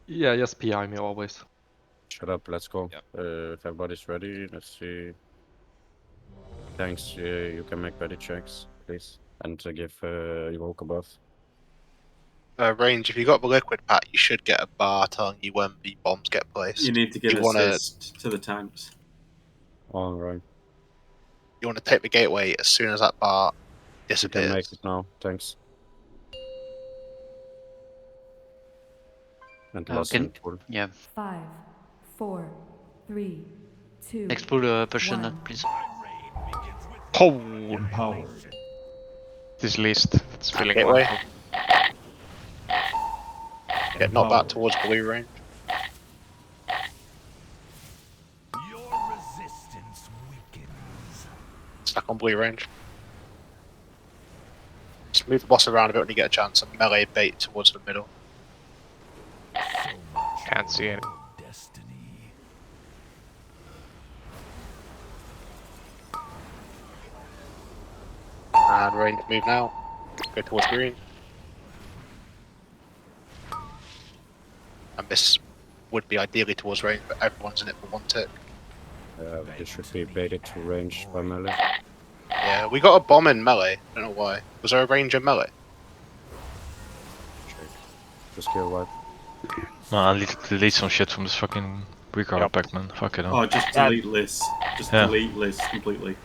Yeah, just PI me always. Shut up, let's go. Yep. If everybody's ready, let's see. Thanks, you can make ready checks, please. And give Evoke a buff. Range, if you got the liquid pack, you should get a bar telling you when the bombs get placed. You need to get You wanna- assist to the tanks. Alright. You want to take the gateway as soon as that bar You disappears. can make it now, thanks. And last Can- full. Yeah. 5, 4, 3, 2. Next pull push on that, One. please. Oh! Empowered. This list. It's feeling Gateway. wonderful. Get knocked back towards blue range. Your resistance weakens. Stack on blue range. Just move the boss around a bit when you get a chance and melee bait towards the middle. So much Can't see it. destiny. And range move now. Go towards green. And this would be ideally towards range, but everyone's in it for one tick. This should be baited to range by melee. Yeah, we got a bomb in melee. Don't know why. Was there a range in melee? Check. Just kill wipe. Nah, delete some shit from this fucking recoil pack, man. Fuck it. Oh, just delete lists. Just Yeah. delete lists completely.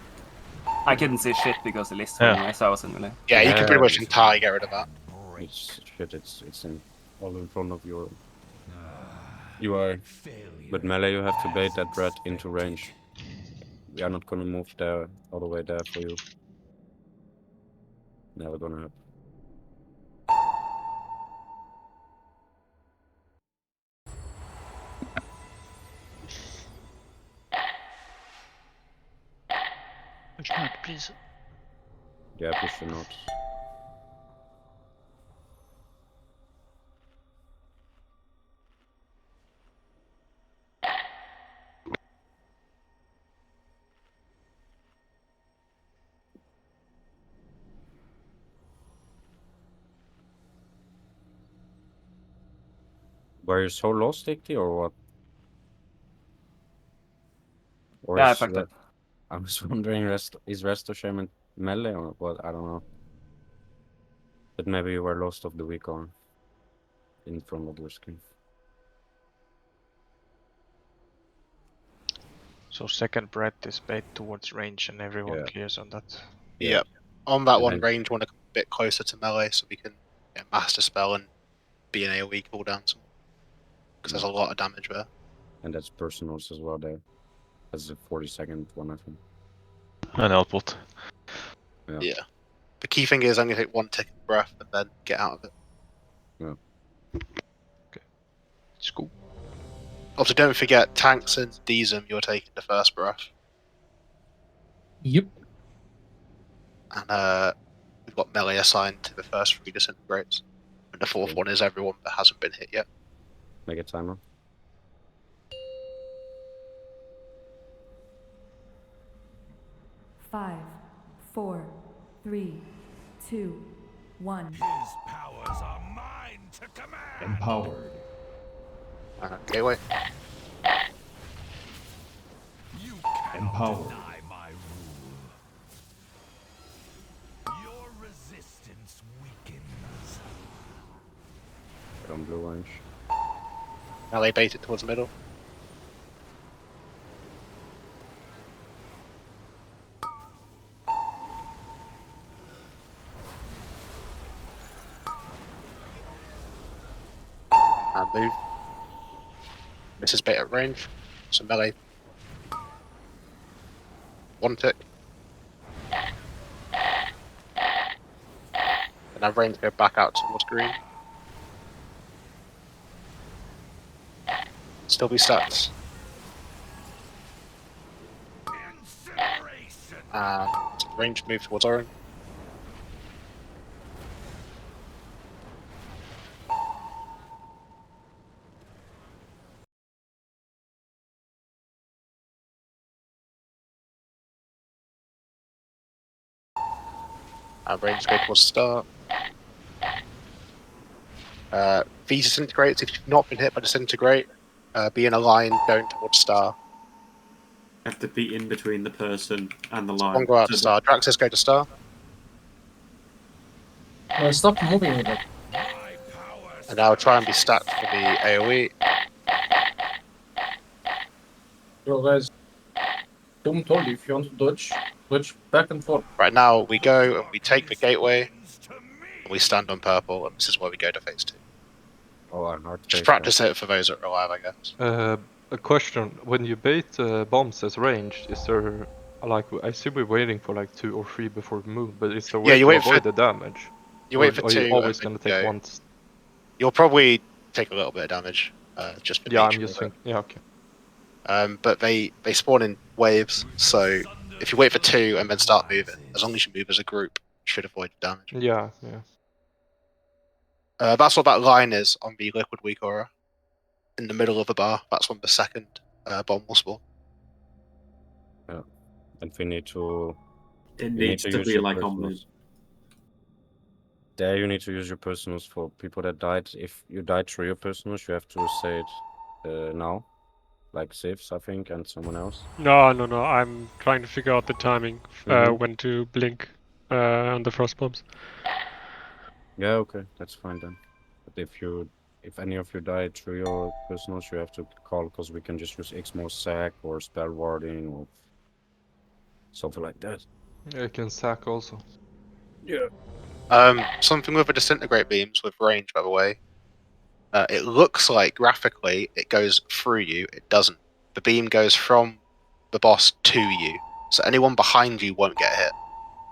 I couldn't see shit because the list Yeah. was anyway, so I wasn't really. Yeah, you can pretty much Yeah. entirely get rid of that. It's shit, it's in all in front of your UI. With melee you have to bait that rat into range. We are not gonna move there all the way there for you. Never gonna happen. Push not, please. Yeah, push the notes. Were you so lost, Dicty, or what? Or Yeah, I is fucked up. I was wondering, is Resto Shaman melee or what? I don't know. But maybe you were lost of the week on in front of your screen. So second breath is bait towards range and everyone Yeah. clears on that. Yeah. Yep. On that And one, then- range want to come a bit closer to melee so we can master spell and be an AoE cooldown. Because there's a lot of damage there. And that's personals as well there. That's a 40-second one, I think. And output. Yeah. The key thing is I'm going to take one tick of breath and then get out of it. It's cool. Also, don't forget, tanks and Dizem, you're taking the first breath. Yep. And we've got melee assigned to the first 3 disintegrates. And the fourth Okay. one is everyone that hasn't been hit yet. Make a timer. Five, 4, 3, 2, 1. His powers are mine to command. Empowered. Gateway. You cannot Empowered. deny my rule. Your resistance weakens. From blue range. Melee bait it towards the middle. And move. This is bait at range. So melee. One tick. And have range go back out towards green. Still be stats. Incineration. And range move towards orange. And range go towards start. V disintegrates. If you've not been hit by disintegrate, be in a line going towards star. Have to be in between the person and the line. One go out So to star. Draxus go to star. Stop moving with it. And now try and be stacked for the AoE. Yo, guys. Don't told you if you want to dodge back and forth. Right now we go and we take the gateway. And we stand on purple, and this is where we go to phase 2. Oh, I'm not Just practice it for those that are alive, I guess. A question: when you bait bombs as ranged, is there like I see we're waiting for like 2 or 3 before we move, but is there a way you to wait for- avoid the damage? You Or wait for are 2. you always and gonna then take go. one? You'll probably take a little bit of damage. Just the Yeah, I'm nature just of it. thinking. Yeah, okay. But they spawn in waves, so if you wait for 2 and then start moving, as long as you move as a group, you should avoid damage. Yeah, yeah. That's what that line is on the liquid weak aura. In the middle of the bar, that's when the second bomb will spawn. And we need to. it You need needs to to use be your like on personals. There, you need to use your personals for people that died. If you died through your personals, you have to say it now. Like Sivs, I think, and someone else. No, I'm trying to figure out the timing when to blink on the frost bombs. Yeah, okay, that's fine then. But if any of you died through your personals, you have to call, because we can just use X-More Sack or Spell Warding or something like that. Yeah, you can sack also. Yeah. Something with the disintegrate beams with range, by the way. It looks like graphically it goes through you. It doesn't. The beam goes from the boss to you, so anyone behind you won't get hit.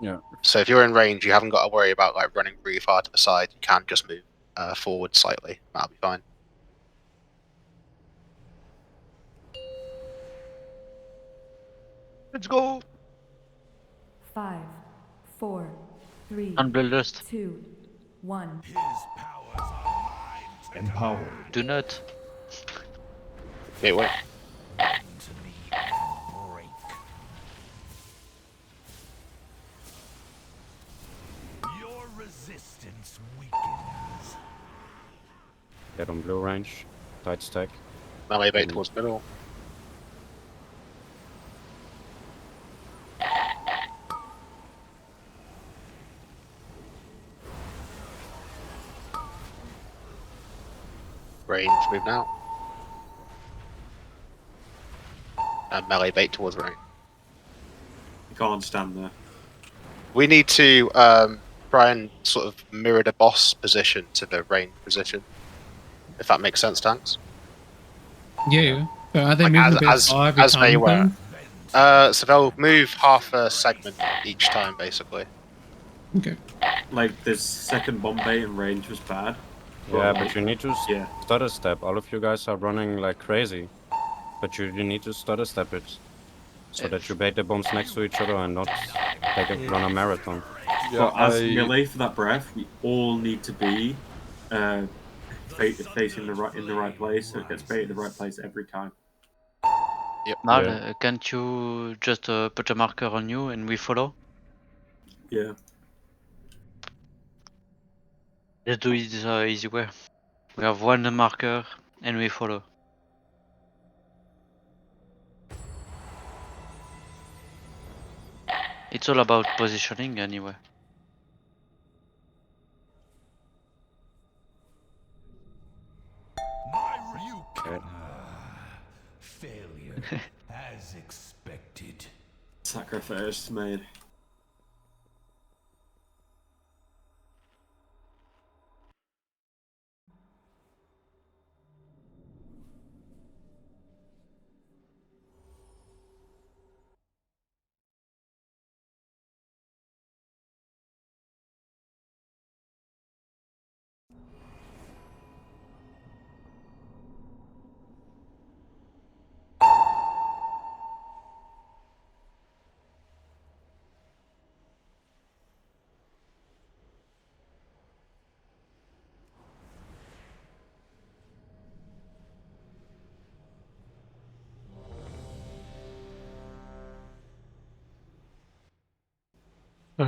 Yeah. So if you're in range, you haven't got to worry about like running really far to the side. You can just move forward slightly. That'll be fine. Let's go! 5, 4, 3, Unbuild dust. 2, 1. Empowered. Do not. Gateway. Your resistance weakens. Get on blue range. Tight stack. Melee bait towards middle. Range, move now. And melee bait towards range. You can't stand there. We need to try and sort of mirror the boss position to the range position. If that makes sense, tanks. Yeah. But are they Like, moving a bit as far every they time? were. though? So they'll move half a segment each time, basically. Okay. Like this second Bombay in range was bad. Yeah, but you need to Yeah. stutter step. All of you guys are running like crazy. But you need to stutter step it. So that you bait the bombs next to each other and not run a marathon. Yeah, But as melee for that breath, we all need to be facing in the right place, so it gets baited in the right place every time. Yep. Mal, Yeah. can't you just put a marker on you and we follow? Yeah. Let's do it easy way. We have one marker and we follow. It's all about positioning anyway. Okay. Failure as expected. Sacrifice made.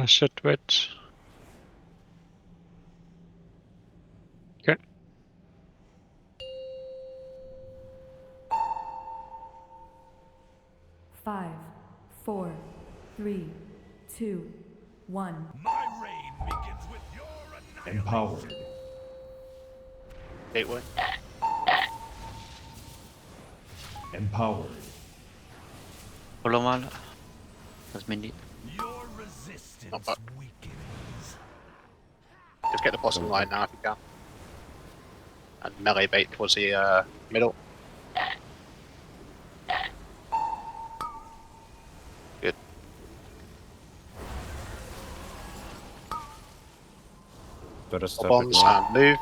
Shit, wait. Okay. 4, 3, 2, 1. My reign begins with your Empowered. Gateway. Empowered. Follow mal. Das Mini. Your resistance Not bad. weakens. Just get the bottom line now if you can. And melee bait towards the middle. Good. Better step it Bombs now. and move.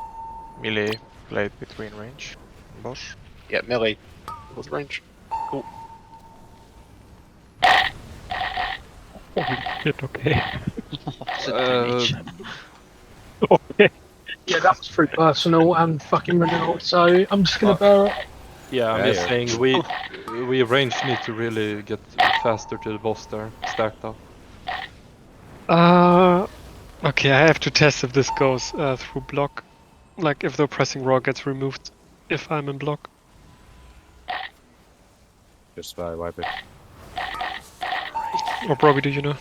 Melee played between range. Boss. Yeah, melee towards range. Cool. Holy shit, okay. Okay. Yeah, that was pretty personal and fucking renewal, so I'm just gonna bear it. Yeah, I'm Yeah, just yeah. saying we range need to really get faster to the boss there, stacked up. Okay, I have to test if this goes through block. Like if the oppressing raw gets removed if I'm in block. Just wipe it. Or Robbie, do you know?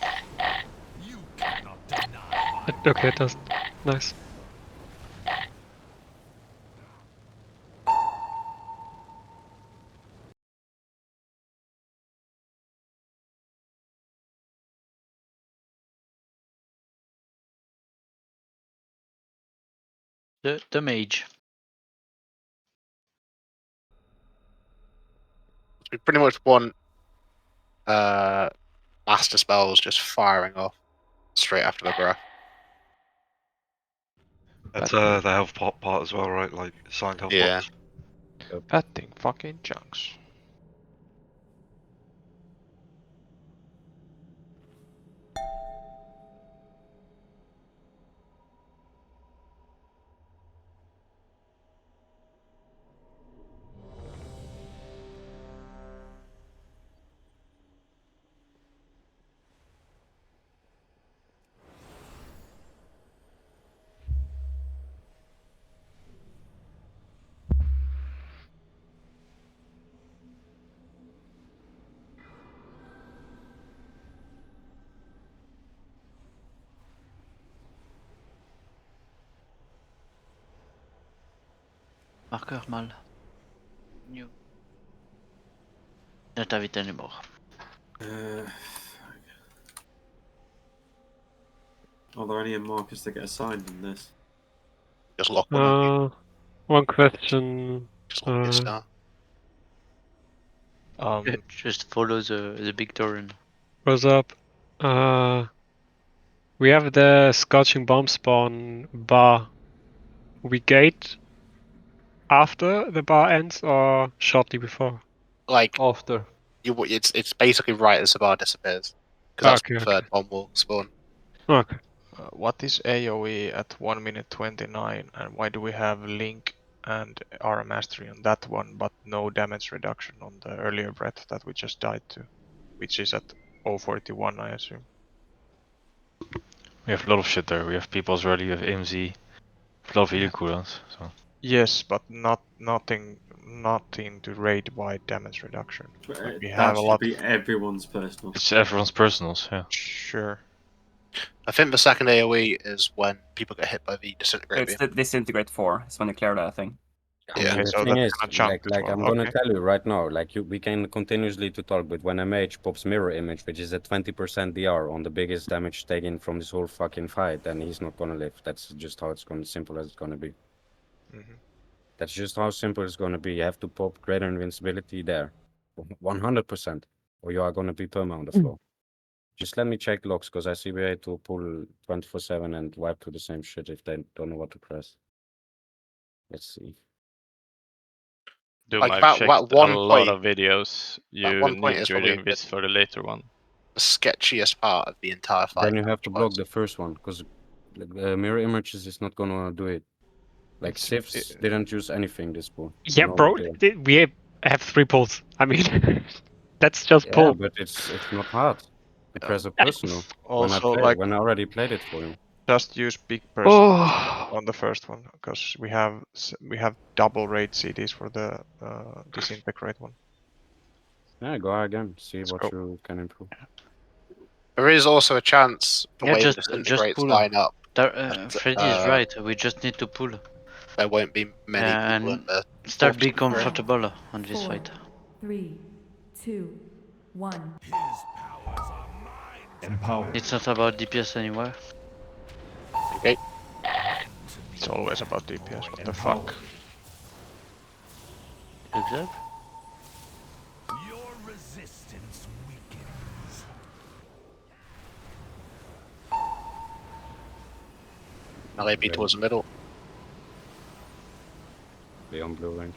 You cannot deny Okay, it doesn't. Nice. The mage. We pretty much want master spells just firing off straight after the breath. That's the health part as well, right? Like signed health Yeah. box. Batting fucking chunks. Marqueur mal. New. Not have it anymore. Are there any markers that get assigned in this? Just lock one. One question. Just lock your star. Just follow the big torrent. Goes up. We have the scorching bomb spawn bar. We gate after the bar ends or shortly before? Like after. It's basically right as the bar disappears. Because that's the third bomb will spawn. Okay. What is AoE at 1 minute 29 and why do we have Link and Aura Mastery on that one but no damage reduction on the earlier breath that we just died to? Which is at 041 I assume. We have a lot of shit there. We have people's ready, we have AMZ, we have a lot of healing cooldowns. So. Yes, but nothing to raid wide damage reduction. Like we That have a should lot. be everyone's personal. It's everyone's personals, yeah. Sure. I think the second AoE is when people get hit by the disintegrate It's beam. the disintegrate 4. It's when you clear that thing. Yeah. The so thing that's is, gonna jump like as well. I'm gonna Okay. tell you right now, like we can continuously to talk, but when a mage pops mirror image, which is a 20% DR on the biggest damage taken from this whole fucking fight, then he's not gonna live. That's just how it's gonna simple as it's gonna be. That's just how simple it's gonna be. You have to pop greater invincibility there, 100%, or you are gonna be perma on the floor. Just let me check logs, because I see we had to pull 24/7 and wipe to the same shit if they don't know what to press. Let's see. Doom, Like I've that checked one a lot point- of videos. that You one point need is your probably invis for the later one. the sketchiest part of the entire fight. Then you have to block the first one, because mirror images is not gonna do it. Like Sifs didn't use anything this pull. Yeah, No bro. idea. We have 3 pulls. I mean, that's just Yeah, pull. but it's not hard to press a personal. Also, When I already played it for you. Just use big person on the first one because we have double raid CDs for the disintegrate one. Yeah, go again. See Let's what go. you can improve. There is also a chance the Yeah, way the just disintegrates pull. line up, Freddy is right. We just need to pull there won't be many people in and the start being force. comfortable on this 4, fight. 3, 2, 1. His powers are mine to Empowered. It's not about DPS anymore. Okay. It's always about DPS. What the Empowered. fuck? Looks up. Your resistance weakens. Melee be towards the middle. Beyond blue range.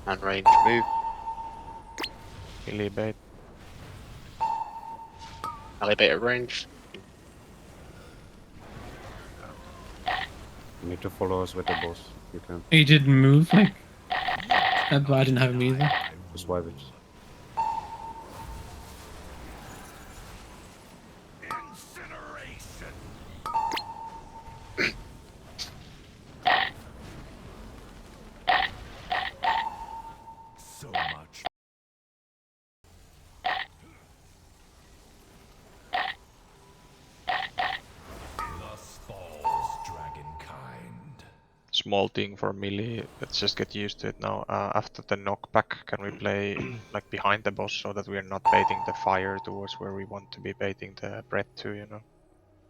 And range move. Melee bait. Melee bait at range. You need to follow us with the boss. You can. He didn't move, like. But I didn't have him either. Just wipe it. Incineration. So much. Thus falls dragonkind. Small thing for melee. Let's just get used to it now. After the knockback, can we play like behind the boss so that we are not baiting the fire towards where we want to be baiting the breath to, you know?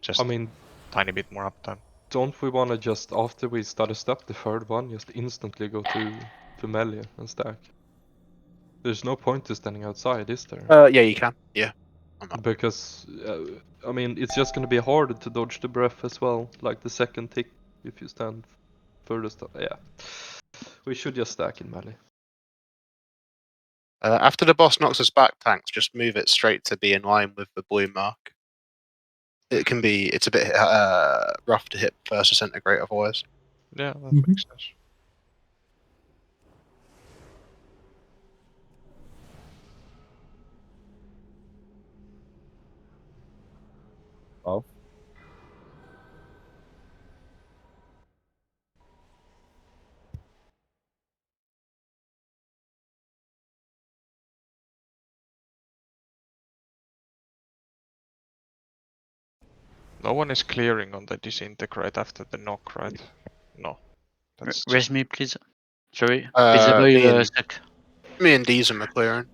Just I mean, tiny bit more uptime. don't we want to just, after we start a step, the third one, just instantly go to melee and stack? There's no point to standing outside, is there? Yeah, you can. Yeah. Because, I mean, it's just going to be harder to dodge the breath as well, like the second tick if you stand furthest. Yeah. We should just stack in melee. After the boss knocks us back, tanks, just move it straight to be in line with the blue mark. It's a bit rough to hit first disintegrate otherwise. Yeah, that makes sense. Off. No one is clearing on the disintegrate after the knock, right? No. That's Raise me, please. Sorry. Suck. Me and Deezum are clearing.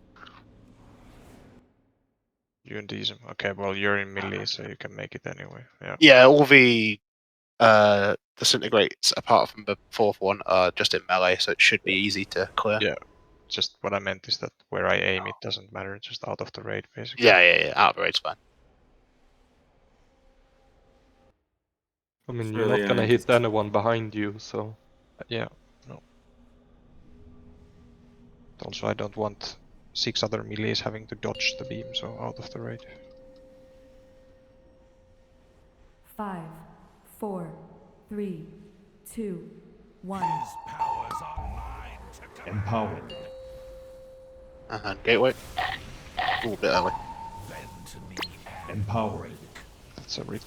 You and Deezum. Okay, well you're in melee, so you can make it anyway. Yeah. Yeah, all the disintegrates apart from the fourth one are just in melee, so it should be easy to clear. Yeah. Just what I meant is that where I aim it doesn't matter, just out of the raid basically. Yeah, out of the raid's fine. I mean, So, you're not yeah, gonna just- hit anyone behind you, so... Yeah, no. Also, I don't want 6 other melees having to dodge the beam, so out of the raid. 5, 4, 3, 2, 1. His powers are mine to command. Empowered. And gateway. A little bit early. Bend to me and Empowered. That's a read.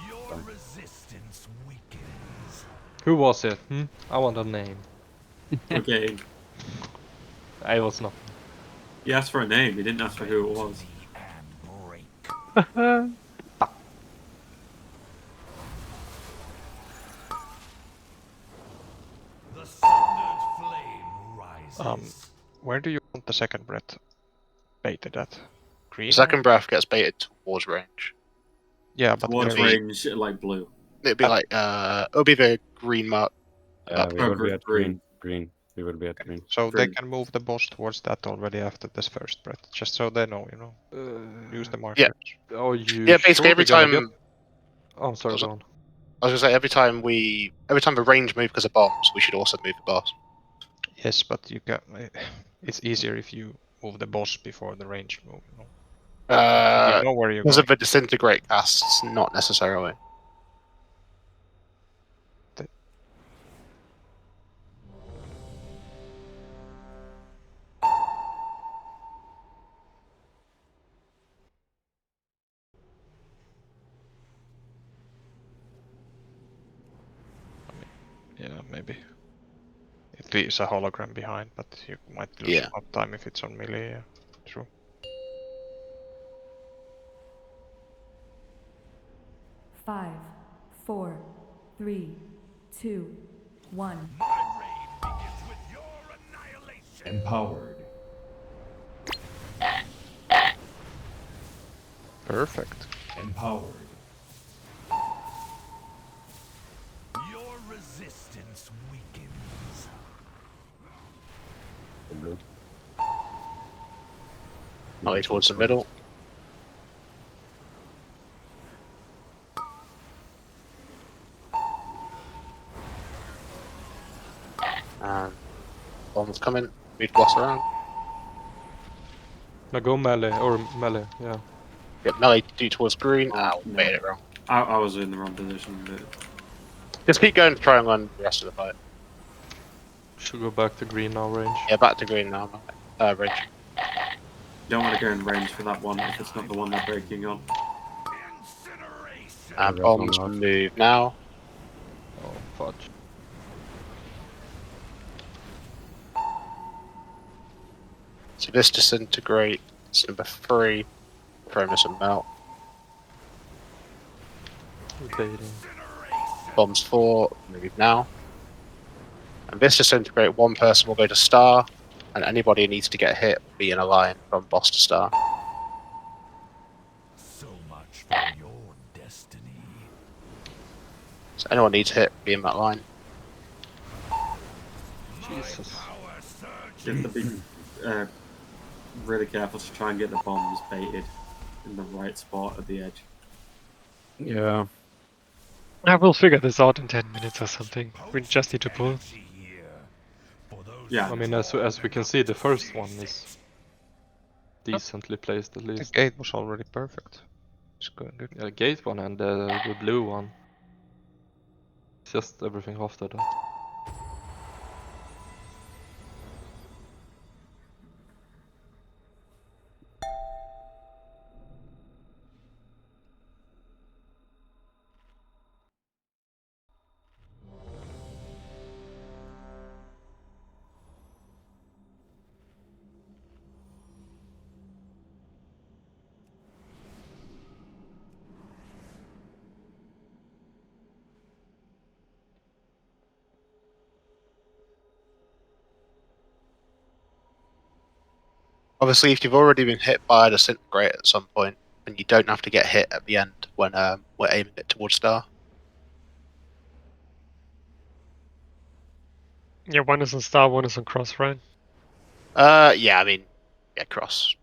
your resistance weakens. Who was it? I want a name. Okay. I was not. He asked for a name, he didn't ask for who it was. The sundered flame rises. Where do you want the second breath baited at? Green? The second breath gets baited towards range. Yeah, but Towards where- range, like blue. It'd be like it'll be the green mark. Yeah, we Oh, will be at green. green. We will be at green. So they Green. can move the boss towards that already after this first breath, just so they know, you know. Use the markers. Yeah. Are you Yeah, basically sure every we're gonna time. get... Oh, sorry, Was it- go on. I was gonna say every time the range move because of bombs, we should also move the boss. Yes, but you can. It's easier if you move the boss before the range move. You know, you know where you're Because going. of the disintegrate casts, not necessarily. maybe. It leaves a hologram behind, but you might lose Yeah. a lot of time if it's on melee. Yeah. True. Five, 4, 3, 2, 1. Empowered. Perfect. Empowered. Your resistance weakens. Blue. Melee towards the middle. And bombs coming. Move boss around. Now go melee, or melee, yeah. Get melee do towards green. Oh, We made it wrong. I was in the wrong position, but Just keep going to try and run the rest of the fight. Should go back to green now, range. Yeah, back to green now. Range. you don't want to go in range for that one if it's not the one they're breaking on. And bombs move now. Oh, fudge. So this disintegrate. It's number 3. Chromus and melt. Evading. Bombs 4. Move now. And this disintegrate. One person will go to star, and anybody who needs to get hit will be in a line from boss to star. So much for your destiny. So anyone needs hit, be in that line. Jesus. You have to be really careful to try and get the bombs baited in the right spot at the edge. Yeah. I will figure this out in 10 minutes or something. We just need to pull. Yeah. I mean, as we can see, the first one is decently placed at The least. gate was already perfect. It's going good. Yeah, the gate one and the blue one. It's just everything after that. Obviously, if you've already been hit by a disintegrate at some point, then you don't have to get hit at the end when we're aiming it towards star. Yeah, one is on star, one is on cross, right? Yeah, I mean, yeah, cross,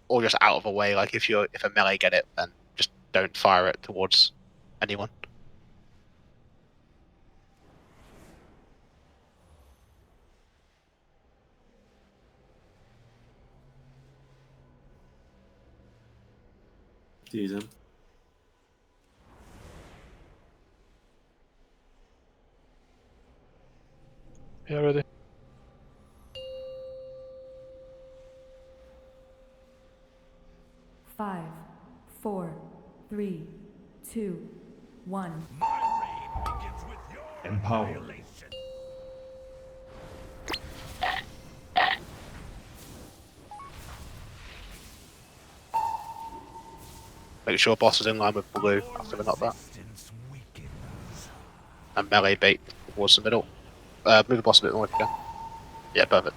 or just out of the way. Like if a melee get it, then just don't fire it towards anyone. Decent. Yeah, ready. Five, 4, 3, 2, 1. Empowered. Make sure boss is in line with blue after we knock that. And melee bait towards the middle. Move the boss a bit more if you can. Yeah, perfect.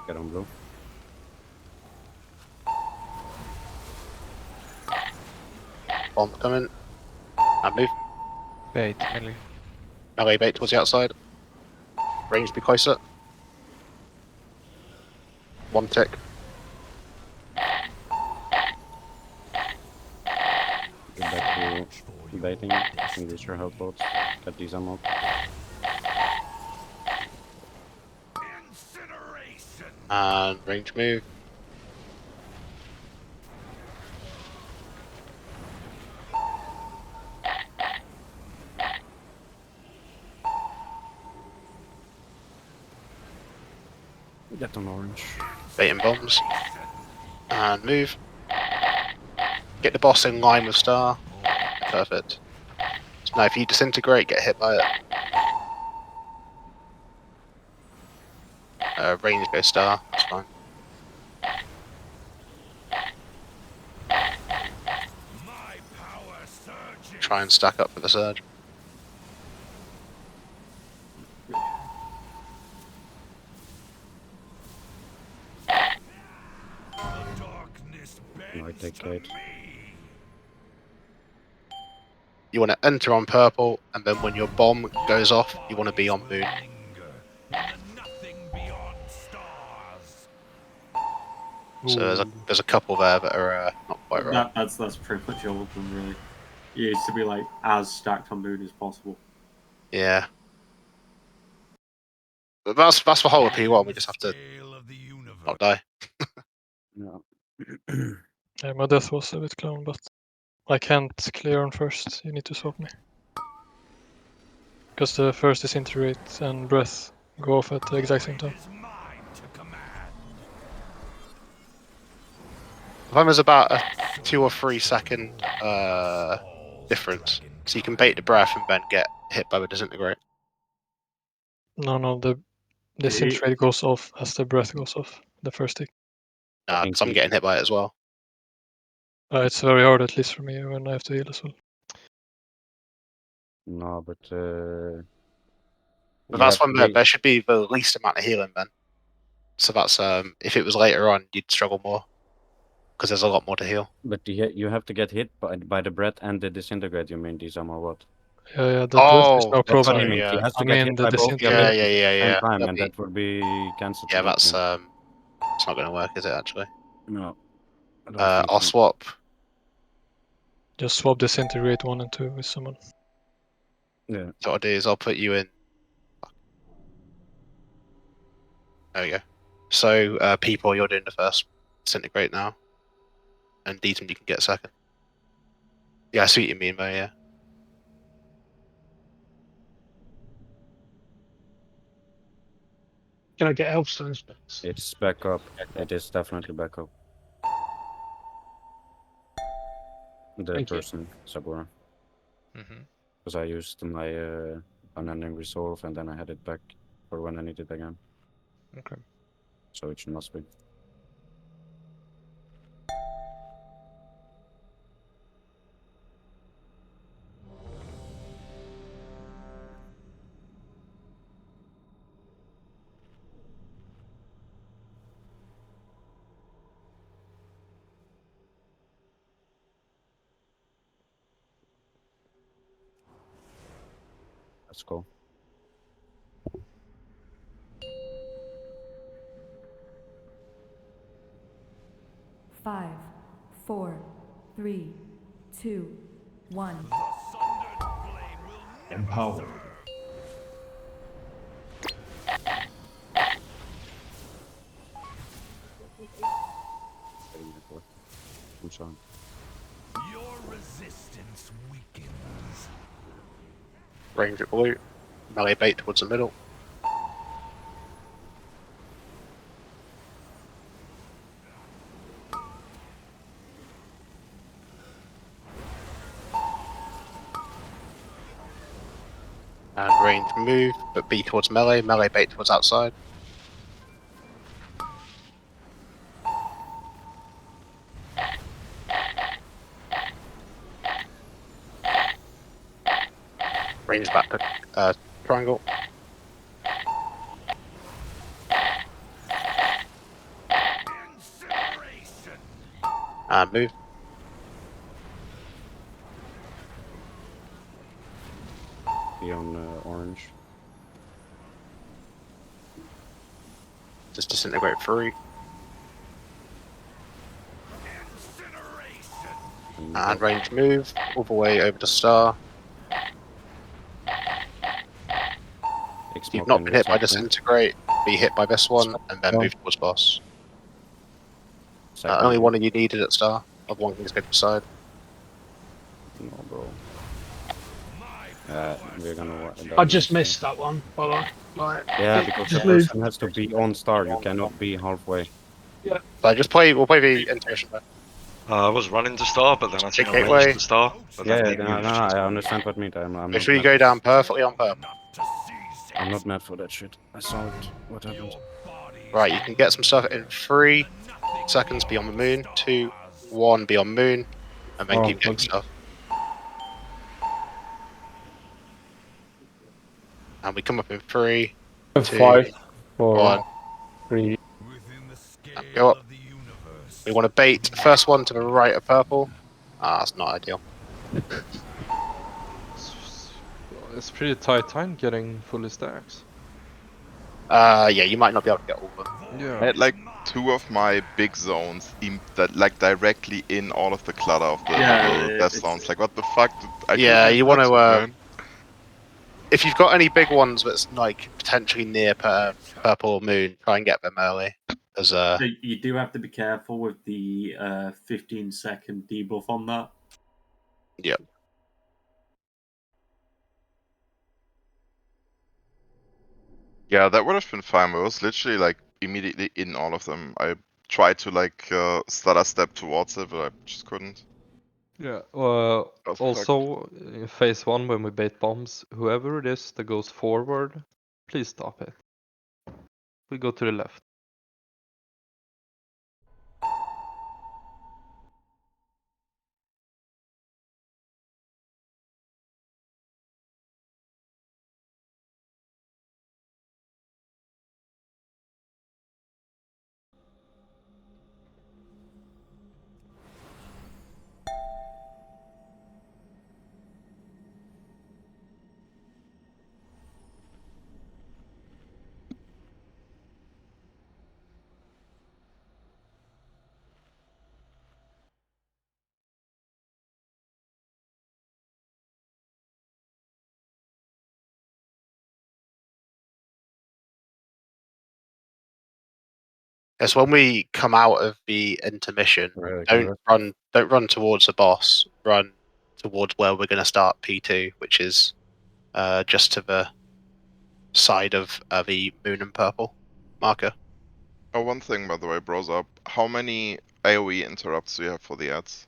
Get on blue. Bomb coming. And move. Bait, melee. Melee bait towards the outside. Range be closer. 1 tick. Get back to baiting. Use your health bots. Get these ammo. And range move. Get on orange. Bait and bombs. And move. Get the boss in line with star. Perfect. No, if you disintegrate, get hit by it. Range go star, that's fine. Try and stack up for the surge. I take Kate. You want to enter on purple, and then when your bomb goes off, you want to be on moon. So there's a couple there that are not quite right. That's pretty much all of them, really. It used to be like as stacked on moon as possible. Yeah. But that's the whole of P1. We just have to not die. No. Yeah, my death was a bit clone, but I can't clear on first. You need to swap me. Because the first disintegrate and breath go off at the exact same time. The time is about a 2 or 3 second difference. So you can bait the breath and then get hit by the disintegrate. No, the disintegrate goes off as the breath goes off. The first tick. Nah, because I'm getting hit by it as well. It's very hard, at least for me, when I have to heal as well. No, but But that's when there should be the least amount of healing then. So that's if it was later on, you'd struggle more because there's a lot more to heal. But you have to get hit by the breath and the disintegrate. You mean these are what? Yeah, that breath is no that's what problem. he means. He has to I get mean, hit the by both the disintegrate. abilities at the same time, That'd and be- that would be cancelled. Yeah, that's it's not going to work, is it? Actually. No. I don't think I'll so. swap. Just swap disintegrate 1 and 2 with someone. Yeah. So what I'll do is I'll put you in. There we go. So people, you're doing the first disintegrate now, and Deaton you can get second. Yeah, I see what you mean, though. Yeah. Can I get Elfstones? It's back up. It is definitely back up. The Thank you. person, Sabura. Mm-hmm. Because I used my unending resolve and then I had it back for when I need it again. Okay. So it must be. Let's go. Five, 4, 3, 2, 1. Empowered. Who's on? Your resistance weakens. Range at blue. Melee bait towards the middle. And range move, but B towards melee. Melee bait towards outside. Range back to triangle. And move. Be on orange. Just disintegrate free. And range move all the way over to star. If you've not been hit by disintegrate, be hit by this one, and then move towards boss. Only one of you needed at star. Other one can just go to the side. No, bro. We're gonna. I just missed that one, by the way. Like, Yeah, because the just leave. person has to be on star. You cannot be halfway. Yeah. So we'll play the intuition there. I was running to star, but then I think I Gateway. ranged to star. But Yeah, then no, I understand what you mean. I'm Make not sure you mad. go down perfectly on purple. I'm not mad for that shit. I saw it. What happened? Right, you can get some stuff in 3 seconds beyond the moon, 2, 1 beyond moon, and then Oh, keep getting okay. stuff. And we come up in 3, 2, 5, 4, 1. 3. And go up. We want to bait first one to the right of purple. Ah, that's not ideal. It's pretty tight time getting fully stacks. Yeah, you might not be able to get all of them. Yeah. I had like 2 of my big zones that like directly in all of the clutter of the little best zones. Like what the fuck? I Yeah, you want to. man. If you've got any big ones that's like potentially near purple moon, try and get them early. As So you do have to be careful with the 15-second debuff on that. Yep. Yeah, that would have been fine. But it was literally like immediately in all of them. I tried to like stutter step towards it, but I just couldn't. Yeah. was Also, in phase 1, when we bait bombs, whoever it is that goes forward, please stop it. We go to the left. It's when we come out of the intermission. Don't run towards the boss. Run towards where we're going to start P2, which is just to the side of the moon and purple marker. Oh, one thing by the way, bros up. How many AoE interrupts do you have for the ads?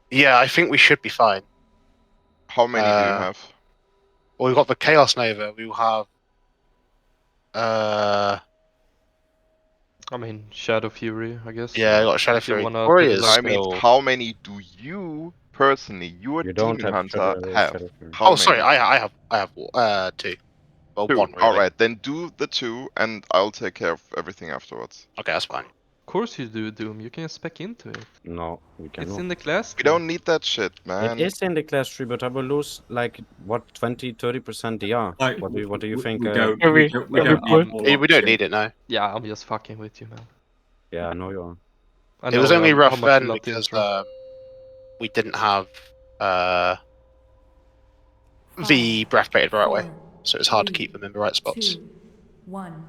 Yeah, I think we should be fine. How many do you have? Well, we've got the Chaos Nova. We will have. I mean, Shadow Fury, I guess. Yeah, I got Shadow If you Fury. wanna Warriors. I mean, how many do you personally, you don't demon have hunter, Shadow have? Fury. How sorry, many? I have 2. Well, 2. 1 really. Alright, then do the 2 and I'll take care of everything afterwards. Okay, that's fine. Of course you do, Doom. You can spec into it. No, we cannot. It's in the class We tree. don't need that shit, man. It is in the class tree, but I will lose like what 20-30% DR. Like, What do you think? We don't need it now. Yeah, I'm just fucking with you, man. Yeah, I know you are. I It was know only how rough much you then love the because intro. we didn't have the breath baited the right way, so it's hard to keep them in the right spots. 2, 1.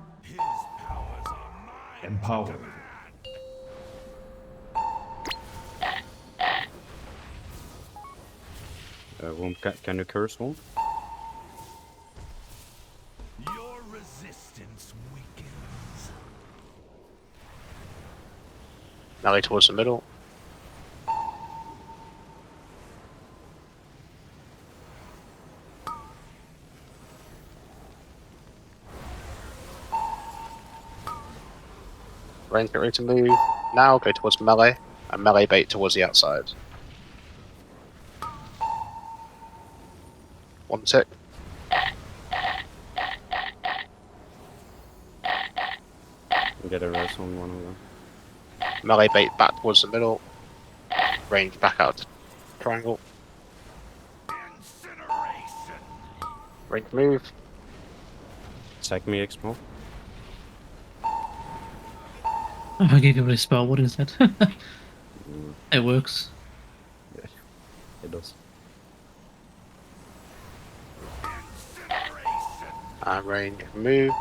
Empowered. Can you curse one? Your resistance weakens. Melee towards the middle. Range, get ready to move. Now go towards melee, and melee bait towards the outside. 1 tick. Get a res on one of them. Melee bait back towards the middle. Range back out to triangle. Range move. Attack me, Expo. Oh, I gave you a spell. What is that? It works. Yeah, it does. And range move.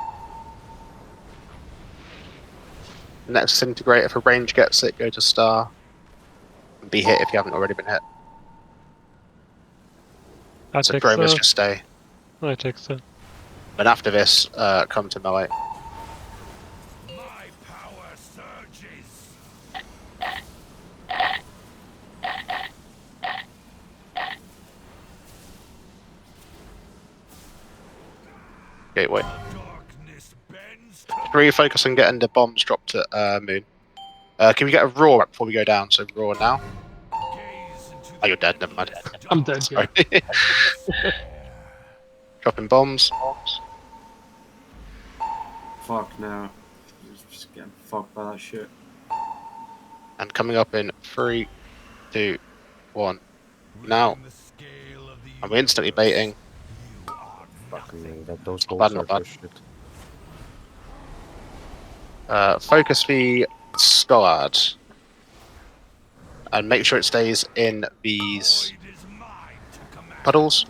Next disintegrate. If a range gets it, go to star. And be hit if you haven't already been hit. So Bromus just stay. I take so. And after this, come to melee. Gateway. 3, focus on getting the bombs dropped at Moon. Can we get a roar right before we go down? So roar now. Oh, you're dead. Never mind. I'm dead. Sorry. Dropping bombs. Fuck now. Just getting fucked by that shit. And coming up in 3, 2, 1. Now. I'm instantly baiting. Fucking those Not holes bad, not are bad. so shit. Focus the Scalad. And make sure it stays in these puddles.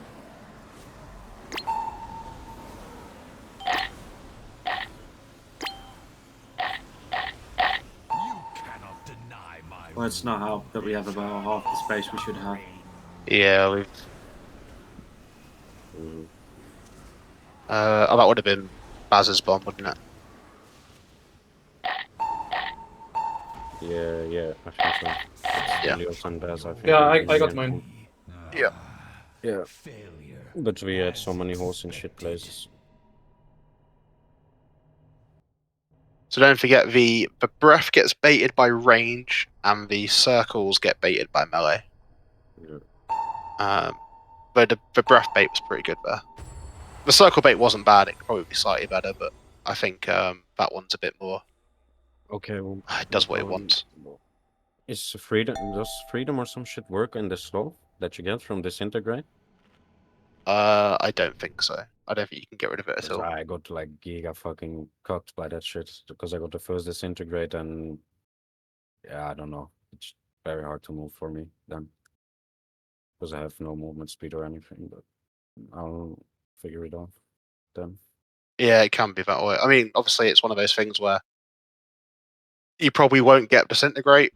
Well, it's not helped that we have about half the space we should have. Yeah, we've. Oh, that would have been Baz's bomb, wouldn't it? Yeah, I think so. It's Yeah. Helios and Baz, I think. Yeah, I got mine. Yeah. Yeah. But we had so many holes in shit places. So don't forget the breath gets baited by range, and the circles get baited by melee. Yeah. But the breath bait was pretty good there. The circle bait wasn't bad; it could probably be slightly better, but I think that one's a bit more. Okay, well, It does what it wants. Is freedom, does freedom or some shit work in the slow that you get from disintegrate? I don't think so. I don't think you can get rid of it at all. I got like giga fucking cocked by that shit because I got the first disintegrate and yeah, I don't know. It's very hard to move for me then because I have no movement speed or anything. But I'll figure it out then. Yeah, it can be that way. I mean, obviously, it's one of those things where you probably won't get disintegrate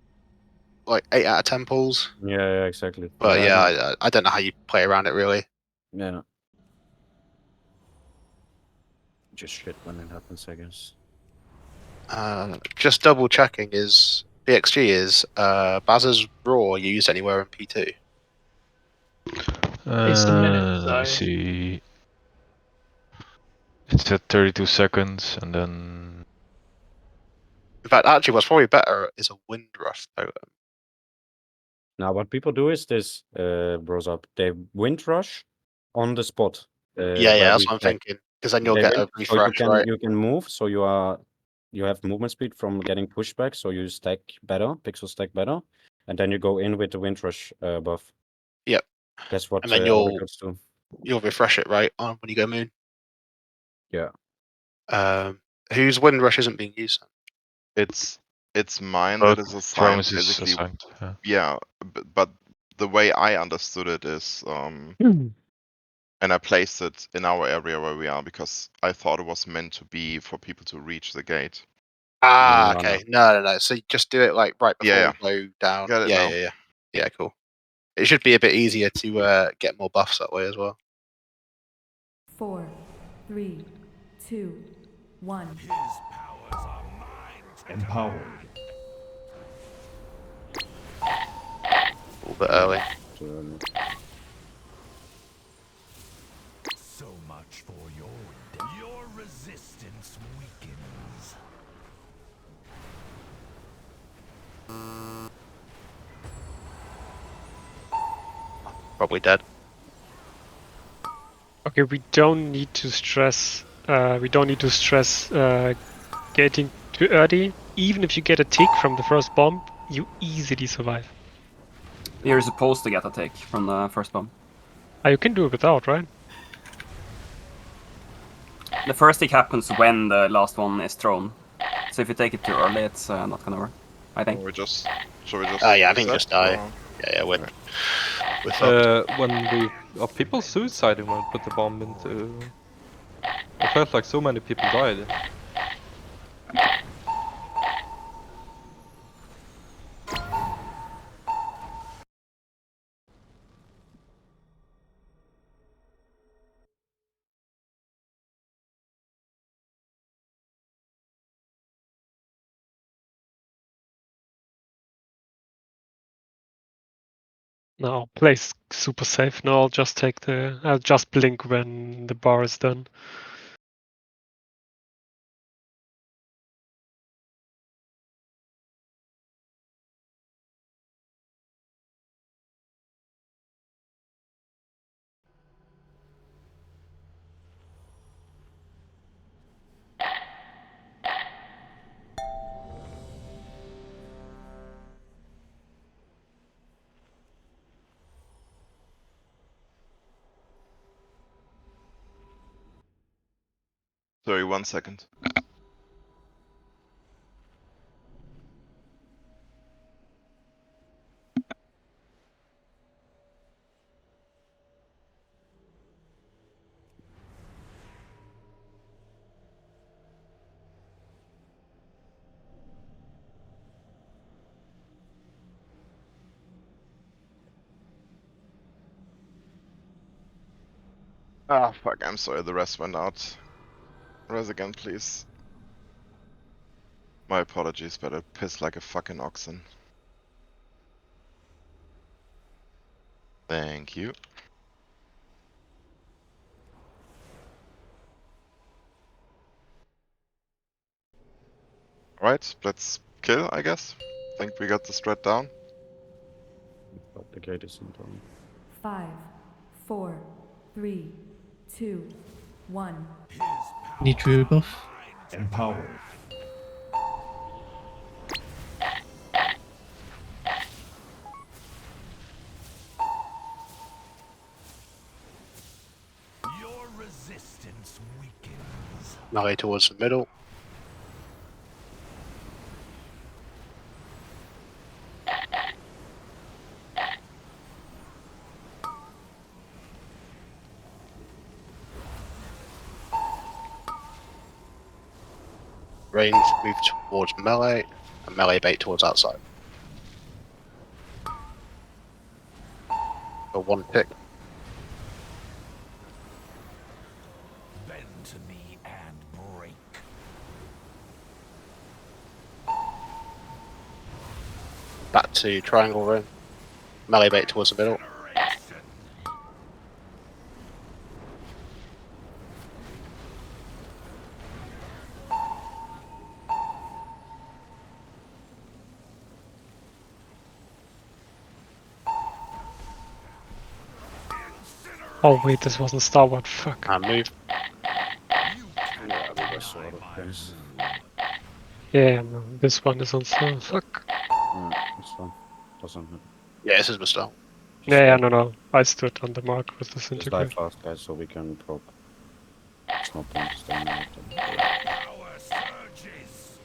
like 8 out of 10 pulls. Yeah, exactly. But yeah, I don't know how you play around it really. Yeah. Just shit when it happens, I guess. Just double checking is BXG is Baz's Raw used anywhere in P2? It's a minute, Let me see. It's at 32 seconds, and then. In fact, actually, what's probably better is a wind rush totem. Now, what people do is this, bros up. They wind rush on the spot. Yeah, that's what I'm thinking. Because then you'll get a refresh, so right? you can move, so you have movement speed from getting pushback, so you stack better, pixel stack better, and then you go in with the wind rush buff. Yep. That's what And then oracles do. you'll refresh it, right, on when you go moon. Yeah. Whose wind rush isn't being used? It's mine Oh, that is assigned Thrones is basically. assigned, yeah. Yeah, but the way I understood it is and I placed it in our area where we are because I thought it was meant to be for people to reach the gate. Ah, okay. No. So you just do it like right before Yeah. we go down. Got it now. Yeah. Yeah, cool. It should be a bit easier to get more buffs that way as well. 4, 3, 2, 1. Empowered. A little bit early. So much for your resistance weakens. Probably dead. Okay, we don't need to stress. Getting too early. Even if you get a tick from the first bomb, you easily survive. You're supposed to get a tick from the first bomb. You can do it without, right? The first tick happens when the last one is thrown. So if you take it too early, it's not gonna work. I think. Should we just? Yeah, I think reset, just die. or- Yeah, we're When are people suiciding when we put the bomb into? I felt like so many people died. No, play super safe. No, I'll just blink when the bar is done. Sorry, 1 second. Ah, fuck, I'm sorry, the rest went out. Res again, please. My apologies, but I pissed like a fucking oxen. Thank you. Alright, let's kill, I guess. Think we got the strat down. But the gate isn't on. 5, 4, 3, 2, 1. Need to buff. Empowered. Your resistance weakens. Melee towards the middle. Range move towards melee, and melee bait towards outside. For 1 tick. Bend to me and break. Back to triangle room. Melee bait towards the middle. Oh wait, this wasn't starboard, fuck. And move. Yeah, we were sort of things. Yeah, no, this one is on still, fuck. It's fine. Doesn't matter. Yeah, this is the start. Yeah, no, I stood on the mark with the Just die disintegrate. fast, guys, so we can prog. It's not time to stand out there. Power surges.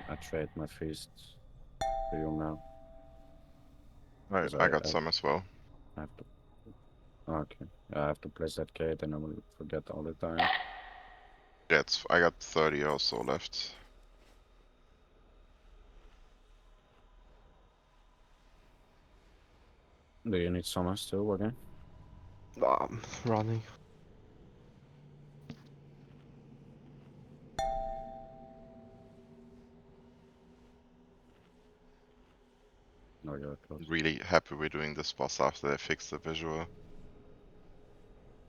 I trade my feast to you now. Right, 'Cause I got some as well. I have to. Okay. I have to place that gate and I will forget all the time. Yeah, I got 30 or so left. Do you need summons too again? Running. No, you're close. Really happy we're doing this boss after they fixed the visual.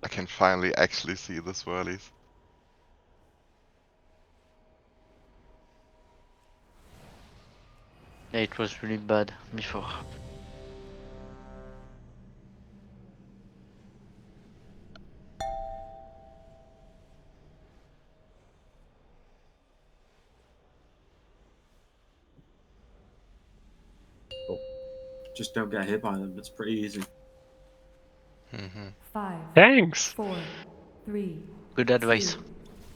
I can finally actually see the swirlies. Yeah, it was really bad before. Just don't get hit by them. It's pretty easy. 5, Thanks! 4, 3, Good advice. 2,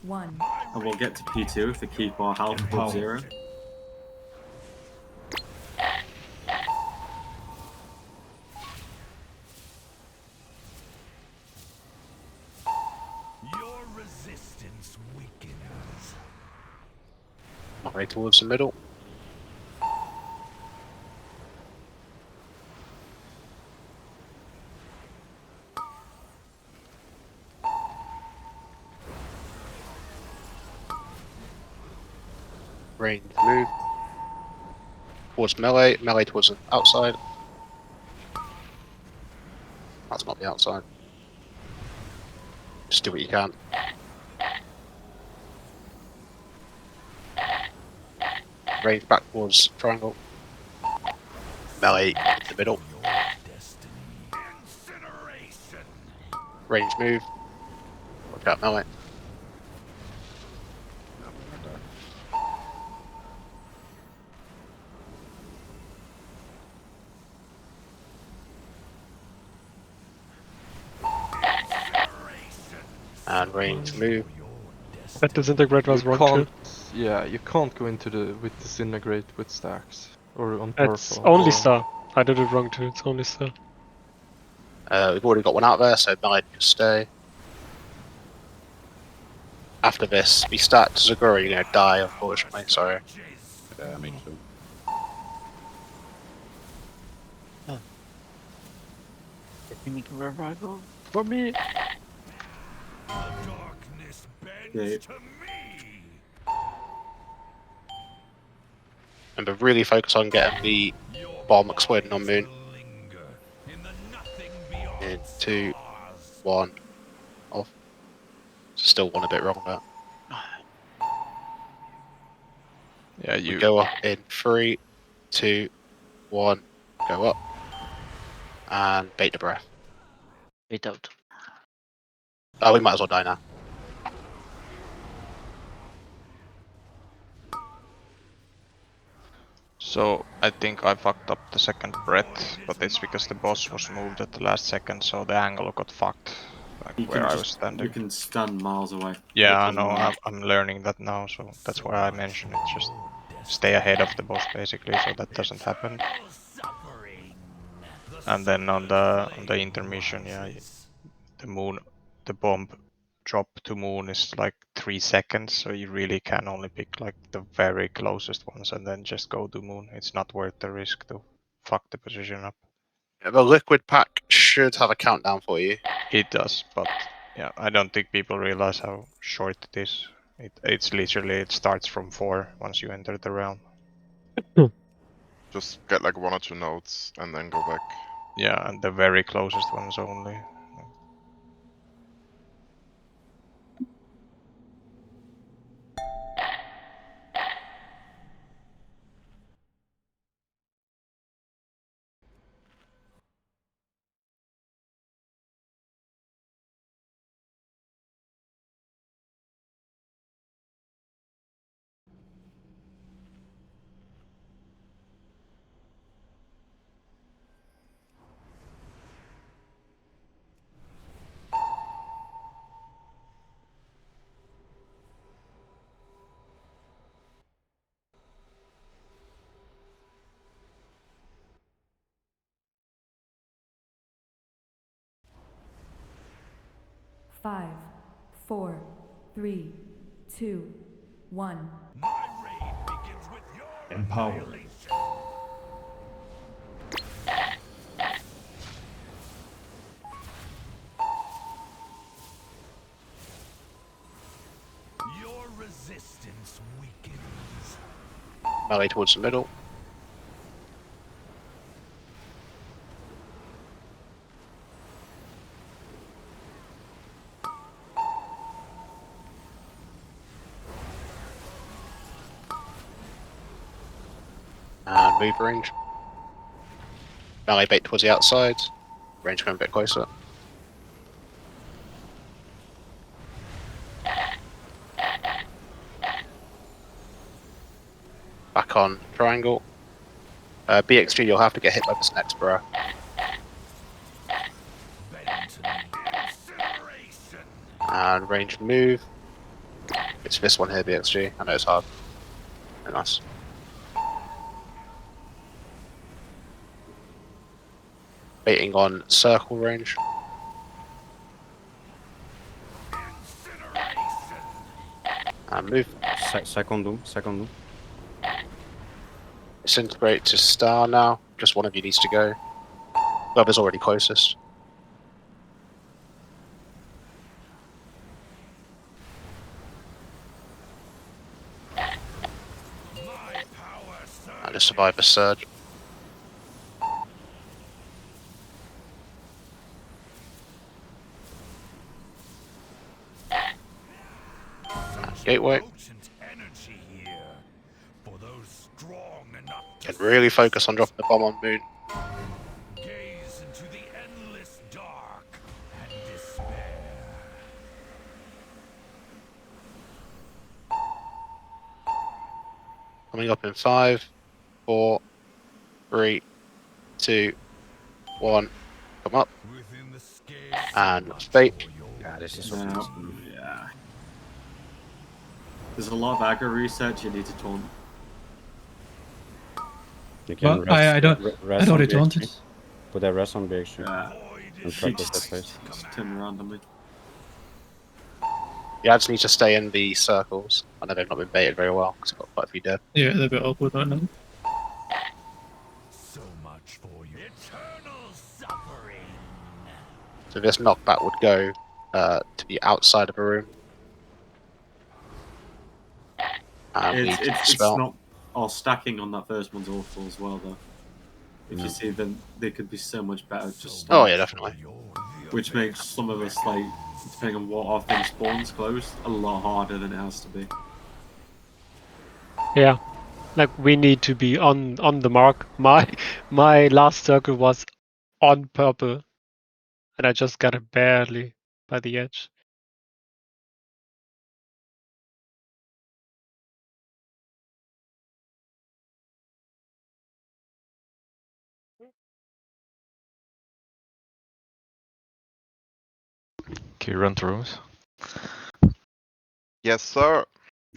1. And we'll get to P2 if we keep our health above 0. Your resistance weakens. Melee towards the middle. Range move. Towards melee, melee towards the outside. That's not the outside. Just do what you can. range back towards triangle. Melee in the middle. Range move. Watch out, melee. And range move. That disintegrate was wrong too. Yeah, you can't go into with disintegrate with stacks or on It's purple. only or... star. I did it wrong too. It's only star. We've already got one out there, so melee just stay. After this, be stacked to Zagura, you're gonna die, unfortunately. Sorry. Yeah, me too. Revival for me. Yeah. Remember, really focus on getting the bomb exploding on Moon. In 2, 1, off. Still one a bit wrong there. Yeah, We go up in 3, 2, 1, go up. And bait the breath. Bait out. Oh, we might as well die now. So I think I fucked up the second breath, but it's because the boss was moved at the last second, so the angle got fucked, like You where can I just, was standing. You can stun miles away. Yeah, I know. I'm learning that now, so that's why I mentioned it. Just stay ahead of the boss, basically, so that doesn't happen. And then on the intermission, yeah, the bomb drop to moon is like 3 seconds, so you really can only pick like the very closest ones and then just go to moon. It's not worth the risk to fuck the position up. Yeah, the liquid pack should have a countdown for you. It does, but yeah, I don't think people realize how short it is. It's literally, it starts from 4 once you enter the realm. Just get like 1 or 2 notes and then go back. Yeah, and the very closest ones only. Five, 4, 3, 2, 1. Empowered. Your resistance weakens. Melee towards the middle. And move range. Melee bait towards the outside. Range going a bit closer. Back on triangle. BXG, you'll have to get hit by this next bro. And range move. It's this one here, BXG. I know it's hard. Very nice. Baiting on circle range. And move. Second doom. Disintegrate to star now. Just one of you needs to go. Whoever's already closest. And just survive the surge. Gateway. strong enough Can really focus on dropping the bomb on Moon. gaze into the endless dark and despair. Coming up in 5, 4, 3, 2, 1. Come up. And fate. Yeah, this is No, something. yeah. There's a lot of aggro research you need to taunt. You can Well, I don't rest I on already BX3. taunted. Put a rest on BX3. And She practice that just, phase. just turn around on me. The ads need to stay in the circles. I know they've not been baited very well because I've got quite a few dead. Yeah, they're a bit awkward right now. So much for your eternal suffering. So this knockback would go to the outside of a room. And we It's spell. not. Oh, stacking on that first one's awful as well, though. If you see them, they could be so much better just. Oh yeah, definitely. Which makes some of us, like, depending on what our thing spawns close, a lot harder than it has to be. Yeah, like we need to be on the mark. My last circle was on purple, and I just got it barely by the edge. Can you run to rooms? Yes, sir.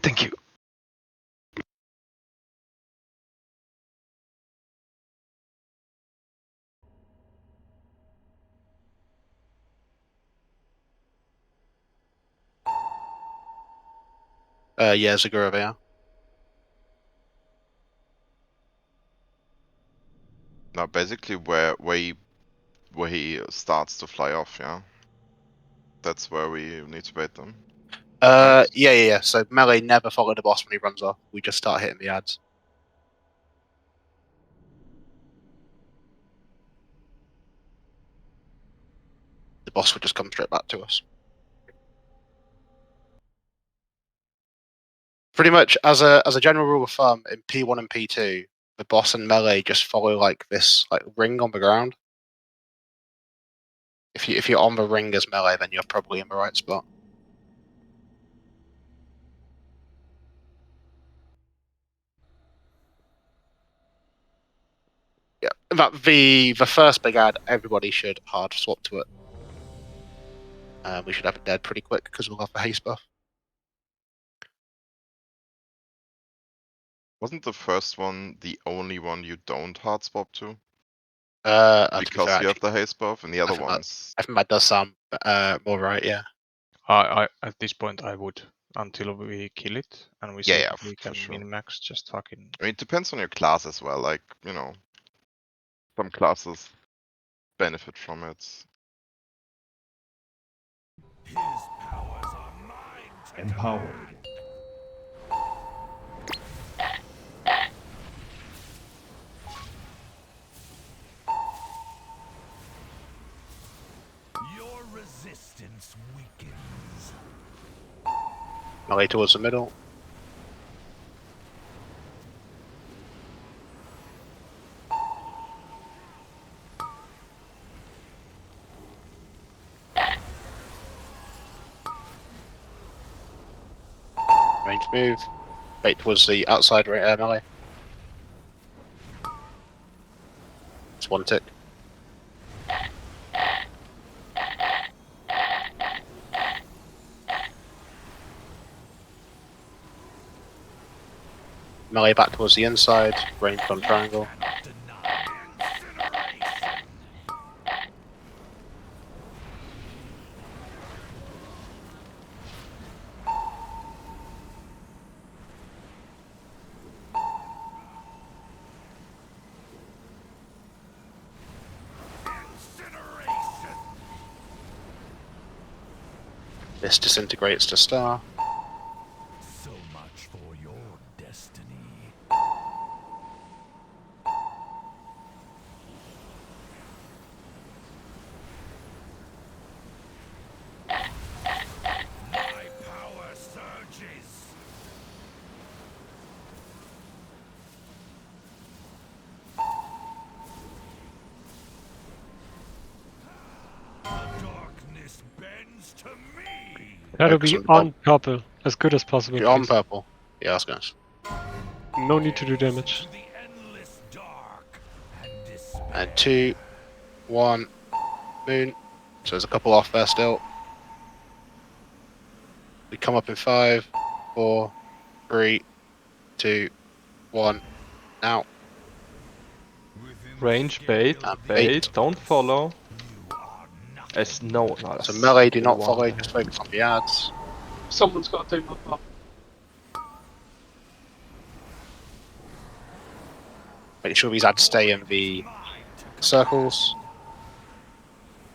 Thank you. Yeah, Zagura there. Now, basically, where he starts to fly off, yeah. That's where we need to bait them. Yeah. So melee never follow the boss when he runs off. We just start hitting the ads. The boss would just come straight back to us. Pretty much as a general rule of thumb, in P1 and P2, the boss and melee just follow like this like ring on the ground. If you're on the ring as melee, then you're probably in the right spot. Yeah, in fact, the first big ad, everybody should hard swap to it. We should have it dead pretty quick because we'll have the haste buff. Wasn't the first one the only one you don't hard swap to? Because you have the haste buff, and the other ones. I think that does sound more right. Yeah. I at this point I would until we kill it and we see if we can min-max just fucking. I mean, it depends on your class as well. Like, you know, some classes benefit from it. His powers are mine to Empowered. Your resistance weakens. Melee towards the middle. Range move. Bait towards the outside melee. It's one tick. Melee back towards the inside, range on triangle. This disintegrates to star. So much for your destiny. My power surges. Gotta Focus be on the bomb. on purple as good as possible. You're on Please. purple. Yeah, I was going. No need to do damage. And 2, 1, moon. So there's a couple off there still. We come up in 5, 4, 3, 2, 1. Now. Range, bait, bait, don't follow. It's no, not a So melee, do single not one follow, there. just focus on the ads. Someone's got to do my part. Make sure these ads stay in the circles.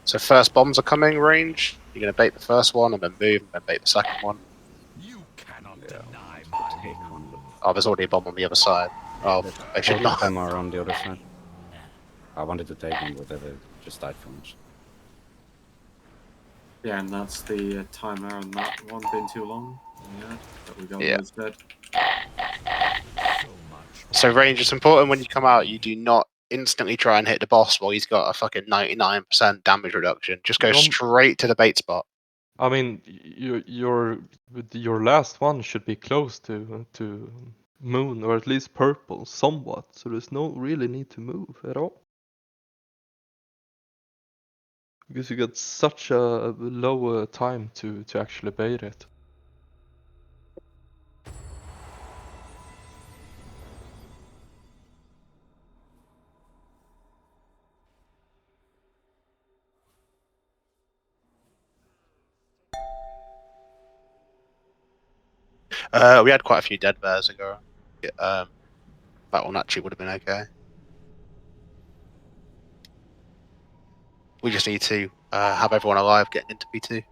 So first bombs are coming range. You're going to bait the first one and then move and then bait the second one. Oh, there's already a bomb on the other side. Oh, I should Both not. of them are on the other side. I wanted to take one, but they just died from us. Yeah, and that's the timer on that one being too long. Yeah, that we got Yeah. instead. So range is important when you come out. You do not instantly try and hit the boss while he's got a fucking 99% damage reduction. Just go straight to the bait spot. I mean, your last one should be close to moon, or at least purple, somewhat. So there's no really need to move at all. Because you got such a low time to actually bait it. We had quite a few dead bears ago. That one actually would have been okay. We just need to have everyone alive getting into P2.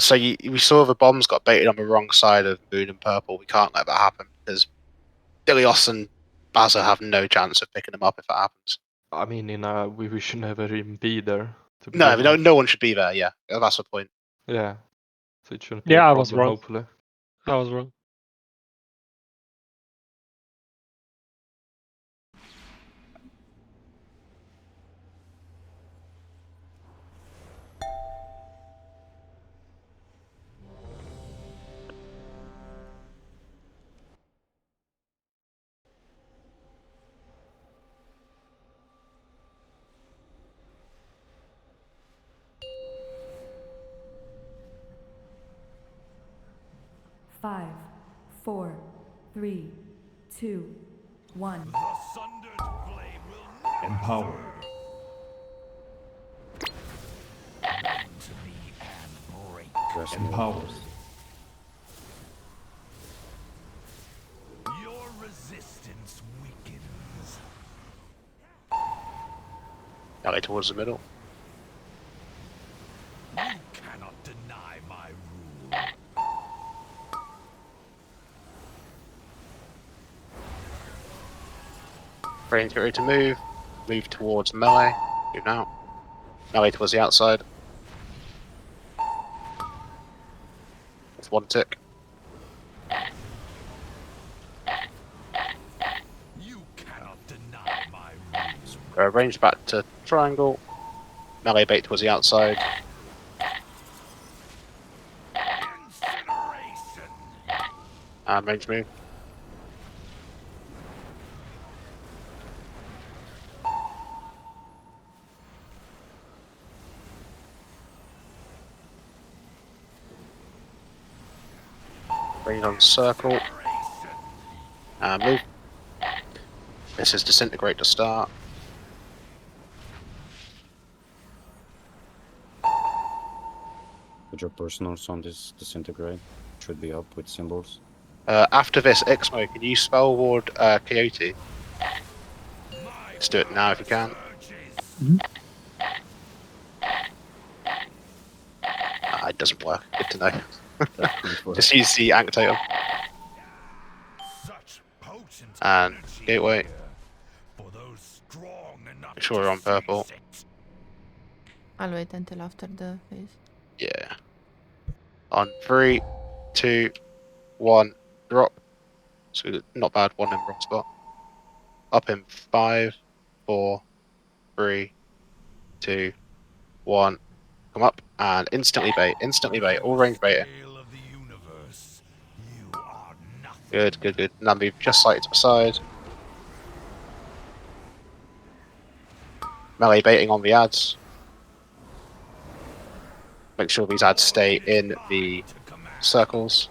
So we saw the bombs got baited on the wrong side of moon and purple. We can't let that happen because Dilios and Baza have no chance of picking them up if that happens. I mean, we should never even be there. To No, begin with. no one should be there. Yeah, that's the point. Yeah, so it shouldn't be Yeah, a I was problem, wrong. hopefully. I was wrong. Five, four, three, two, one. Empowered. Empowered. Your resistance weakens. Alley towards the middle. You cannot deny my rule. Range, get ready to move. Move towards melee. Move now. Melee towards the outside. With one tick. You cannot deny my rules. Range back to triangle. Melee bait towards the outside. And range move. Range on circle. And move. This is disintegrate to start. Put your personals on this disintegrate. Should be up with symbols. After this, Ixmo, can you spell ward Coyote? Let's do it now if you can. It doesn't work. Good to know. Just use the Anctator. And Gateway. Make sure we're on purple. I'll wait until after the phase. Yeah. On 3, 2, 1, drop. So not bad, one in wrong spot. Up in 5, 4, 3, 2, 1. Come up and instantly bait. Instantly bait. All range baiting. Good, good, good. Now move just slightly to the side. Melee baiting on the ads. Make sure these ads stay in the circles.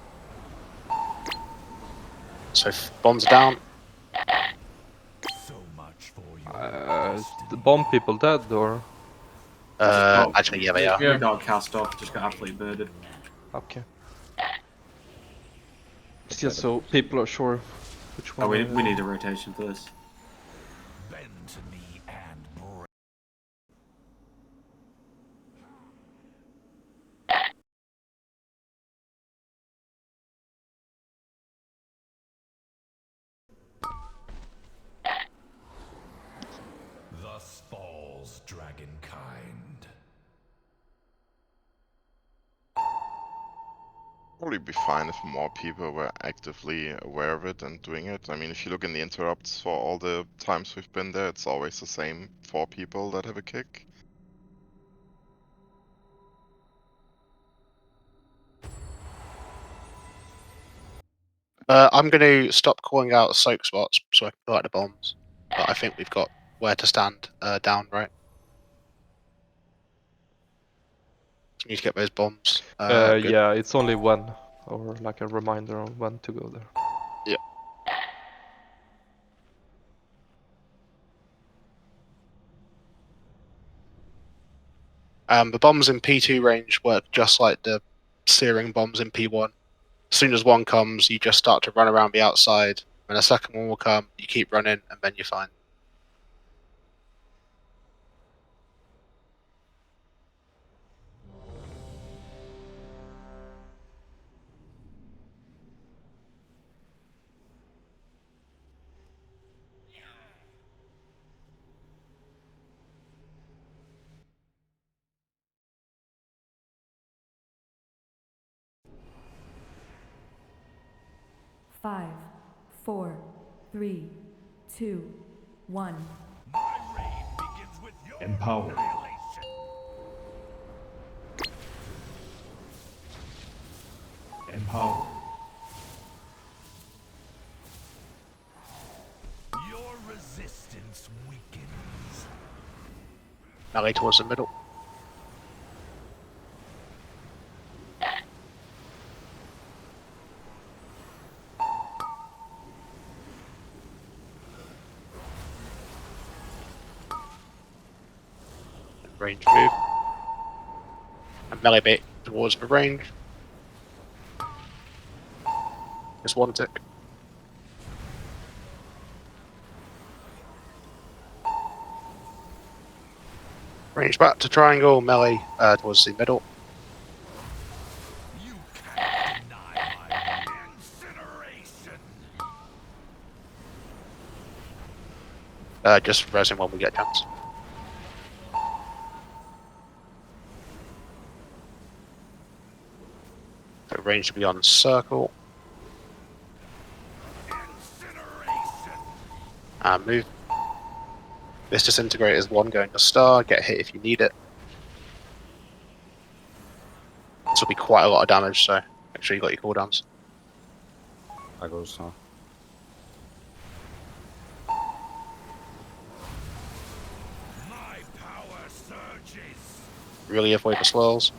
So bombs are down. The bomb people dead or? Actually, yeah, they are. We got cast off, just got absolutely murdered. Okay. It's just so people are sure which one. Oh, we need a rotation for this. Thus falls dragonkind. Probably be fine if more people were actively aware of it and doing it. I mean, if you look in the interrupts for all the times we've been there, it's always the same 4 people that have a kick. I'm going to stop calling out soak spots so I can pull out the bombs. But I think we've got where to stand down, right? You need to get those bombs. Yeah, it's only when, or like a reminder on when to go there. Yeah. The bombs in P2 range work just like the searing bombs in P1. As soon as one comes, you just start to run around the outside. When a second one will come, you keep running, and then you're fine. Five, 4, 3, 2, 1. Empowered. Empowered. Your resistance weakens. Melee towards the middle. Range move. And melee bait towards the range. Just one tick. Range back to triangle, melee towards the middle. Just resin when we get a chance. So range to be on circle. And move. This disintegrate is one going to star, get hit if you need it. This will be quite a lot of damage, so make sure you got your cooldowns. I go star. Really avoid the swirls.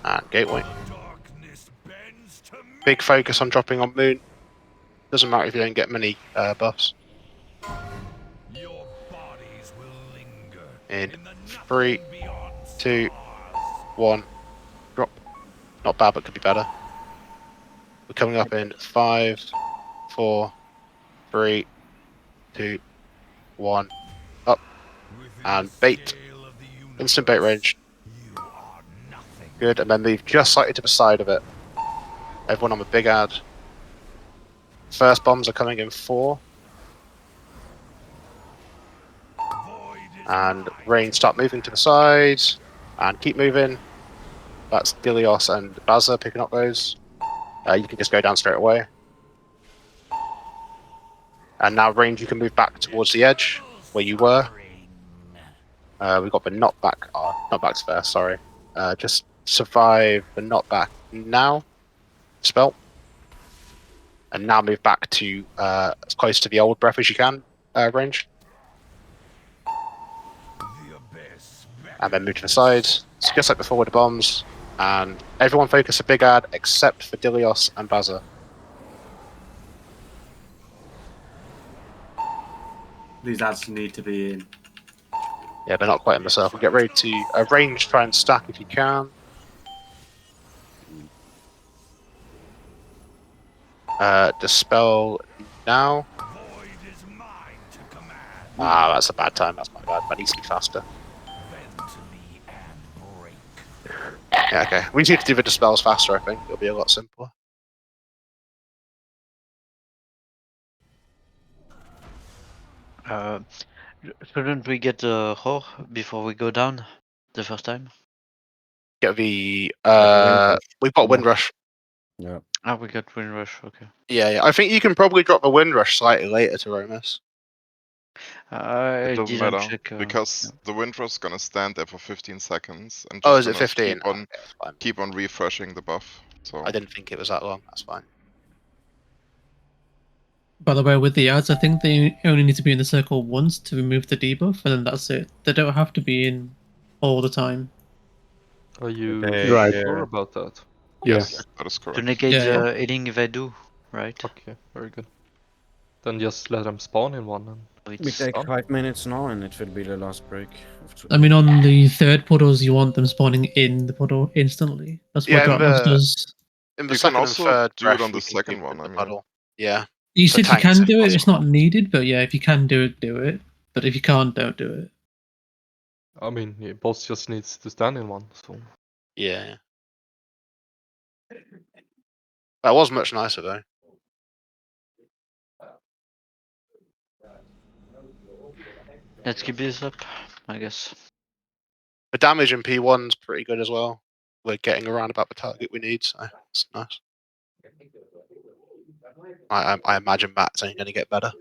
And gateway. Big focus on dropping on moon. Doesn't matter if you don't get many buffs. In 3, 2, 1, drop. Not bad, but could be better. We're coming up in 5, 4, 3, 2, 1, up. And bait. Instant bait range. Good, and then move just slightly to the side of it. Everyone on the big ad. First bombs are coming in 4. And range start moving to the side. And keep moving. That's Dilios and Bazza picking up those. You can just go down straight away. And now range, you can move back towards the edge where you were. We've got the knockback. Knockback's first, sorry. Just survive the knockback now spell. And now move back to as close to the old breath as you can, range. And then move to the side. So just like before with the bombs. And everyone focus a big ad except for Dilios and Baza. These ads need to be in. Yeah, they're not quite in the circle. Get ready to range, try and stack if you can. Dispel now. Ah, that's a bad time. That's my bad. That needs to be faster. Yeah, okay. We need to do the dispels faster, I think. It'll be a lot simpler. Shouldn't we get the Roar before we go down the first time? Get the Windrush. we've got Windrush. Yeah. Ah, we got Windrush. Okay. Yeah. I think you can probably drop the Windrush slightly later to Romus. I It doesn't didn't matter check. because the Windrush is gonna stand there for 15 seconds and Oh, just is it gonna 15? Okay, that's fine. keep on refreshing the buff. So I didn't think it was that long. That's fine. By the way, with the ads, I think they only need to be in the circle once to remove the debuff, and then that's it. They don't have to be in all the time. Are you Right. sure about that? yes, that is correct. To negate Yeah, yeah. the healing if I do, right? Okay, very good. Then just let them spawn in one and We It's take done. 5 minutes now, and it should be the last break. I mean, on the third puddles, you want them spawning in the puddle instantly. That's what Yeah, Dartmouth does. in the You can second and also third do it breath, on the we can keep second one. in I the mean, puddle. Yeah. You For said you tanks, can if do it. It's possible. not needed, but yeah, if you can do it, do it. But if you can't, don't do it. I mean, yeah, boss just needs to stand in one. So Yeah. That was much nicer though. Let's keep this up, I guess. The damage in P1's pretty good as well. We're getting around about the target we need, so it's nice. I imagine Matt's only going to get better.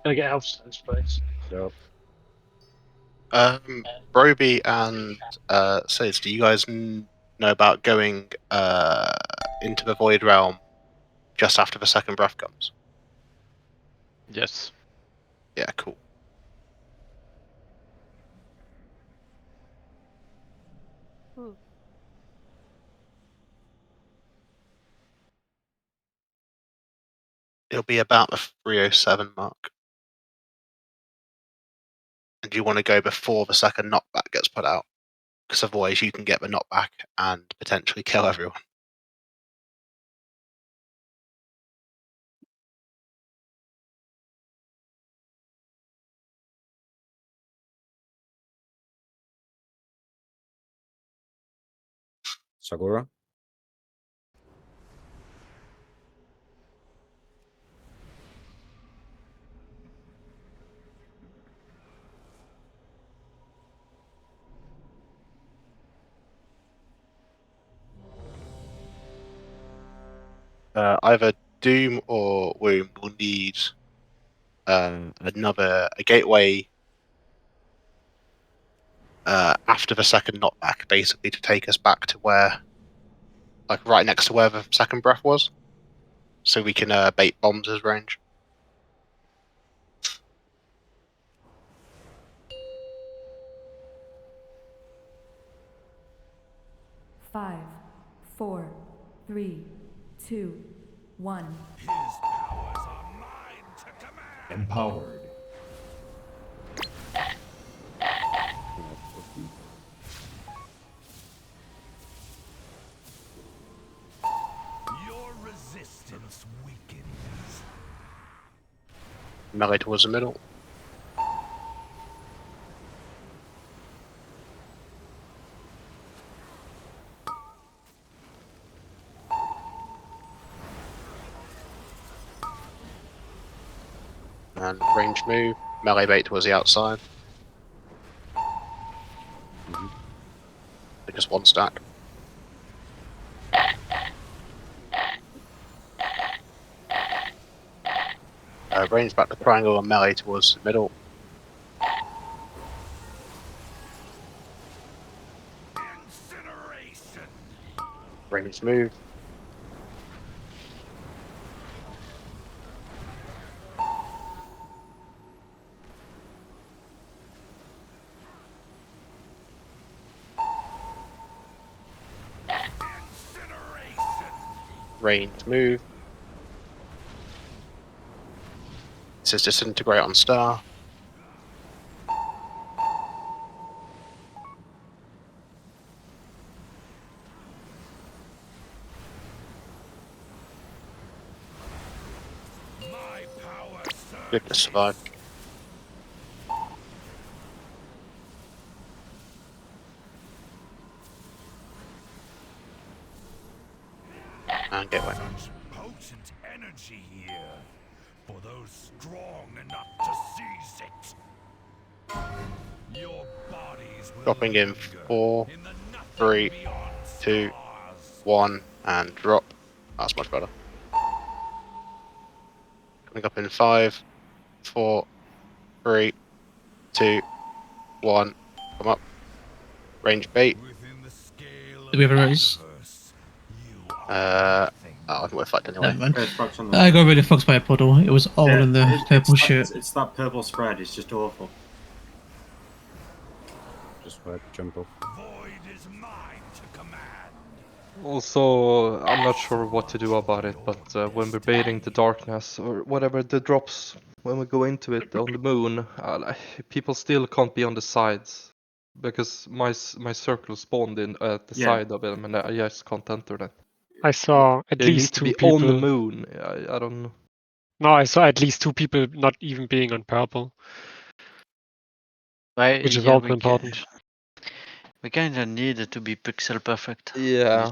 Gonna get health stones, please. Yep. Broby and Sid, do you guys know about going into the Void Realm just after the second breath comes? Yes. Yeah, cool. It'll be about the 307 mark. And you want to go before the second knockback gets put out, because otherwise you can get the knockback and potentially kill everyone. Sagura? Either Doom or Womb will need a gateway after the second knockback, basically to take us back to where, like right next to where the second breath was, so we can bait bombs as range. Five, 4, 3, 2, 1. Empowered. Your resistance weakens. Melee towards the middle. And range move, melee bait towards the outside. Just one stack. Range back to triangle and melee towards the middle. Range move. Range move. This is disintegrate on star. Good to survive. And get away. Potent energy here for those strong enough to seize it. Your bodies will Dropping in 4, 3, 2, 1, and drop. That's much better. Coming up in 5, 4, 3, 2, 1. Come up. Range bait. Do we have a raise? I think we're fucked anyway. Never mind. It's fucked on the I got really fucked by a puddle. It was all in the purple shirt. It's that purple spread. It's just awful. Just wait, jump off. Also, I'm not sure what to do about it, but when we're baiting the darkness or whatever the drops, when we go into it on the moon, people still can't be on the sides because my circle spawned in at the side of them, and I just can't enter that. I saw at They least need to 2 be people. on the moon. I don't know. No, I saw at least 2 people not even being on purple, Right, which is yeah, also important. We kinda need it to be pixel perfect. Yeah.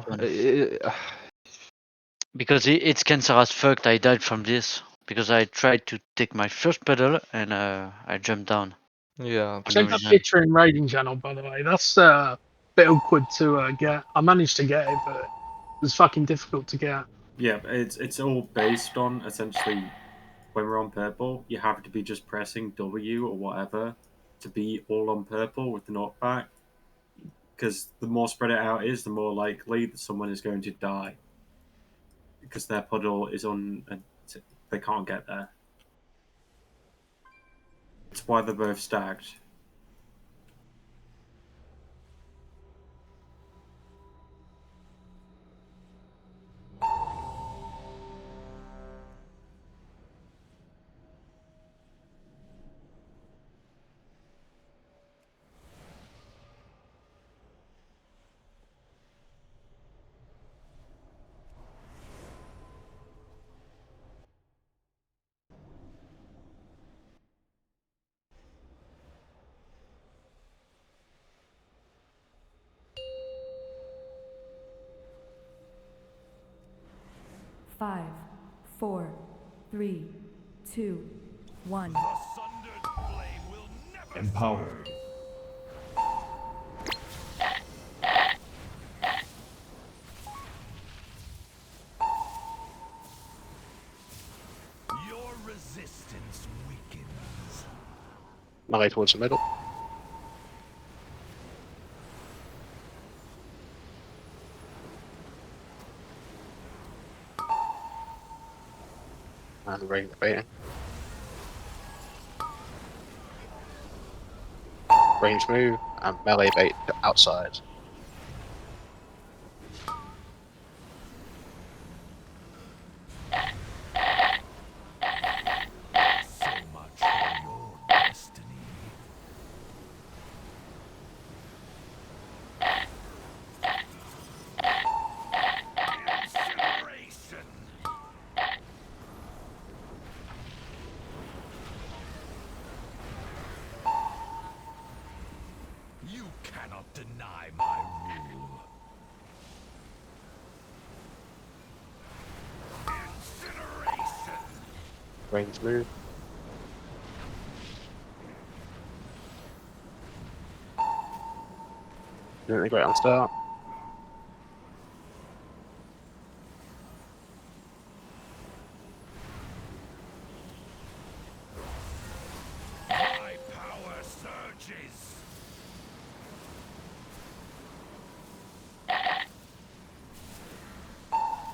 Because it's cancer as fuck. I died from this because I tried to take my first pedal and I jumped down. Yeah. I sent that picture in Raiding Channel, by the way. That's a bit awkward to get. I managed to get it, but it was fucking difficult to get. Yeah, it's all based on essentially when we're on purple, you have to be just pressing W or whatever to be all on purple with the knockback. Because the more spread it out is, the more likely that someone is going to die. Because their puddle is on, and they can't get there. That's why they're both stacked. Five, 4, 3, 2, 1. Empowered. Your resistance weakens. Melee towards the middle. And range baiting. Range move and melee bait to outside. So much for your destiny. Incineration. You cannot deny my rule. Incineration. Range move. Doing great on start. My power surges.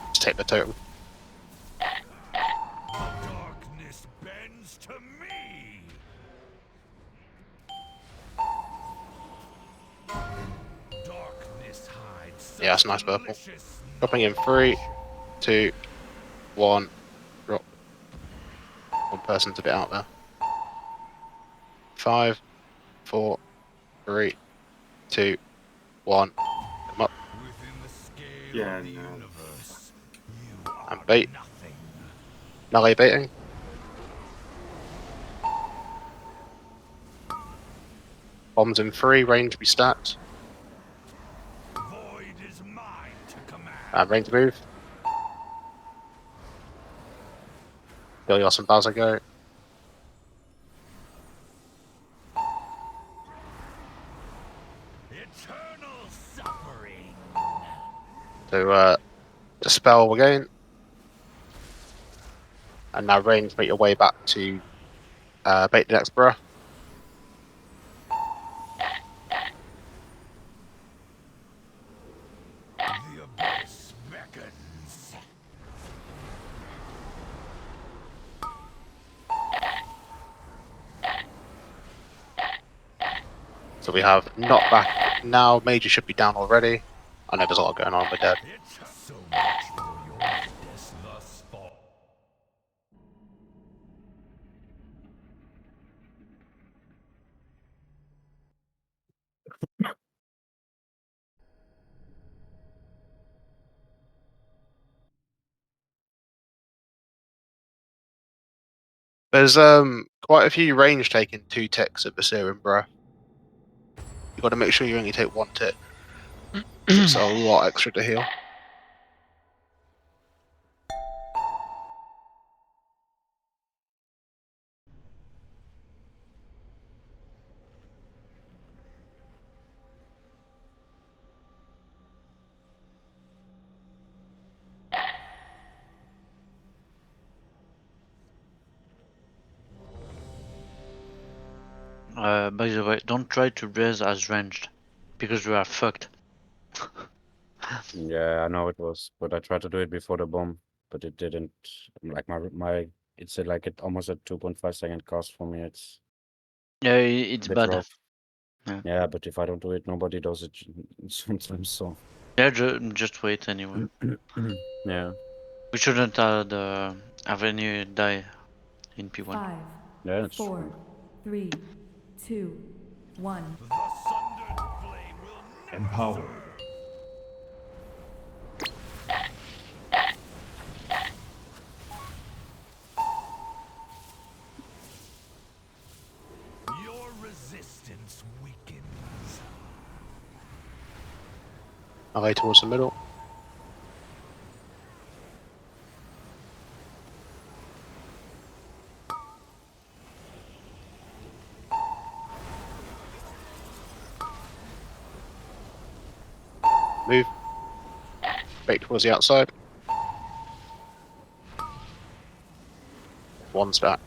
Just take the totem. Darkness bends to me. Darkness hides. Yeah, that's a nice purple. Malicious Dropping in 3, 2, 1. Drop. One person's a bit out there. 5, 4, 3, 2, 1. Come up. Within the scale Yeah, of the no. universe, you are And bait. nothing. Melee baiting. Bombs in 3, range be stacked. Void is mine to command. And range move. Helios and Bowser go. Eternal suffering. So dispel again. And now range, make your way back to bait the next breath. The abyss beckons. So we have knockback now. Major should be down already. I know there's a lot going on with dead. So much for your thus far. There's quite a few range taking 2 ticks at the Serum Breath. You got to make sure you only take 1 tick. It's a lot extra to heal. By the way, don't try to raise as ranged, because we are fucked. Yeah, I know it was, but I tried to do it before the bomb, but it didn't. Like my it said like it almost at 2.5 second cost for me. It's Yeah, it's a bit bad. rough. Yeah. Yeah, but if I don't do it, nobody does it sometimes. So Yeah, just wait anyway. yeah, We shouldn't have any die in P1. 5, yeah, that's 4, true. 3, 2, 1. Empowered. Your resistance weakens. I'll lay towards the middle. Move. Bait towards the outside. One's back.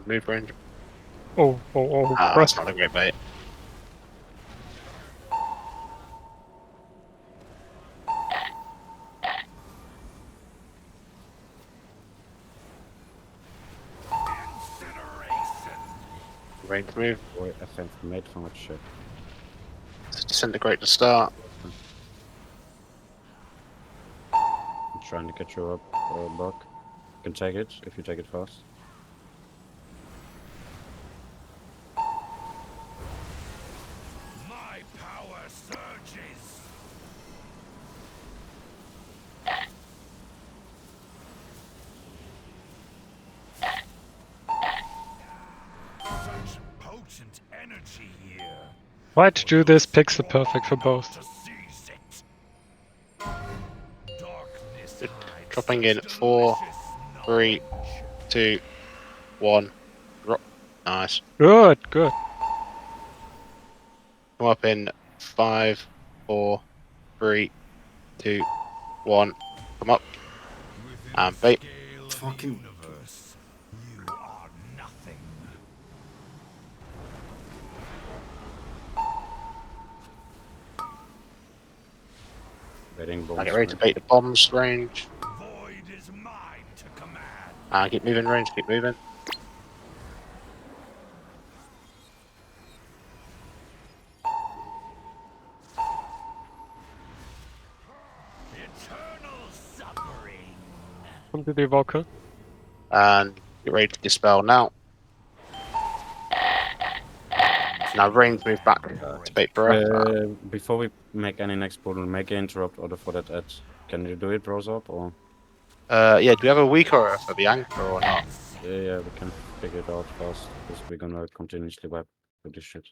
Move range. Oh, That's not a great bait. Range move. Boy, I think made so much shit. Disintegrate to start. I'm trying to catch you up, Buck. You can take it if you take it fast. My power surges. Such potent energy here. Try to do this pixel perfect for both. Dropping in 4, 3, 2, 1. Drop. Nice. Good. Come up in 5, 4, 3, 2, 1. Come up. And bait. Fucking. You are nothing. Betting bombs. I get ready to bait the bombs range. Void is mine to command. Keep moving range, keep moving. Eternal suffering. Come to the evoker. And get ready to dispel now. Now range move back to bait breath. Before we make any next pull, we'll make an interrupt order for that ad. Can you do it, Rose up, or? Yeah, do we have a weak aura for the anchor or not? Yeah, we can figure it out fast, because we're gonna continuously wipe this shit.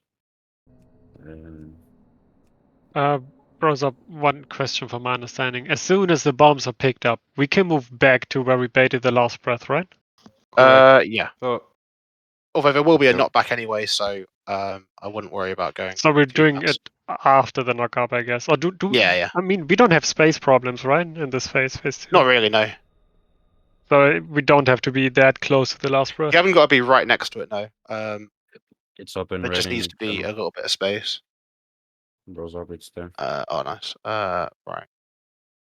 Bros up, one question from my understanding. As soon as the bombs are picked up, we can move back to where we baited the last breath, right? Yeah. Although there will be a knockback anyway, so I wouldn't worry about going. So we're doing it after the knockup, I guess. Or do Yeah. I mean, we don't have space problems, right? In this phase 2. Not really, no. So we don't have to be that close to the last breath. You haven't got to be right next to it, no. It's up and There just needs raining. to be a little bit of space. Rose up, it's there. Oh, nice. Right.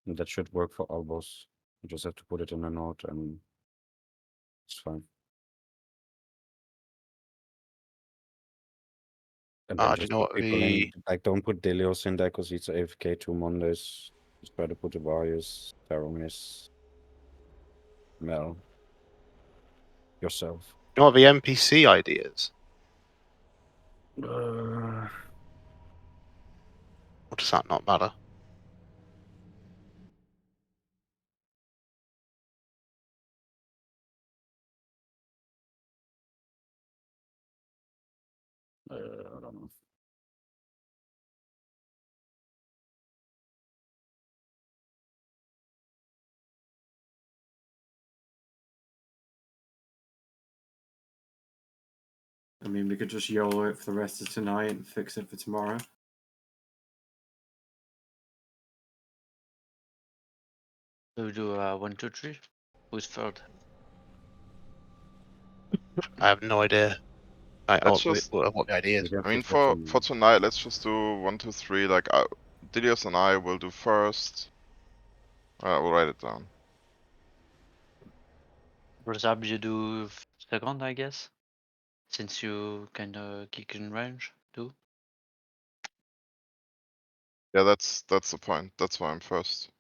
And that should work for all boss. You just have to put it in a note, and it's fine. And then Do you just know put what people in. Like, don't put Delios in there because he's AFK 2 Mondays. Just try to put the Varius, Taramis, Mel, yourself. You know what the NPC ID is? Uh, Or does that not matter? I don't know. mean, we could just YOLO it for the rest of tonight and fix it for tomorrow. So we do 1, 2, 3. Who's third? I have no idea. Let's just, what the idea is. I mean, for tonight, let's just do 1, 2, 3. Like, Dilios and I will do first. We'll write it down. Rosab, you do second, I guess? Since you can kick in range too. Yeah, that's the point. That's why I'm first.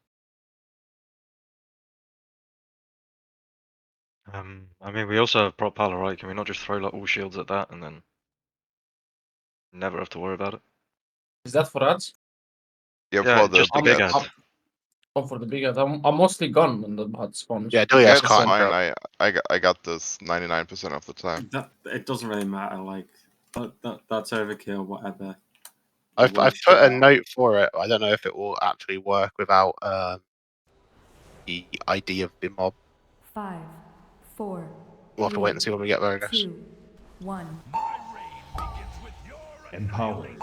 I mean, we also have prop pala, right? Can we not just throw like all shields at that and then never have to worry about it? Is that for ads? Yeah, Yeah, for the just the big ads. Oh, for the big ads. I'm mostly gone when the hard spawns. Yeah, Yeah, Dilios it's can't fine. drop. I got this 99% of the time. It doesn't really matter. Like that's overkill. Whatever. I've put a note for it. I don't know if it will actually work without the ID of the mob. 5, 4. We'll have to wait and see when we get there, I guess. 2, 1. Empowered.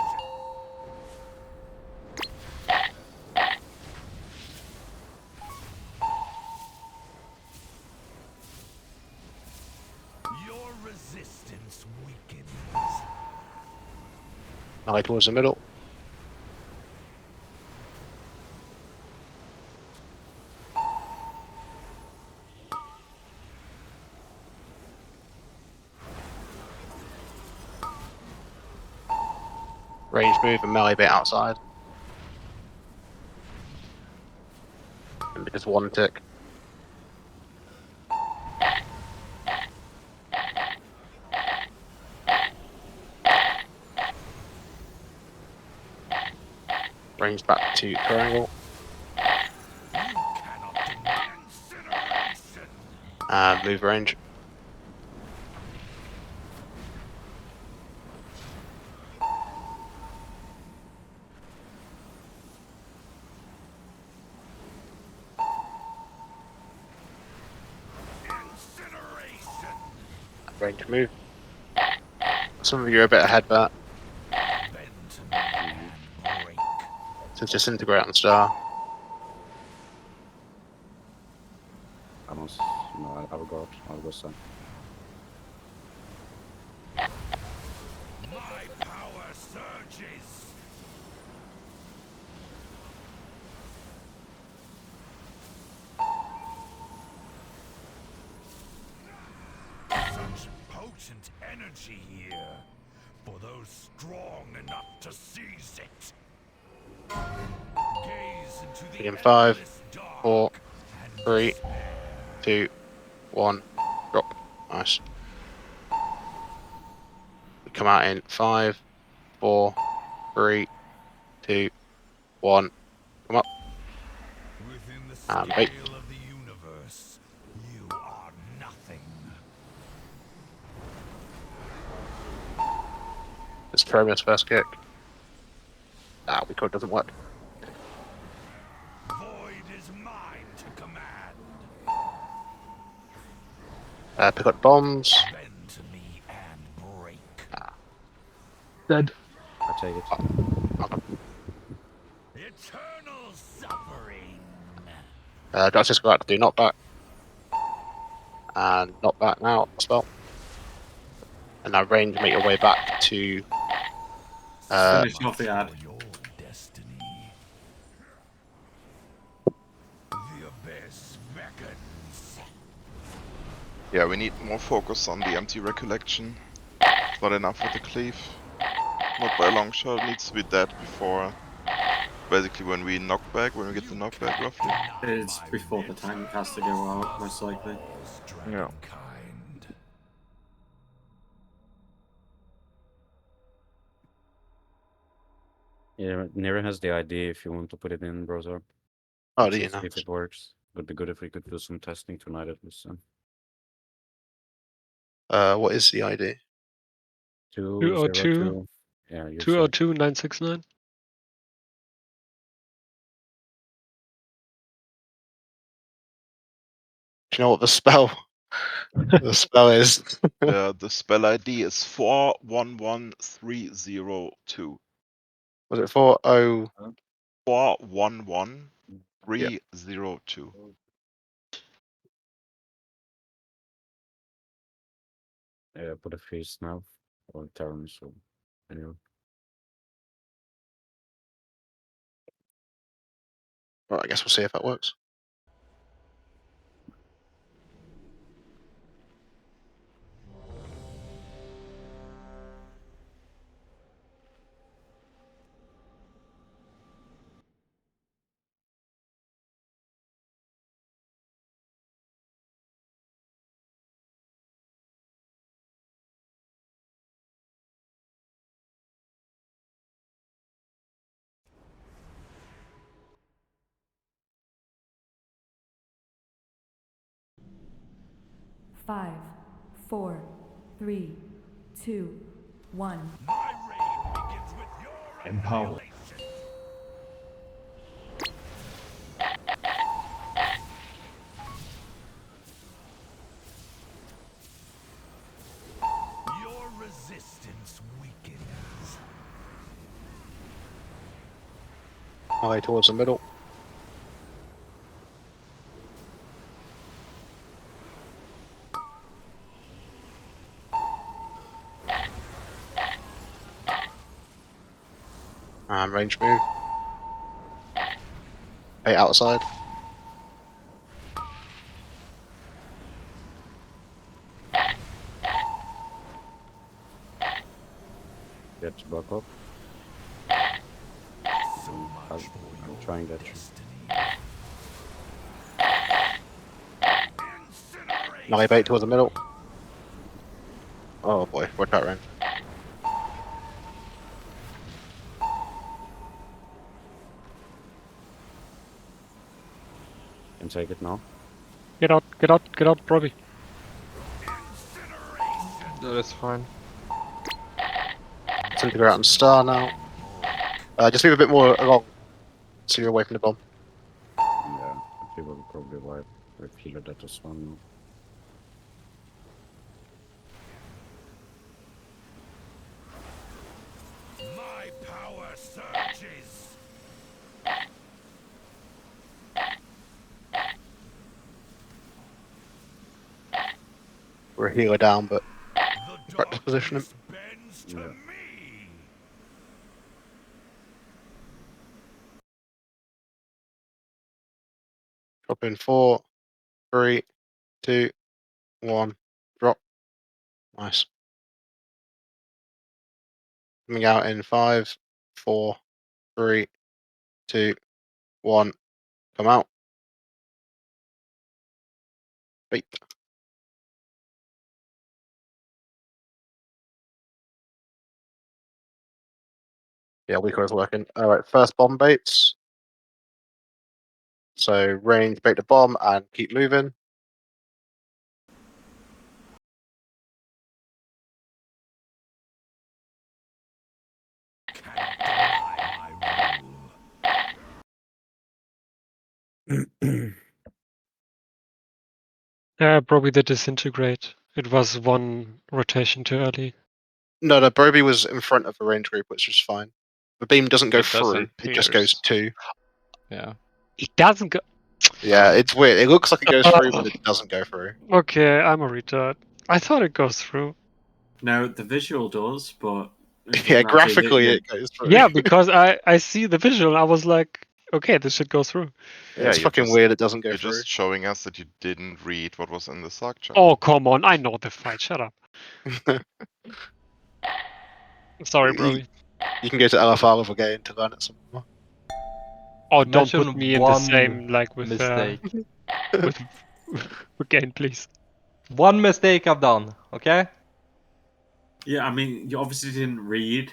Your resistance weakens. Ally towards the middle. Range move and melee bit outside. And just one tick. Range back to triangle. And move range. Range move. Some of you are a bit ahead, but to disintegrate on star. Vamos. No, I'll go out. I'll go sun. My power surges. Such potent energy here for those strong enough to seize it. Gaze into the In 5, endless 4, 3, 2, 1. Drop. Nice. We come out in 5, 4, 3, 2, 1. Come up. Within the And bait. scale of the universe, you are nothing. It's Prometheus first kick. We could, doesn't work. Void is mine to command. Pick up bombs. Bend to me and break. Dead. I take it. Eternal suffering. Let's just go out to do knockback. And knockback now, spell. And now range, make your way back to Finish off the ad. Your destiny. The abyss beckons. Yeah, we need more focus on the empty recollection. It's not enough with the cleave. Not by a long shot. It needs to be dead before. Basically, when we knock back, when we get the knockback, roughly. It's before the tank has to go out, most likely. Yeah. Yeah, Nero has the ID if you want to put it in browser. Oh, do you know? If it works. Would be good if we could do some testing tonight at least. What is the ID? 202. Yeah, you 202-969. Do you know what the spell The spell is. The spell ID is 411302. Was it 40? 411302. Yeah, put a face now on Terran, so anyway. Right, I guess we'll see if that works. Five, four, three, two, one. Empower. Your resistance weakens. Eye towards the middle. And range move. 8 outside. Get back up. I'm trying that. Knife 8 towards the middle. Oh boy, we're that range. Can take it now. Get out, get out, get out, Robbie. That is fine. Disintegrate and star now. Just move a bit more along so you're away from the bomb. Yeah, people will probably wipe. Repeat it at this one. My power surges. We're a healer down, but practice position him. Yeah. Drop in 4, 3, 2, 1. Drop. Nice. Coming out in 5, 4, 3, 2, 1. Come out. Beat. Yeah, weaker is working. Alright, first bomb baits. So range bait the bomb and keep moving. Probably the disintegrate. It was one rotation too early. No, Broby was in front of the range group, which was fine. The beam doesn't go It through, doesn't it just goes pierce. to. Yeah. It doesn't go. Yeah, it's weird. It looks like it goes through, but it doesn't go through. Okay, I'm a retard. I thought it goes through. No, the visual does, but it doesn't Yeah, actually hit graphically you. it goes through. Yeah, because I see the visual. I was like, okay, this should go through. Yeah, it's fucking weird it doesn't go You're through. just showing us that you didn't read what was in the Sark chart. Oh, come on. I know the fight. Shut up. Sorry, bro. You can go to LFR with a game to learn it some more. Oh, don't Imagine put me in the one same, like, with mistake. with again, please. One mistake I've done, okay? Yeah, I mean, you obviously didn't read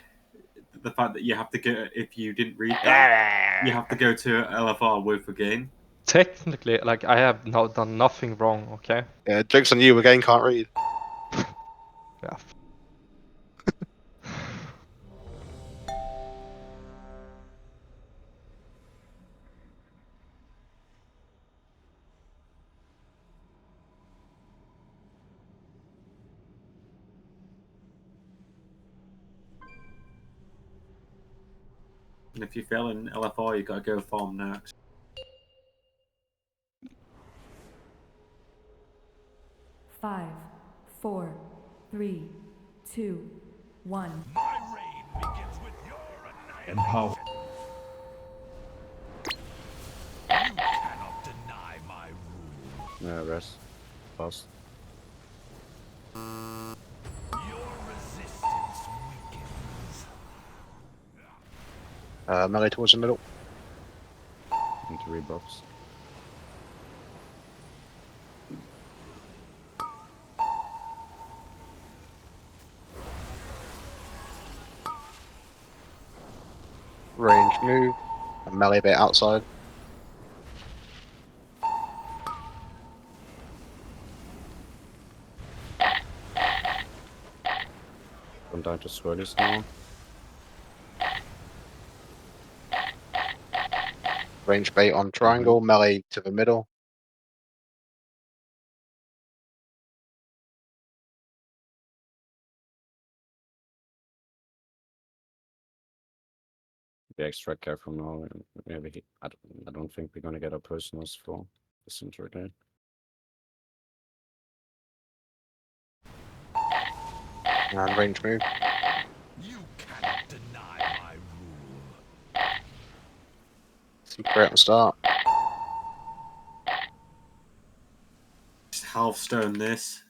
the fact that you have to go. If you didn't read that, you have to go to LFR with a game. Technically, like, I have done nothing wrong, okay? Yeah, joke's on you, again can't read. Yeah. And if you fail in LFR, you gotta go farm next. Five, four, three, two, one. Empower. Yeah, rest. Fast. Melee towards the middle. Into rebuffs. Range move. And melee bit outside. Going down to swirlies now. Range bait on triangle. Melee to the middle. Be extra careful now. Maybe I don't think we're gonna get our personals for this interrogate. And range move. Super at the start. Just half stone this.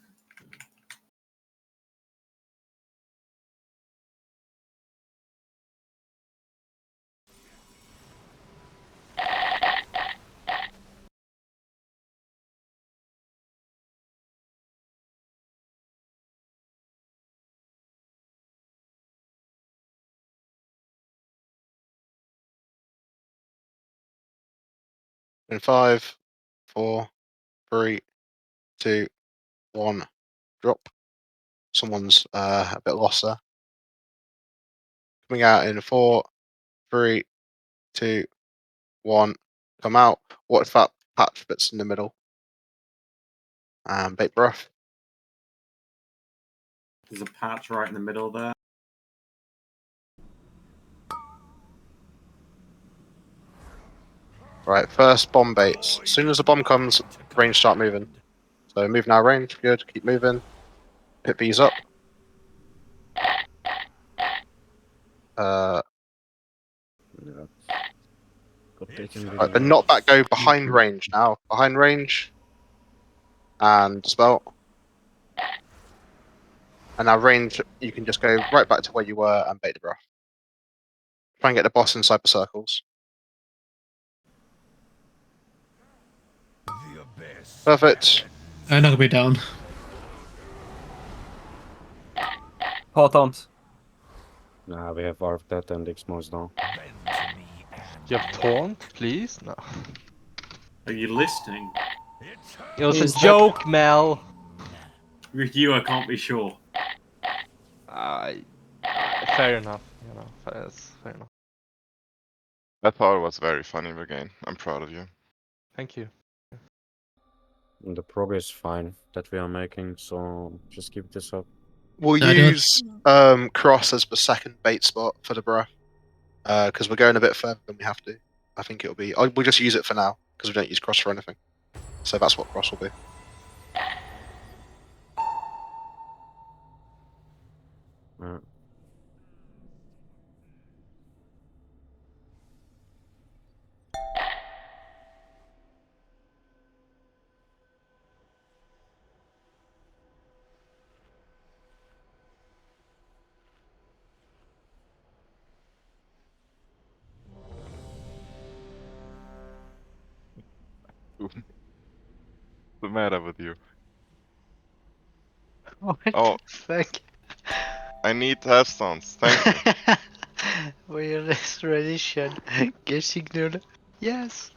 In 5, 4, 3, 2, 1. Drop. Someone's a bit lost there. Coming out in 4, 3, 2, 1. Come out. What if that patch bit's in the middle? Bait breath. There's a patch right in the middle there. Right, first bomb baits. As soon as the bomb comes, range start moving. So move now, range. Good. Keep moving. Hit B's up. Yeah. Right, the knockback go behind range now. Behind range. And spell. And now range, you can just go right back to where you were and bait the breath. Try and get the boss inside the circles. Perfect. I'm not gonna be down. Taunt. Nah, we have Arv Death and Xmos now. You have taunt, please? No. Are you listening? It was a joke, Mel. With you, I can't be sure. Fair enough. You know, fair enough. That part was very funny again. I'm proud of you. Thank you. And the progress fine that we are making, so just keep this up. We'll use cross as the second bait spot for the breath. Because we're going a bit further than we have to. I think it'll be. We'll just use it for now because we don't use cross for anything. So that's what cross will be. What's the matter with you? What the fuck? I need headstones. Thank you. We're restoration. Get signal. Yes.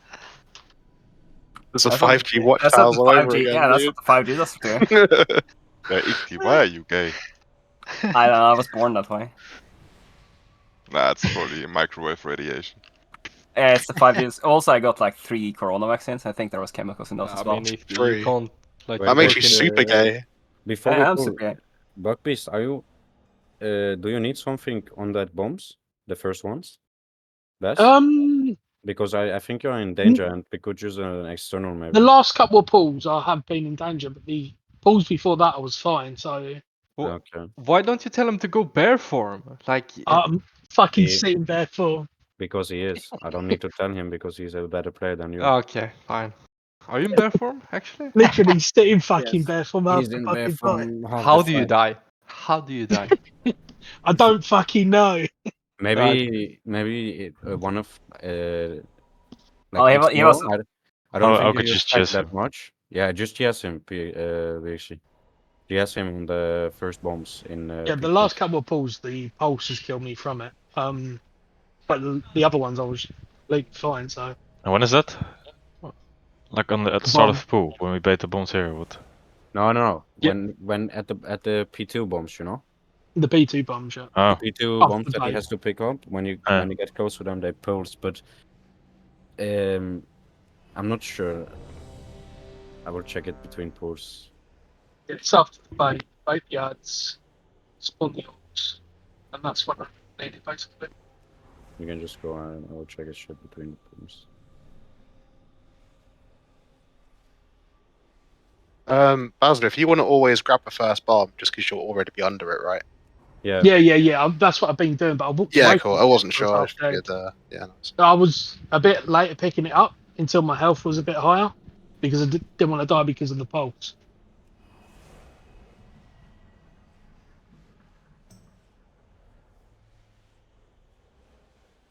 There's a That's 5G watch that's not towers the all over 5G. again, Yeah, that's dude. what the 5G does do. Yeah, Ikti, why are you gay? I don't know. I was born that way. Nah, it's probably microwave radiation. Yeah, it's the 5G. Also, I got like 3 corona vaccines. I think there was chemicals in those as I well. mean, if you can't like That makes you super gay. Before Yeah, we I'm go, super gay. Buckbeast, are you? Do you need something on that bombs? The first ones? Best? Because I think you're in danger and we could use an external maybe. The last couple of pulls, I have been in danger, but the pulls before that, I was fine. So Okay. Why don't you tell him to go bear form? Like, I'm fucking He- sitting there for. Because he is. I don't need to tell him because he's a better player than you. okay, fine. Are you in bear form actually? Literally sitting fucking Yes. bare for half He's the in bear fucking time. form half How the do you fight. die? How do you die? I don't fucking know. Maybe one of like Oh, he XMO. was. I don't I think could he just attacked chase that him. much. Yeah, just yes him, Vixie. Yes him on the first bombs in Yeah, the P2. last couple of pulls, the pulse has killed me from it. But the other ones I was like fine. So And when is that? Like at the The start bomb. of pool when we bait the bombs here. What? No. Yep. When at the P2 bombs, you know? The P2 bombs, yeah. Oh. The P2 Off bombs the that he bait. has to pick up when you get close to them, they pulse. But I'm not sure. I will check it between pulls. It's after the bait. Bait yards, spawn the orcs, and that's what I needed basically. You can just go and I will check his shit between the pulls. Basil, if you want to always grab the first bomb just because you'll already be under it, right? Yeah. Yeah. That's what I've been doing, but I walked Yeah, away cool. from I it. wasn't I was sure. I half dead. figured, yeah, nice. I was a bit late at picking it up until my health was a bit higher because I didn't want to die because of the pulse.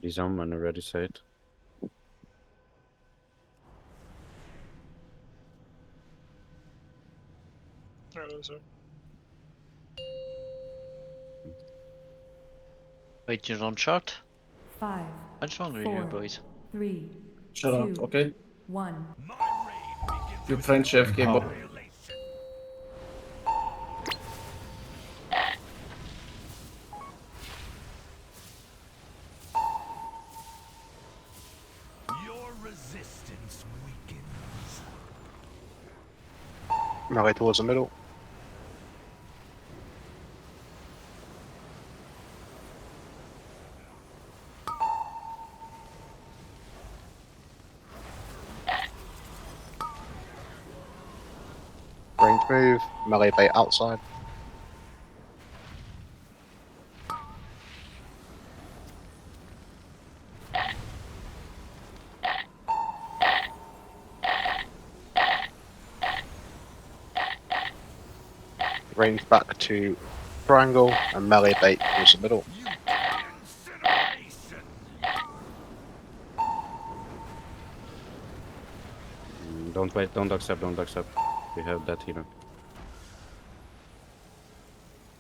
He's on when ready set. Wait, you don't shot? 5, I just want to hear, 4, boys. 3, Shut up, 2, okay? 1. Your French chef came up. Your resistance weakens. Melee towards the middle. Range move, melee bait outside. Range back to triangle and melee bait towards the middle. Don't wait, don't accept. We have that healer.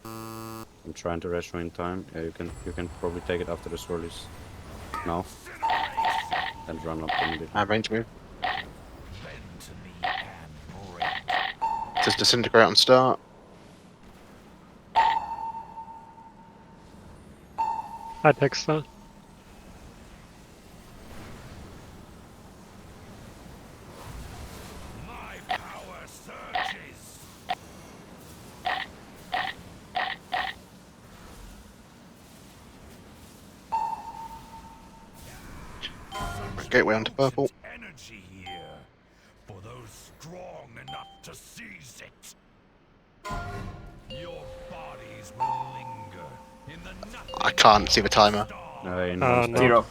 I'm trying to retro in time. Yeah, you can probably take it after the swirlies. Now. And run up immediately. And range move. Just disintegrate on start. Hi, Dexter. Gateway onto purple. Energy here for those strong enough to seize it. Your bodies will linger in the nothing. I can't see the timer. No. 0.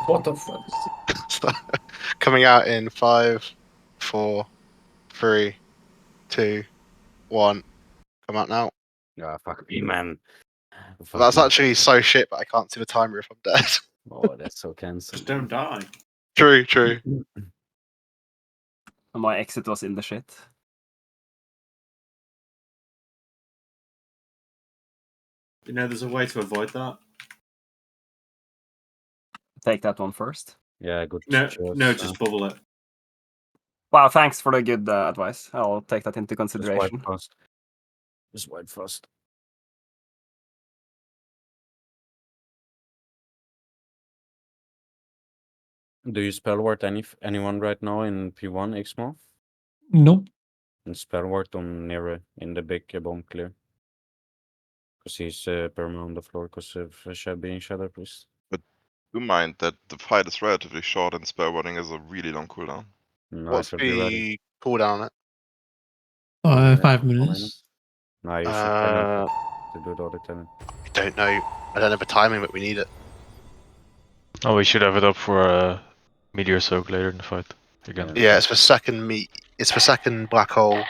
What the fuck? Coming out in 5, 4, 3, 2, 1. Come out now. Ah, fuck me, man. That's actually so shit, but I can't see the timer if I'm dead. Oh, that's so cancelled. Just don't die. True. My exit was in the shit. You know, there's a way to avoid that. Take that one first. Yeah, good. No, choice. just bubble it. Wow, thanks for the good advice. I'll take that into consideration. Just wipe fast. Do you spell word anyone right now in P1 Xmo? Nope. And spell word on Nero in the big bomb clear. Because he's perma on the floor because of being shadow priest. But Do mind that the fight is relatively short and spellboarding is a really long cooldown. No, What's should be ready. the cooldown on it? 5 minutes. No, you should 10 it to do the other 10. I don't know. I don't have the timing, but we need it. Oh, we should have it up for Meteor Soak later in the fight. Again. Yeah, it's for second It's for second black hole.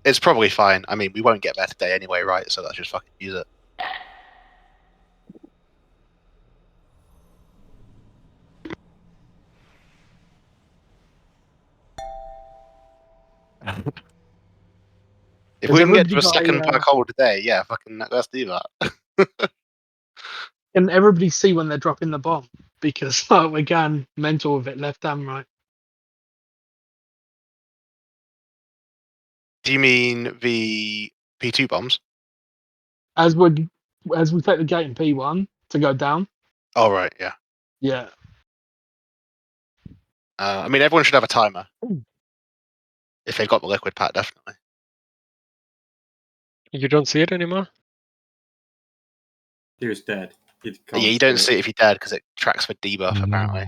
It's probably fine. I mean, we won't get there today anyway, right? So let's just fucking use it. If we can get to a second black hole today, yeah, fucking let's do that. Can everybody see when they're dropping the bomb? Because like, we're going mental with it left and right. Do you mean the P2 bombs? As we take the gate in P1 to go down. Oh right, yeah. Yeah. I mean, everyone should have a timer. If they've got the liquid pack, definitely. You don't see it anymore? He was dead. Yeah, you don't see it if you're dead because it tracks for debuff, apparently.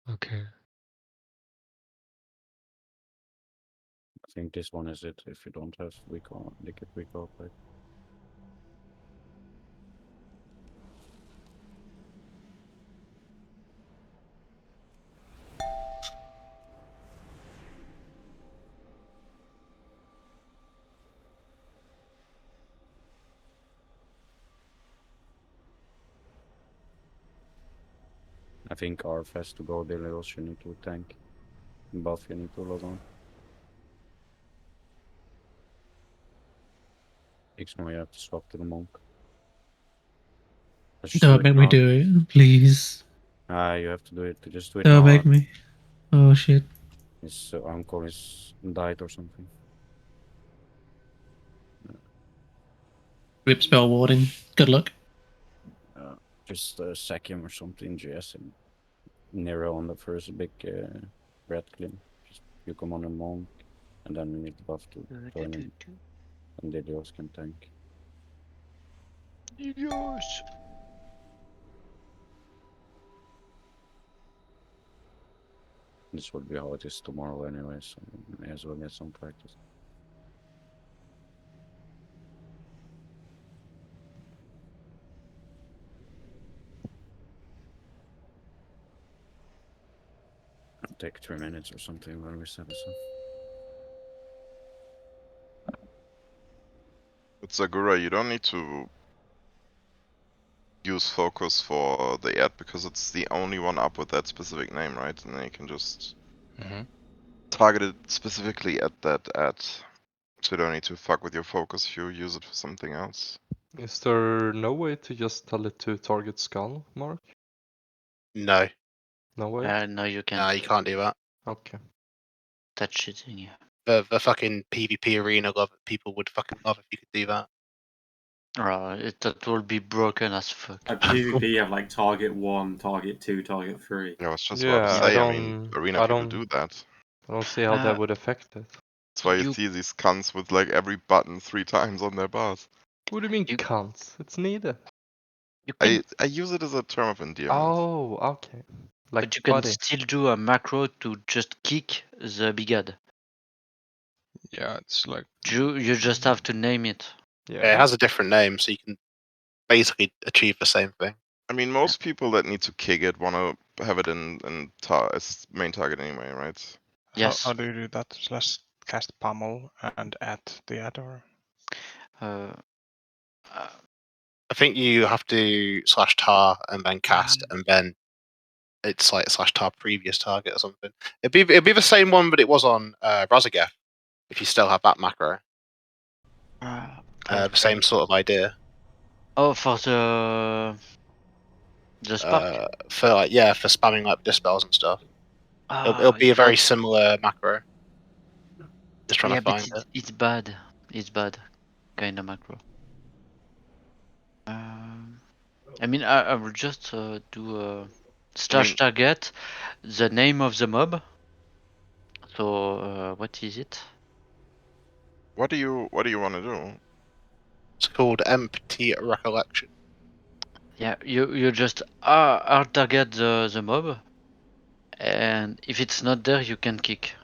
Okay. I think this one is it if you don't have liquid recall plate. I think Arf has to go there, else you need to tank. Buff you need to log on. Xmo, you have to swap to the monk. Don't make me do it, please. You have to do it. Just do it Don't now. make me. Oh shit. His uncle is died or something. Rip spell warding. Good luck. Just sack him or something, GS him. Nero on the first big red clean. Just you come on a monk, and then we need the buff to join him. And Didios can tank. Didios! This would be how it is tomorrow anyway, so may as well get some practice. It'll take 3 minutes or something when we set this up. With Zagura, you don't need to use focus for the ad because it's the only one up with that specific name, right? And then you can just target it specifically at that ad. So you don't need to fuck with your focus if you use it for something else. Is there no way to just tell it to target skull, Mark? No. No way? No, you can't. No, you can't do that. Okay. That's cheating, yeah. The fucking PvP arena people would fucking love if you could do that. That will be broken as fuck. At PvP, you have like target 1, target 2, target 3. Yeah, I was just about to say, I mean, arena people do that. I don't see how that would affect it. That's why you see these cunts with like every button 3 times on their bars. What do you mean cunts? It's needed. I use it as a term of endearment. Oh, okay. Like but you can buddy. still do a macro to just kick the big ad. Yeah, it's like You just have to name it. Yeah, it has a different name, so you can basically achieve the same thing. I mean, most people that need to kick it want to have it in as main target anyway, right? Yes. How do you do that? Let's cast pummel and add the ad or? I think you have to /tar and then cast, and then it's like /tar previous target or something. It'd be the same one, but it was on Razageth, if you still have that macro. The same sort of idea. Oh, for the spark. For spamming like dispels and stuff. It'll be a very similar macro. Just trying to find it. It's bad. It's bad, kind of macro. I mean, I will just do /target, the name of the mob. So what is it? What do you want to do? It's called Empty Recollection. Yeah, you just hard target the mob, and if it's not there, you can kick.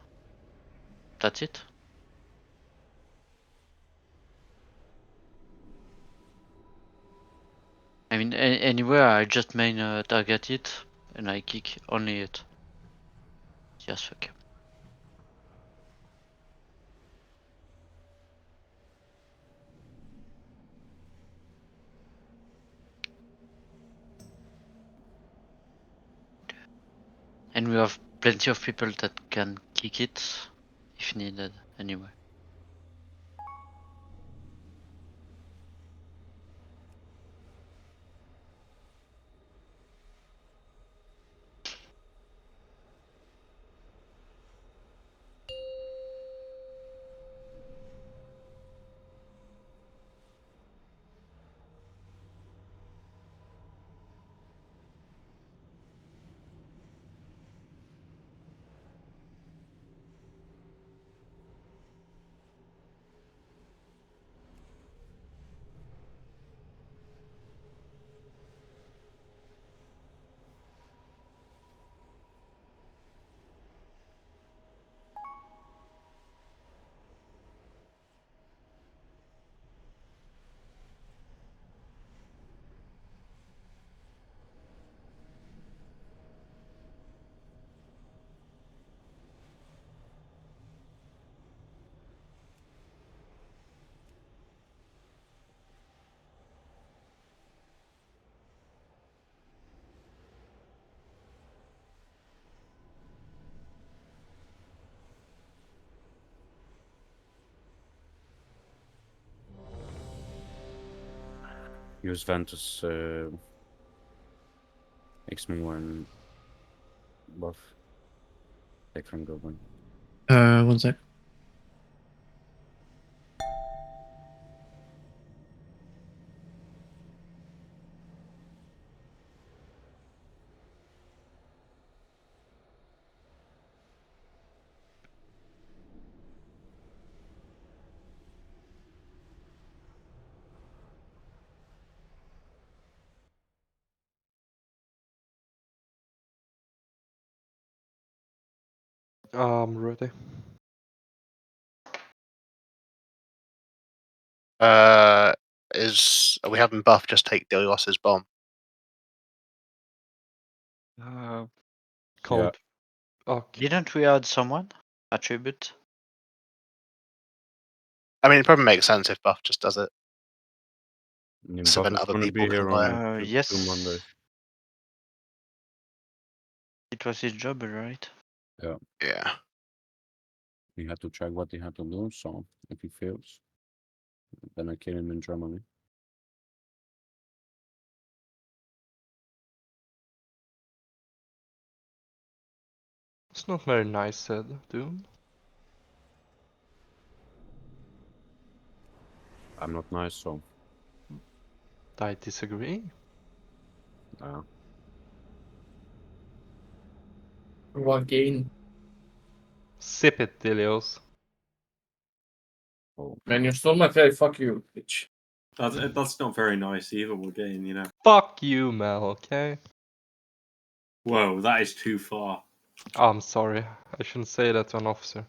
That's it. I mean, anywhere I just main target it, and I kick only it. Yes, fuck. And we have plenty of people that can kick it if needed, anyway. Use Ventus X-Mo and buff. Take from Goblin. 1 sec. I'm ready. Are we having buff just take Delios's bomb? Can't. Okay. Didn't we add someone? Attribute? I mean, it probably makes sense if buff just does it. Buff So then is other gonna people be can here buy it. on Yes. 2 Mondays. It was his job, right? Yeah. Yeah. He had to check what he had to do, so if he fails, then I kill him in Germany. It's not very nice said, Doom. I'm not nice, so. I disagree. What gain? Sip it, Delios. Oh. Man, you stole my fairy. Fuck you, bitch. That's not very nice either, Wargame, you know. Fuck you, Mel, okay? Whoa, that is too far. Oh, I'm sorry. I shouldn't say that to an officer.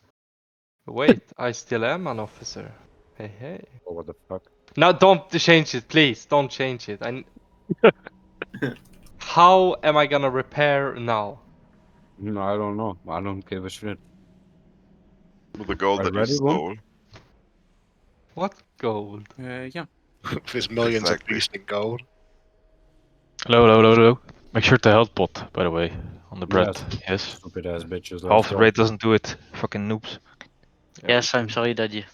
Wait, I still am an officer. Hey, hey. Oh, what the fuck? No, don't change it, please. Don't change it. How am I gonna repair now? No, I don't know. I don't give a shit. With the gold Are you that you ready, Boom? stole. What gold? Yeah. There's millions of Exactly. beast in gold. Hello. Make sure to health pot, by the way, on the bread. Yes. Stupid ass bitches. Half the rate doesn't do it. Fucking noobs. Yeah, Yes, I'm sorry, Daddy.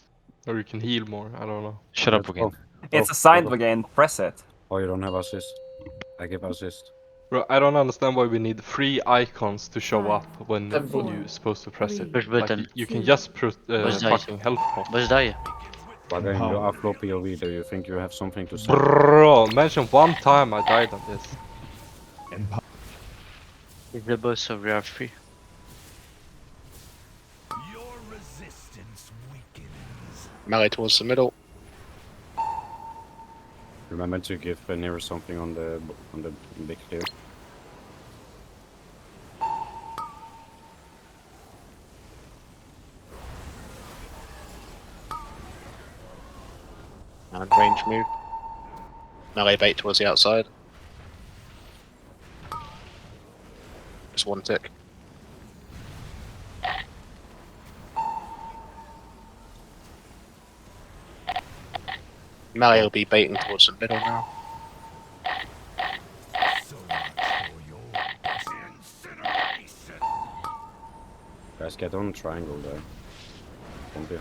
Or you can heal more. I don't know. Shut up again. It's a side again. Press it. Oh, you don't have assist. I give assist. Bro, I don't understand why we need 3 icons to show up when you're supposed to press it. Push Like, button. you can just put Boss die. fucking health pot. Boss die. But then you are flow POV. Do you think you have something to say? Bro, mention one time I died on this. It's the boss, so we are free. Melee towards the middle. Remember to give Nero something on the big clear. And range move. Melee bait towards the outside. Just one tick. Melee will be baiting towards the middle now. Guys, get on triangle there. Don't be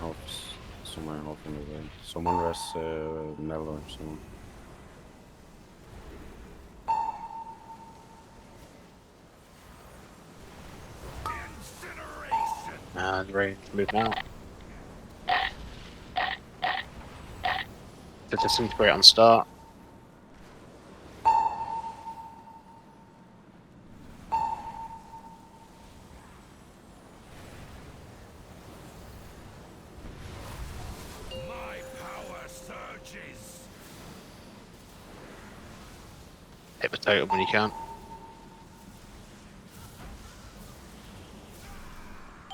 somewhere half in the way. Someone rest Mel or someone. And range move now. To disintegrate on start. Hit the totem when you can.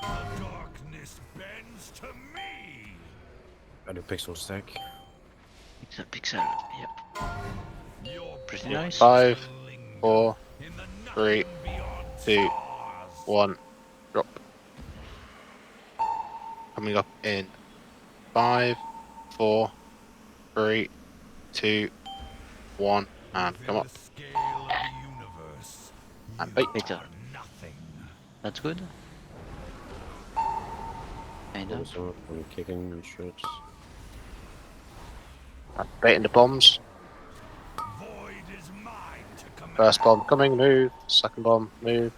Darkness bends to me. I do pixel stack. Pixel, yep. Pretty nice. 5, 4, 3, 2, 1, drop. Coming up in 5, 4, 3, 2, 1, and come up. And bait. Later. That's good. Kinda. Also, I'm kicking and shit. And baiting the bombs. First bomb coming, move. Second bomb, move.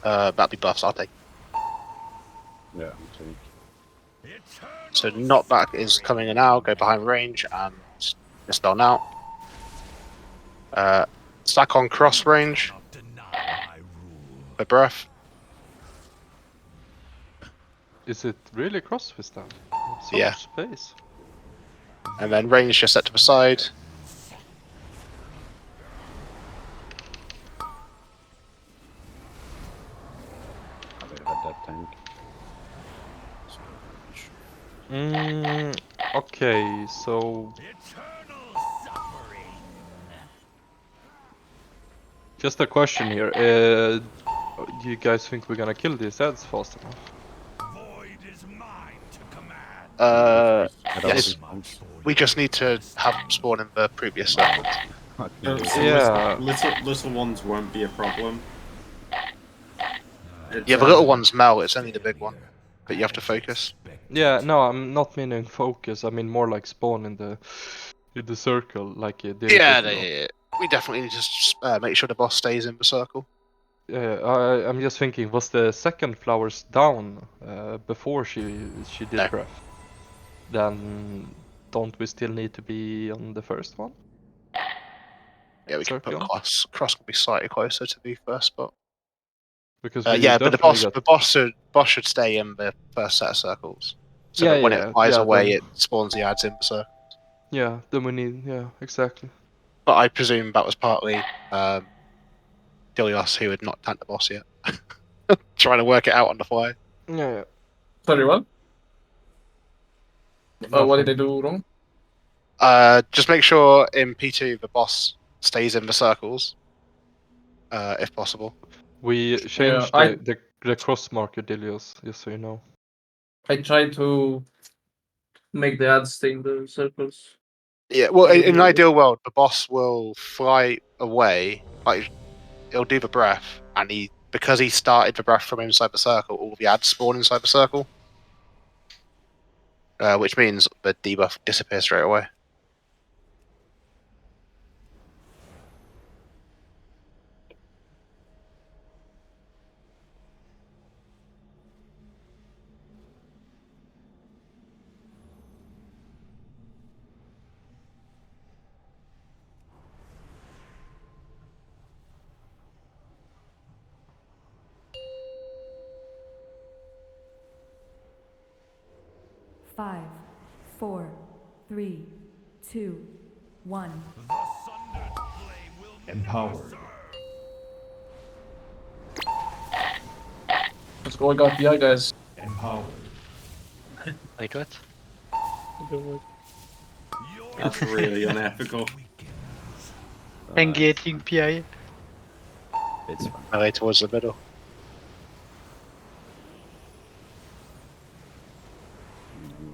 That'll be buffs, I'll take. Yeah, I'm taking. So knockback is coming in now, go behind range and dispel now. Stack on cross range. For breath. Is it really cross this time? So Yeah. much space. And then range just set to the side. They had that tank. Okay, so just a question here. Do you guys think we're gonna kill these ads fast enough? Yes. We just need to have them spawn in the previous circles. Yeah. Little ones won't be a problem. Yeah, the little ones melt, it's only the big one. But you have to focus. Yeah, no, I'm not meaning focus. I mean more like spawn in the circle, like you did. Yeah, we definitely need to make sure the boss stays in the circle. Yeah, I'm just thinking, was the second flowers down before she did No. breath? Then don't we still need to be on the first one? Yeah, we can put Circle? cross. Cross will be slightly closer to the first spot. Because Yeah, but the boss should stay in the first set of circles. So that when it flies away, it spawns the ads in the circle. Yeah, then we need, yeah, exactly. But I presume that was partly Dilios who had not tanked the boss yet. Trying to work it out on the fly. Yeah. Sorry, what? What did I do wrong? Just make sure in P2 the boss stays in the circles, if possible. We changed the cross marker, Dilios, just so you know. I tried to make the ads stay in the circles. Yeah, well, in an ideal world, the boss will fly away, like he'll do the breath, and because he started the breath from inside the circle, all the ads spawn inside the circle, which means the debuff disappears straight away. Five, 4, 3, 2, 1. Empowered. Let's go, I got the eye, guys. Empowered. Wait, what? That's really unethical. Engaging PI. It's fine. Melee towards the middle.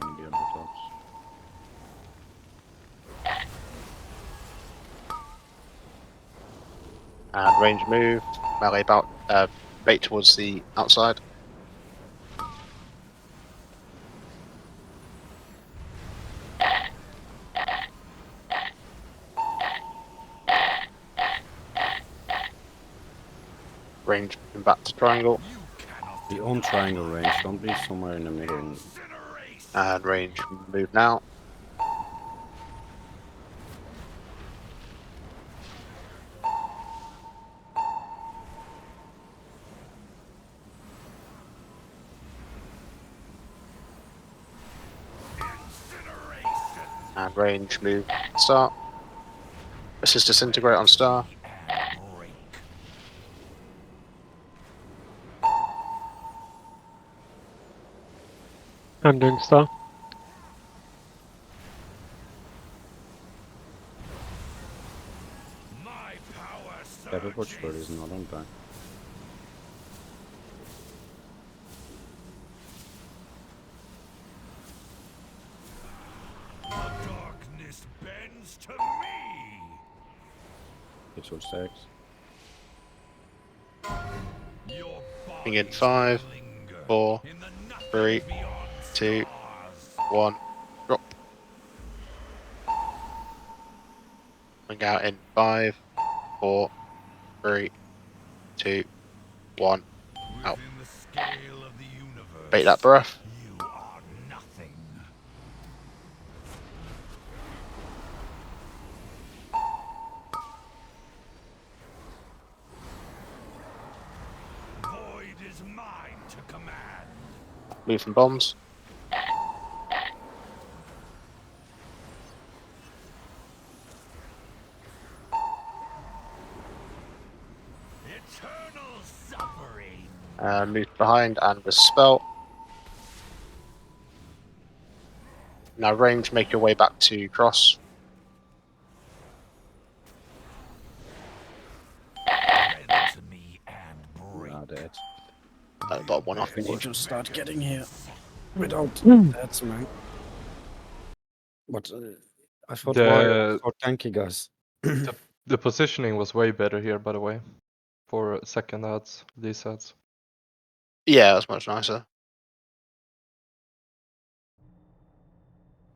Maybe on the tops. And range move. Melee about bait towards the outside. Range back to triangle. Be on triangle range, don't be somewhere in the middle. And range move now. And range move start. This is disintegrate on star. I'm doing star. Everwatch bird is not on back. Darkness bends to me. It's all stacks. Moving in 5, 4, 3, 2, 1. Drop. Coming out in 5, 4, 3, 2, 1. Out. Bait that breath. Void is mine to command. Move from bombs. Eternal suffering. Move behind and with spell. Now range, make your way back to cross. Now dead. Got one off. We need to start getting here without that, man. But I thought warrior was so tanky, guys. The positioning was way better here, by the way, for second ads, these ads. Yeah, that's much nicer.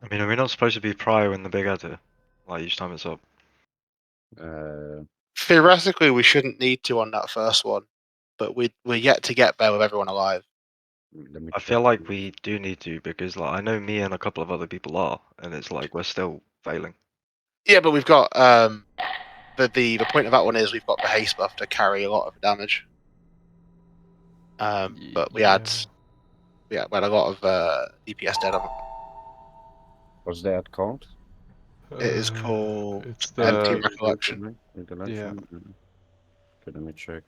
I mean, are we not supposed to be prio in the big adder? Like each time it's up? Theoretically, we shouldn't need to on that first one, but we're yet to get there with everyone alive. I feel like we do need to because, like, I know me and a couple of other people are, and it's like we're still failing. Yeah, but we've got the point of that one is we've got the haste buff to carry a lot of the damage. But we had a lot of DPS dead on it. What's that called? It is called It's Empty the Recollection. Recollection. Okay, let me check.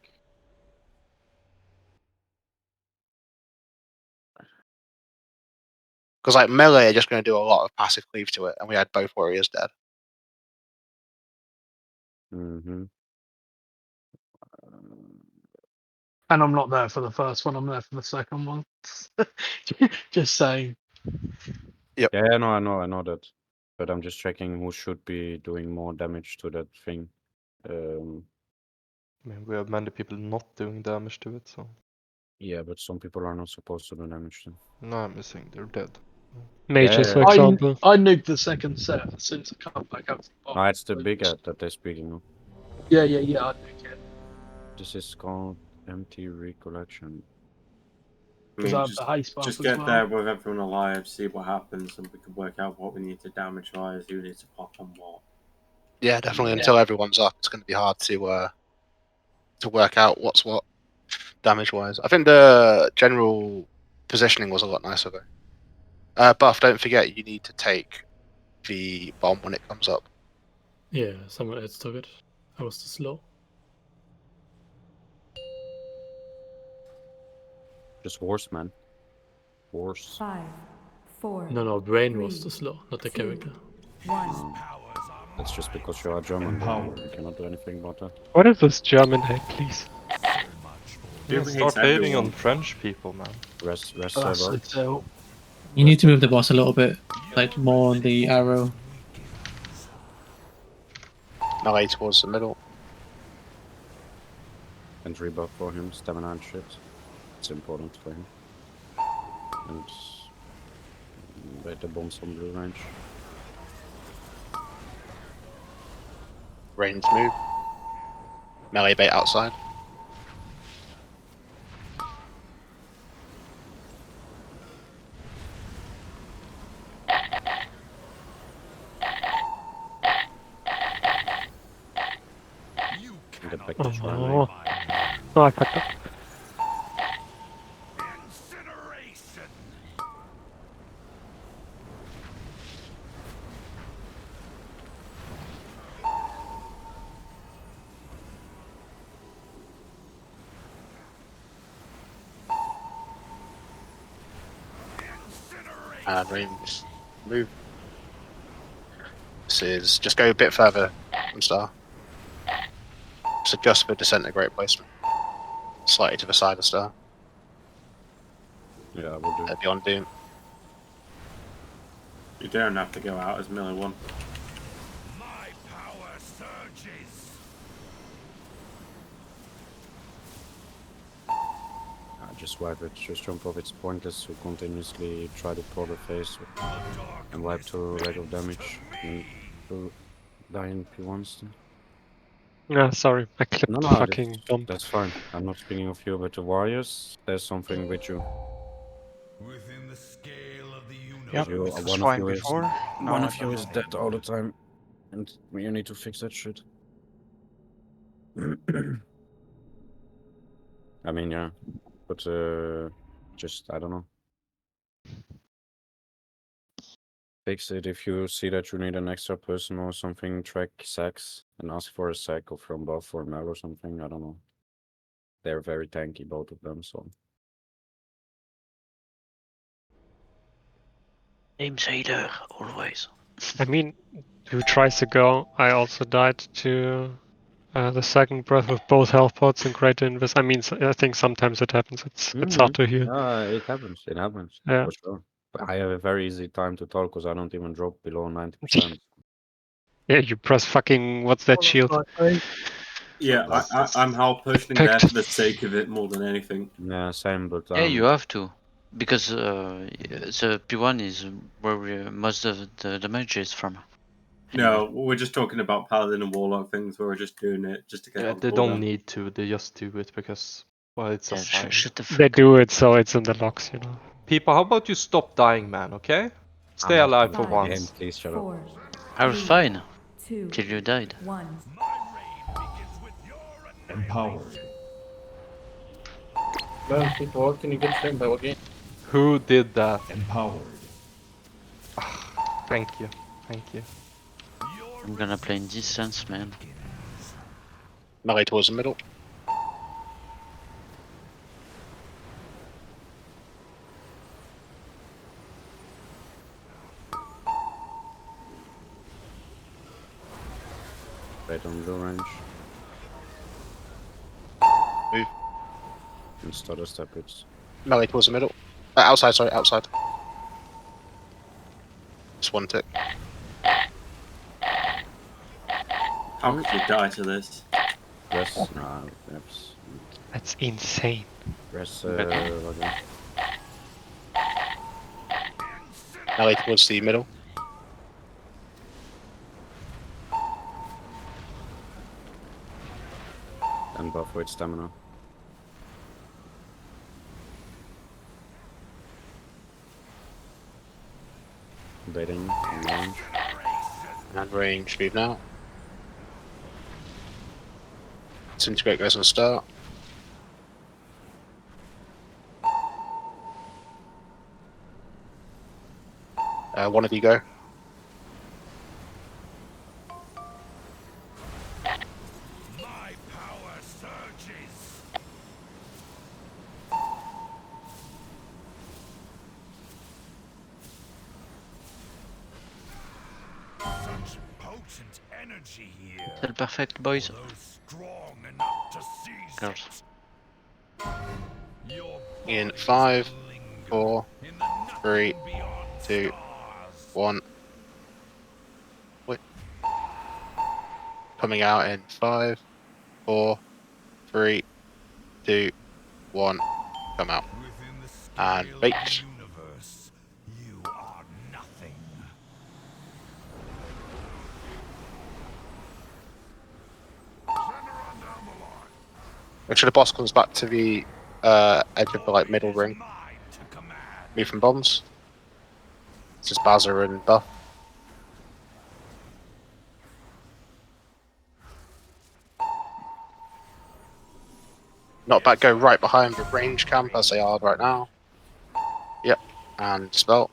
Because like melee are just going to do a lot of passive cleave to it, and we had both warriors dead. Mm-hmm. And I'm not there for the first one, I'm there for the second one. Just saying. Yep. Yeah, I know that. But I'm just checking who should be doing more damage to that thing. I mean, we have many people not doing damage to it, so. Yeah, but some people are not supposed to do damage to. No, I'm missing. They're dead. Mages, for example. I nuked the second set as soon as I come back up. No, it's the big ad that they're speaking of. Yeah, I nuked it. This is called Empty Recollection. I Because mean, I have the haste buff just as get well. there with everyone alive, see what happens, and we can work out what we need to damage wise, who needs to pop on what. Yeah, definitely. Until everyone's up, it's going to be hard to work out what's what damage wise. I think the general positioning was a lot nicer though. Buff, don't forget you need to take the bomb when it comes up. Yeah, someone else took it. I was too slow. Just horse, man. Horse. 5, 4. No, Brain was 3, too slow, not the 2, character. 1. That's just because you are German. You cannot do anything about that. What is this German hate, please? Yeah, start hating on French people, man. Rest So You need to move the boss a little bit, like more on the arrow. Melee towards the middle. And rebuff for him, stamina and shit. It's important for him. And bait the bombs from blue range. Range move. Melee bait outside. Get back to try. Oh, I fucked up. And range move. This is just go a bit further from star. Just adjust for disintegrate placement. Slightly to the side of star. Yeah, we'll do. Beyond doom. You don't have to go out as melee 1. My power surges. Just wipe it, just jump off. It's pointless to continuously try to pull the face and wipe to lack of damage. And to die in P1s. Yeah, sorry, I clipped No, the no, fucking bomb. that's fine. I'm not speaking of you, but the warriors, there's something with you. Within the scale of the universe. Yep, You, it was one fine of you is, before. Now one I of you don't is know. dead all the time, and you need to fix that shit. I mean, yeah, but just I don't know. Fix it if you see that you need an extra person or something. Track sacks and ask for a sack from buff or Mel or something. I don't know. They're very tanky, both of them. So Aim Sailor, always. I mean, 2 tries ago, I also died to the second breath with both health pots and greater invis. I mean, I think sometimes it happens. It's hard to heal. it happens. It happens Yeah. for sure. But I have a very easy time to talk because I don't even drop below 90%. Yeah, you press fucking what's that shield? Yeah, I'm half pushing there for the sake of it more than anything. Yeah, same. But Yeah, you have to, because the P1 is where most of the damage is from. No, we're just talking about Paladin and Warlock things where we're just doing it just to get Yeah, on they cooldown. don't need to. They just do it because, well, it's a sign. They do it so it's in the logs, you know. People, how about you stop dying, man? Okay, stay alive for once. Please shut up. I was fine till you died. 1. Empowered. Man, people, how can you get framed by what game? Who did that? Empowered. Thank you, thank you. I'm gonna play in distance, man. Melee towards the middle. Right on blue range. Move. And stutter step it. Melee towards the middle. Outside, sorry, outside. Just one tick. How could you die to this? Press. Nah, perhaps. That's insane. Press. Melee towards the middle. And buff with stamina. Baiting on range. And range move now. Disintegrate goes on start. One of you go. My power surges. Such potent energy here. Still perfect, boys. For those strong enough to seize Girls. Your In bodies 5, will linger 4, in the 3, nothing beyond 2, stars. 1. Wait. Coming out in 5, 4, 3, 2, 1. Come out. Within the scale And of bait. the universe, you are nothing. Make sure the boss comes back to the edge of the like middle ring. Move from bombs. This is Bazza and Buff. Not back, go right behind the range camp as they are right now. Yep. And spell.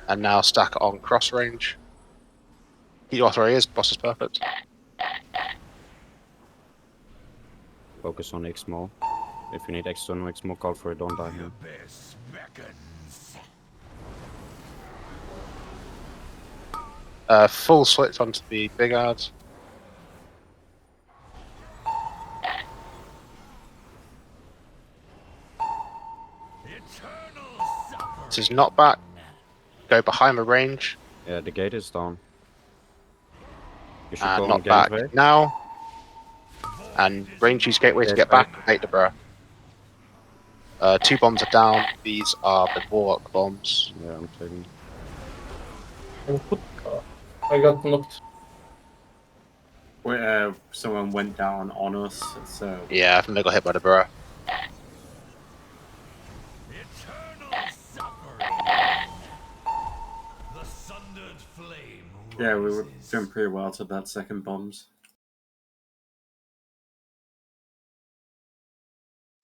And now stack on cross range. He where he is, boss is perfect. Focus on X-Mo. If you need external X-Mo, call for it, don't die here. Full switch onto the big ads. This is not back. Go behind the range. Yeah, the gate is down. You should And go on not back gateway. now. And range use gateway to get back and make the breath. 2 bombs are down. These are the Warlock bombs. Yeah, I'm taking. I got knocked. Someone went down on us, so... Yeah, I think they got hit by the breath. Yeah, we were doing pretty well to that second bombs.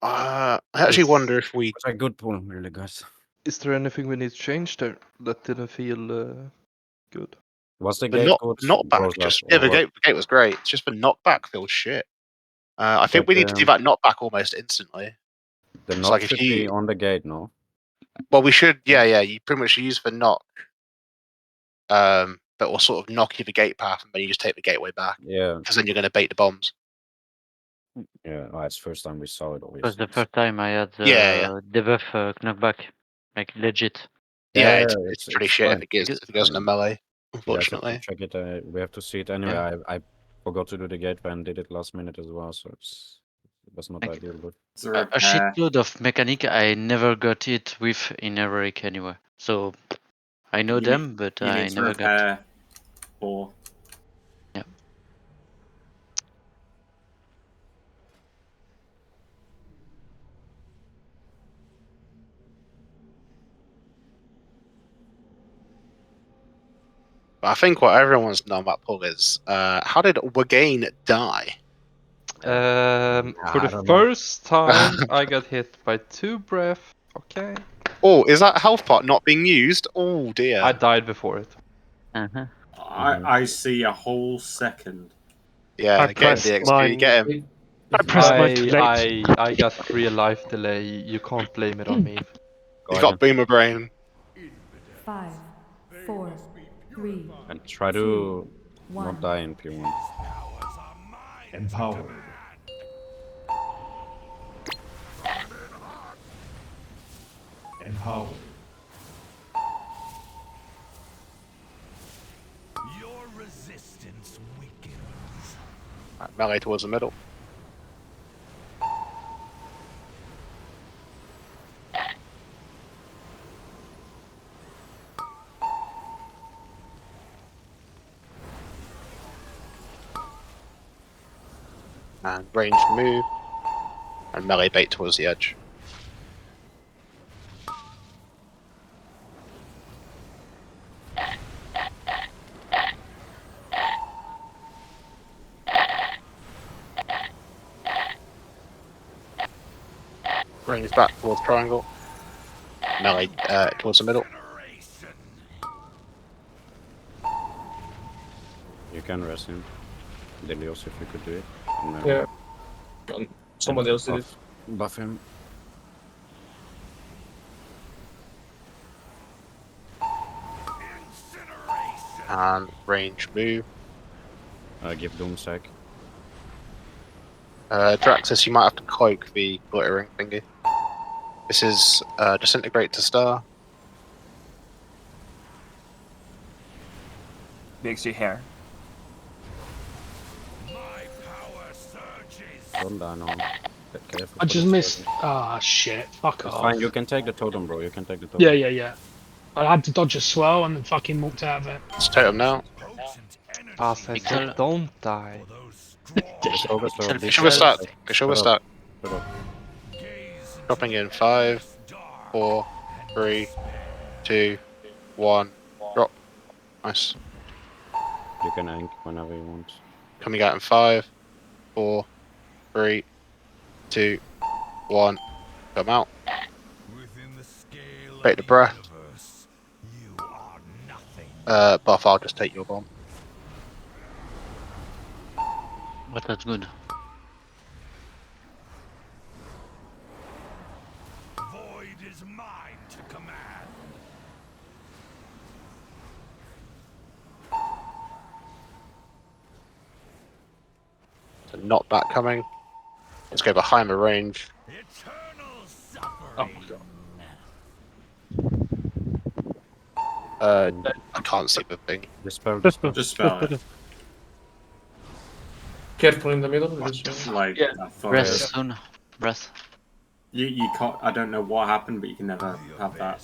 I actually wonder if we... It was a good pull, really, guys. Is there anything we need to change there that didn't feel good? Was the The gate not, good? knockback Rose just... up, Yeah, or the what? gate was great. It's just the knockback feels shit. I think we need to do that knockback almost instantly. The It's knock like if should you... be on the gate, no? Well, we should... Yeah, you pretty much use the knock. But will sort of knock you the gate path and then you just take the gateway back. Yeah. Because then you're going to bait the bombs. Yeah, it's first time we saw it, It was obviously. the first time I had the Yeah. debuff knockback. Like legit. Yeah, Yeah, it's pretty shit fine. if it goes in a melee, You guys have to unfortunately. check it. We have to see it anyway. Yeah. I forgot to do the gateway and did it last minute as well, so it was not Like, ideal. But a shitload of mechanic I never got it with in Heroic anywhere. So I know them, but you I need to never got. repair or Yeah. But I think what everyone wants to know about Paul is how did Wagain die? For the don't know. first time, I got hit by 2 breath. Okay. Oh, is that health pot not being used? Oh dear. I died before it. Uh-huh. I see a whole second. Yeah, I get him pressed DXP, mine. get him. I pressed mine too late. I got real life delay. You can't blame it on me. He's got boomer brain. 5, 4, 3. And try to one. not die in P1. Empowered. Empowered. Your resistance weakens. Right, melee towards the middle. And range move. And melee bait towards the edge. Range back towards triangle. Melee towards the middle. can rest him. Delios, if you could do it. And, Yeah. Somebody else did it. Buff him. And range move. Give Doomsack. Draxus, you might have to cloak the glittering thingy. This is disintegrate to star. Makes your hair. Don't die now. Get careful. I for just the missed. totem. Ah, shit. Fuck It's off. fine, you can take the totem, bro. You can take the totem. Yeah, yeah, yeah. I had to dodge a swirl and then fucking walked out of it. It's totem now. As I said, don't die. Shoulder stack. Shoulder stack. Dropping in 5, 4, 3, 2, 1. Drop. Nice. You can ank whenever you want. Coming out in 5, 4, 3, 2, 1. Come out. Take the breath. Buff, I'll just take your bomb. But that's good. Void is mine to command. So knockback coming. Let's go behind the range. Oh my god. I can't see the thing. Dispel. Just spell it. Careful in the middle. Like, Yeah. I thought Breath it- soon. Breath. You can't. I don't know what happened, but you can never have that.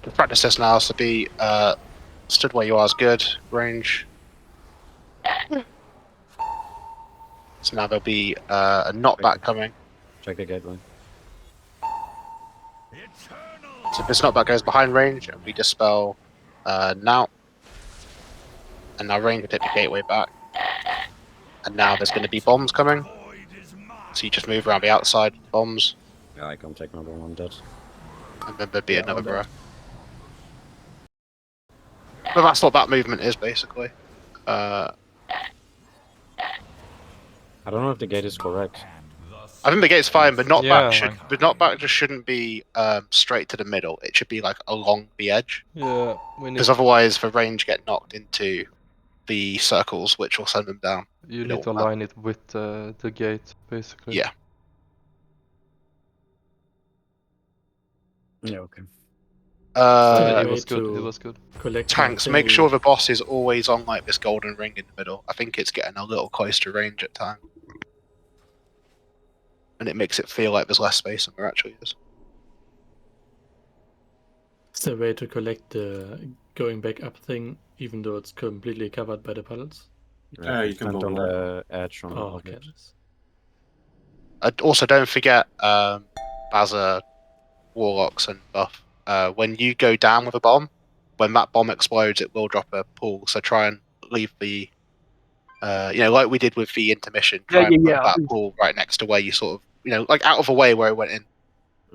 Just practice this now, so be stood where you are is good. Range. So now there'll be a knockback coming. Check the gateway. So if this knockback goes behind range, and we dispel now. And now range will take the gateway back. And now there's going to be bombs coming. So you just move around the outside bombs. Yeah, I can't take another one dead. And then there'd be another breath. But that's what that movement is, basically. I don't know if the gate is correct. I think the gate's fine, but knockback Yeah, the knockback just shouldn't be straight to the middle. It should be like along the edge. Yeah, we need. Because otherwise, the range get knocked into the circles, which will send them down. You need to align it with the gate, basically. Yeah. Yeah, okay. It was good. It was good. Collect Tanks, make sure the boss is always on like this golden ring in the middle. I think it's getting a little close to range at times. And it makes it feel like there's less space than there actually is. Is there a way to collect the going back up thing, even though it's completely covered by the puddles? You can stand bubble on it. the edge on Oh, the okay. Also, don't forget Baza, Warlocks, and Buff. When you go down with a bomb, when that bomb explodes, it will drop a pool. So try and leave the, like we did with the intermission. Try and put that pool right next to where you sort of, like out of the way where it went in.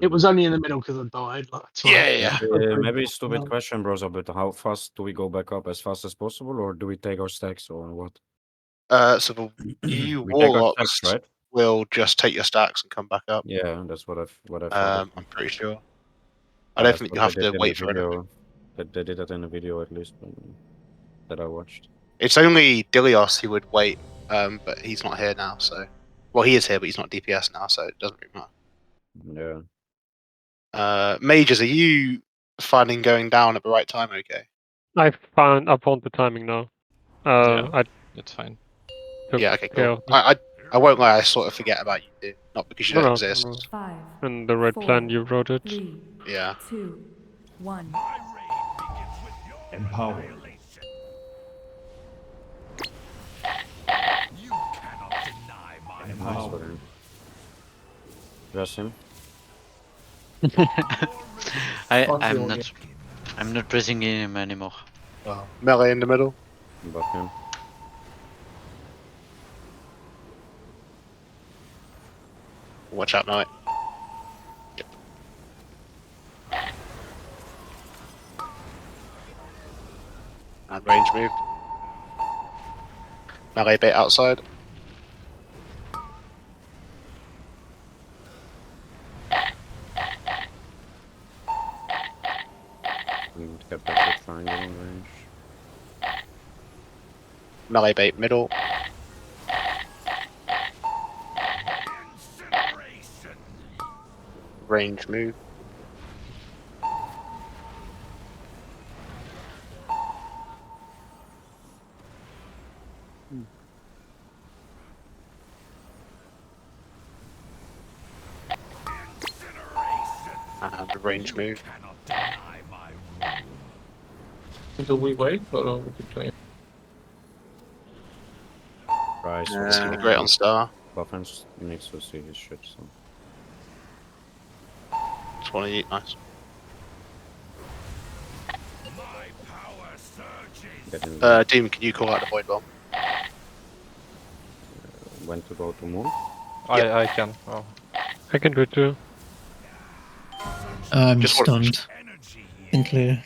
It was only in the middle because I died. Like, that's why. Yeah. Maybe stupid question, bros, but how fast do we go back up? As fast as possible, or do we take our stacks, or what? So you We take our Warlocks stacks, right? will just take your stacks and come back up. Yeah, that's what I thought. I'm pretty sure. I don't think you have to wait for it. anything. They did that in a video at least that I watched. It's only Dilios who would wait, but he's not here now, so... Well, he is here, but he's not DPS now, so it doesn't really matter. Yeah. Mages, are you finding going down at the right time okay? I found the timing now. It's fine. Yeah, okay, cool. I won't lie, I sort of forget about you too. Not because you don't exist. No. 5, In the right 4, plan, you wrote it. 3, Yeah. 2, 1. Empowered. Empowered. Dress him. I'm not pressing him anymore. Melee in the middle. Buff him. Watch out, Knight. And range move. Melee bait outside. We need to get back to triangle on range. Melee bait middle. Range move. And a range move. Do we wait or we keep playing? Price Disintegrate on star. Buffens needs to see his shit, so. Just want to eat, nice. Get in there. Demon, can you call out the void bomb? When to go to move? I can. Oh. I can do it too. I'm Just what- stunned. In clear.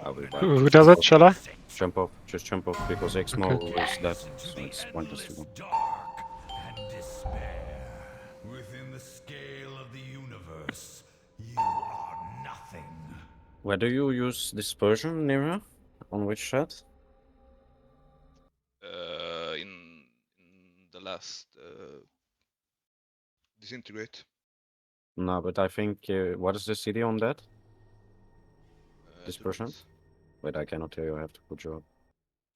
I'll be back. Who does it? Shall I? Jump off, just jump off because X-Mo is dead, so it's pointless to go. Within the scale of the universe, you are nothing. Where do you use dispersion, Nira? On which set? In the last disintegrate. No, but I think what is the CD on that? Dispersion? Wait, I cannot tell you. I have to put you up.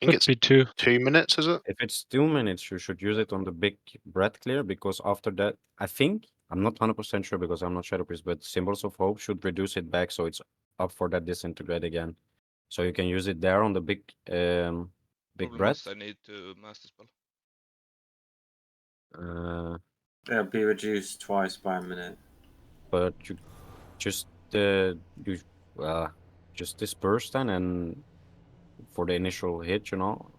I think Could be 2. 2 minutes, is it? If it's 2 minutes, you should use it on the big breath clear because after that, I think I'm not 100% sure because I'm not Shadow Priest, but Symbols of Hope should reduce it back so it's up for that disintegrate again. So you can use it there on the big Problem breath. is I need to master spell. It'll be reduced twice by a minute. But you just just disperse then and for the initial hit, you know,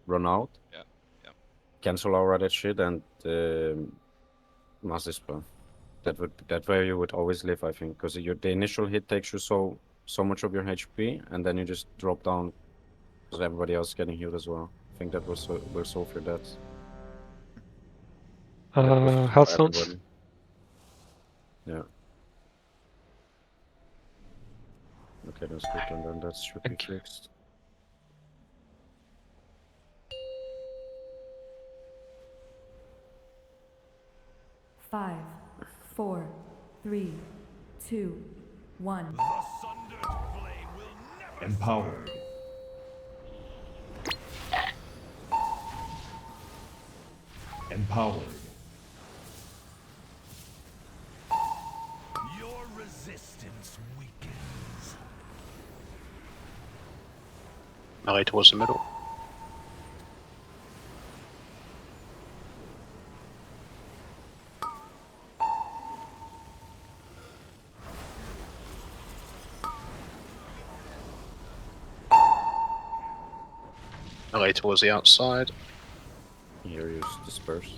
run out. Yeah, yeah. Cancel all that shit and master spell. That way you would always live, I think, because the initial hit takes you so much of your HP, and then you just drop down because everybody else is getting healed as well. I think that will solve your deaths. Healthstones. Yeah. Okay, that's good, and then that should be fixed. Five, 4, 3, 2, 1. Empowered. Empowered. Your resistance weakens. Melee towards the middle. Melee towards the outside. Here, use disperse.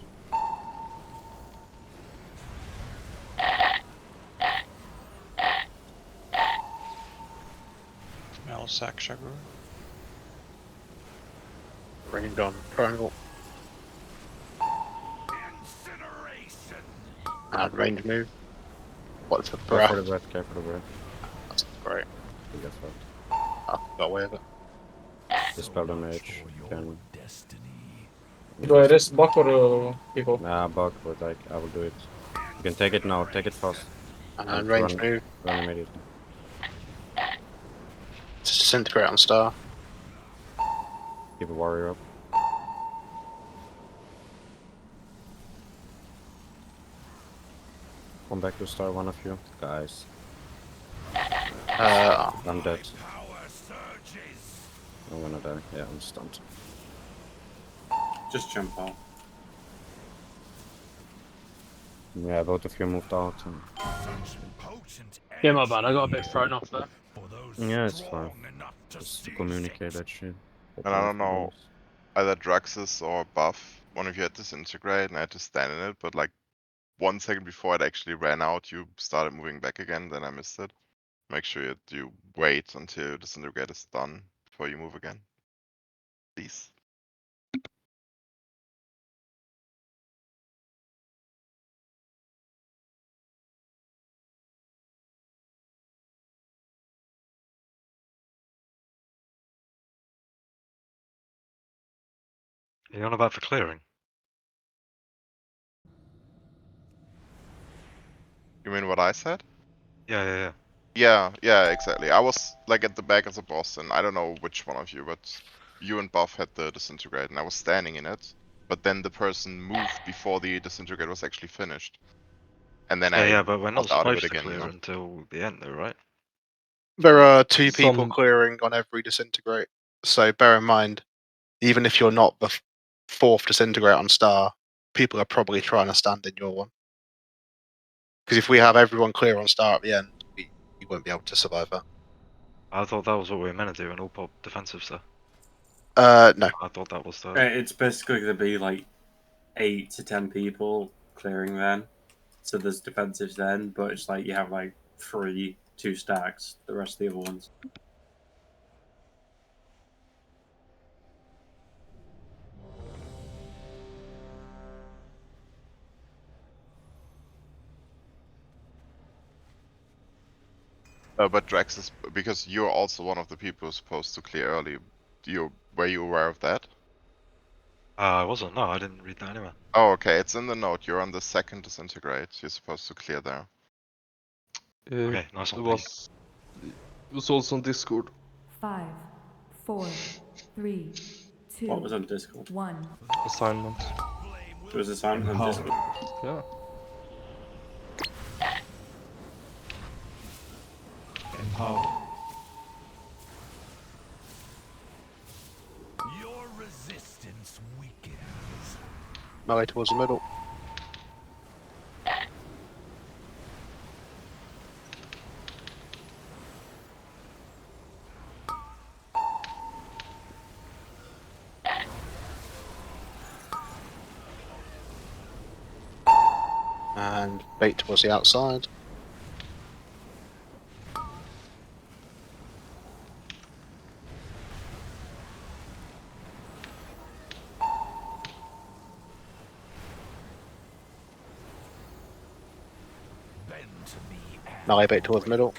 Smell sack sugar. Range on triangle. And range move. What's the breath? Careful the breath, careful the breath. That's great. You get fucked. Got away with it. Dispel the mage. Can... Do I rest Buck or people? Nah, Buck, but I will do it. You can take it now, take it fast. And range move. Run immediately. Disintegrate on star. Keep a warrior up. Come back to star, one of you. Guys. I'm dead. I'm gonna die. Yeah, I'm stunned. Just jump out. Yeah, both of you moved out. Yeah, my bad. I got a bit thrown off there. Yeah, it's fine. Just to communicate that shit. And I don't know, either Draxus or Buff, one of you had disintegrate and I had to stand in it, but like 1 second before it actually ran out, you started moving back again, then I missed it. Make sure you wait until disintegrate is done before you move again. Please. Are you on about for clearing? You mean what I said? Yeah. Yeah, exactly. I was like at the back of the boss, and I don't know which one of you, but you and Buff had the disintegrate, and I was standing in it. But then the person moved before the disintegrate was actually finished, and then I Yeah, but we're not was out of it supposed to again. clear You know. until the end, though, right? There are two people Some- clearing on every disintegrate. So bear in mind, even if you're not the fourth disintegrate on star, people are probably trying to stand in your one. Because if we have everyone clear on star at the end, we won't be able to survive that. I thought that was what we were meant to do, and all pop defensive stuff. No. I thought that was the. It's basically going to be like 8 to 10 people clearing then. So there's defensives then, but it's like you have like 2 stacks, the rest of the other ones. But Drax is because you're also one of the people who's supposed to clear early. Were you aware of that? I wasn't. No, I didn't read that anywhere. Oh, okay. It's in the note. You're on the second disintegrate. You're supposed to clear there. Okay, nice one. It was also on Discord. 5, 4, 3, 2. What was on Discord? 1. Assignment. There was assignment on Discord. Yeah. Empowered. Your resistance weakens. Melee towards the middle. And bait towards the outside. Melee bait towards the middle.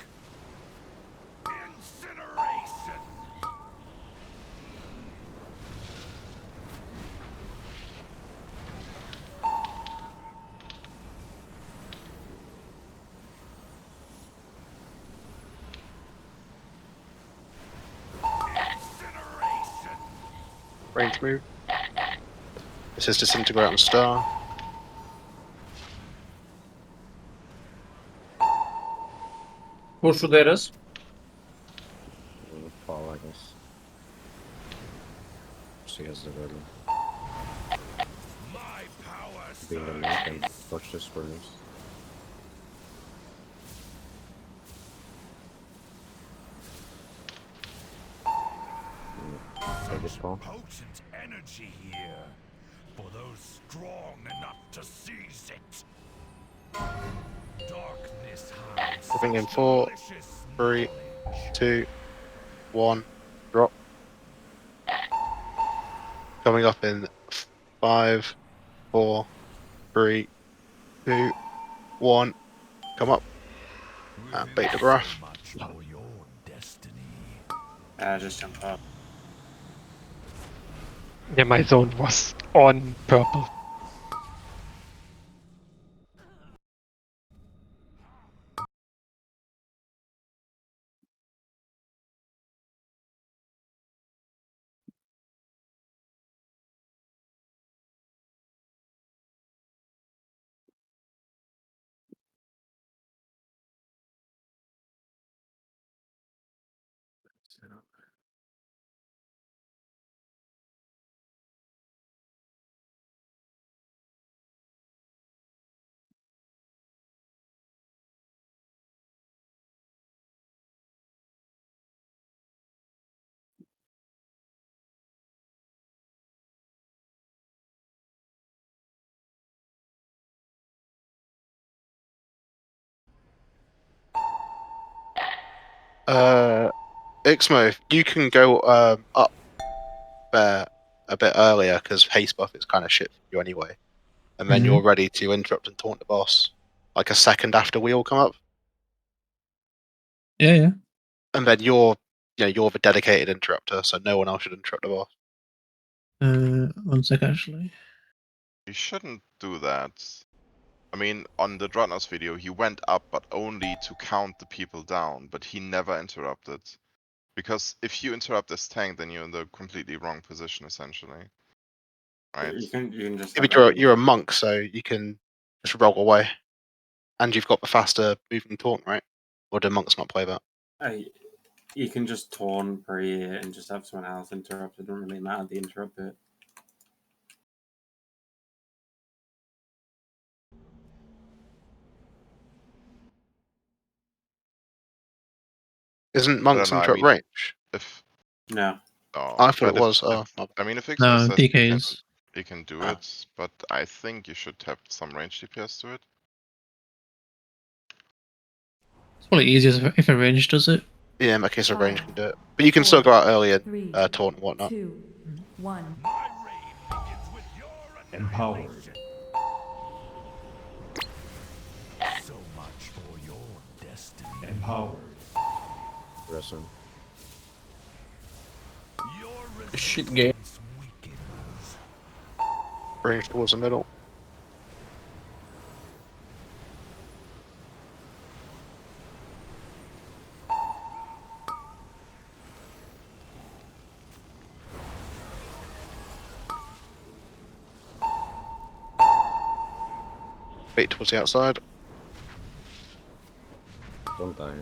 Range move. This is disintegrate on star. Who should there is? Fall, I guess. She has the early. Being the link and watch this for news. Potent energy here for those strong enough to seize it. Darkness hides. Moving in 4, 3, 2, 1. Drop. Coming up in 5, 4, 3, 2, 1. Come up. And bait the breath. Just jump up. Yeah, my zone was on purple. Ixmo, you can go up there a bit earlier because haste buff is kind of shit for you anyway. And then you're ready to interrupt and taunt the boss like a second after we all come up. Yeah. And then you're the dedicated interrupter, so no one else should interrupt the boss. One sec, actually. You shouldn't do that. I mean, on the Dreadnought's video, he went up, but only to count the people down, but he never interrupted. Because if you interrupt this tank, then you're in the completely wrong position, essentially. Right? You can just. Yeah, but you're a monk, so you can just roll away, and you've got the faster moving taunt, right? Or do monks not play that? You can just taunt pre it and just have someone else interrupt. It doesn't really matter the interrupt bit. Isn't I monks don't know, I interrupt mean, range? if No. oh, I thought but it was. I mean, if No, Ixo says DKs. he can do Ah. it, but I think you should have some range DPS to it. It's probably easier if a range does it. Yeah, in that case, a range can do it. But you can still go out earlier, taunt and whatnot. 2, 1. Empowered. So much for your destiny. Empowered. Resin. Shit game. Range towards the middle. Bait towards the outside. Don't die.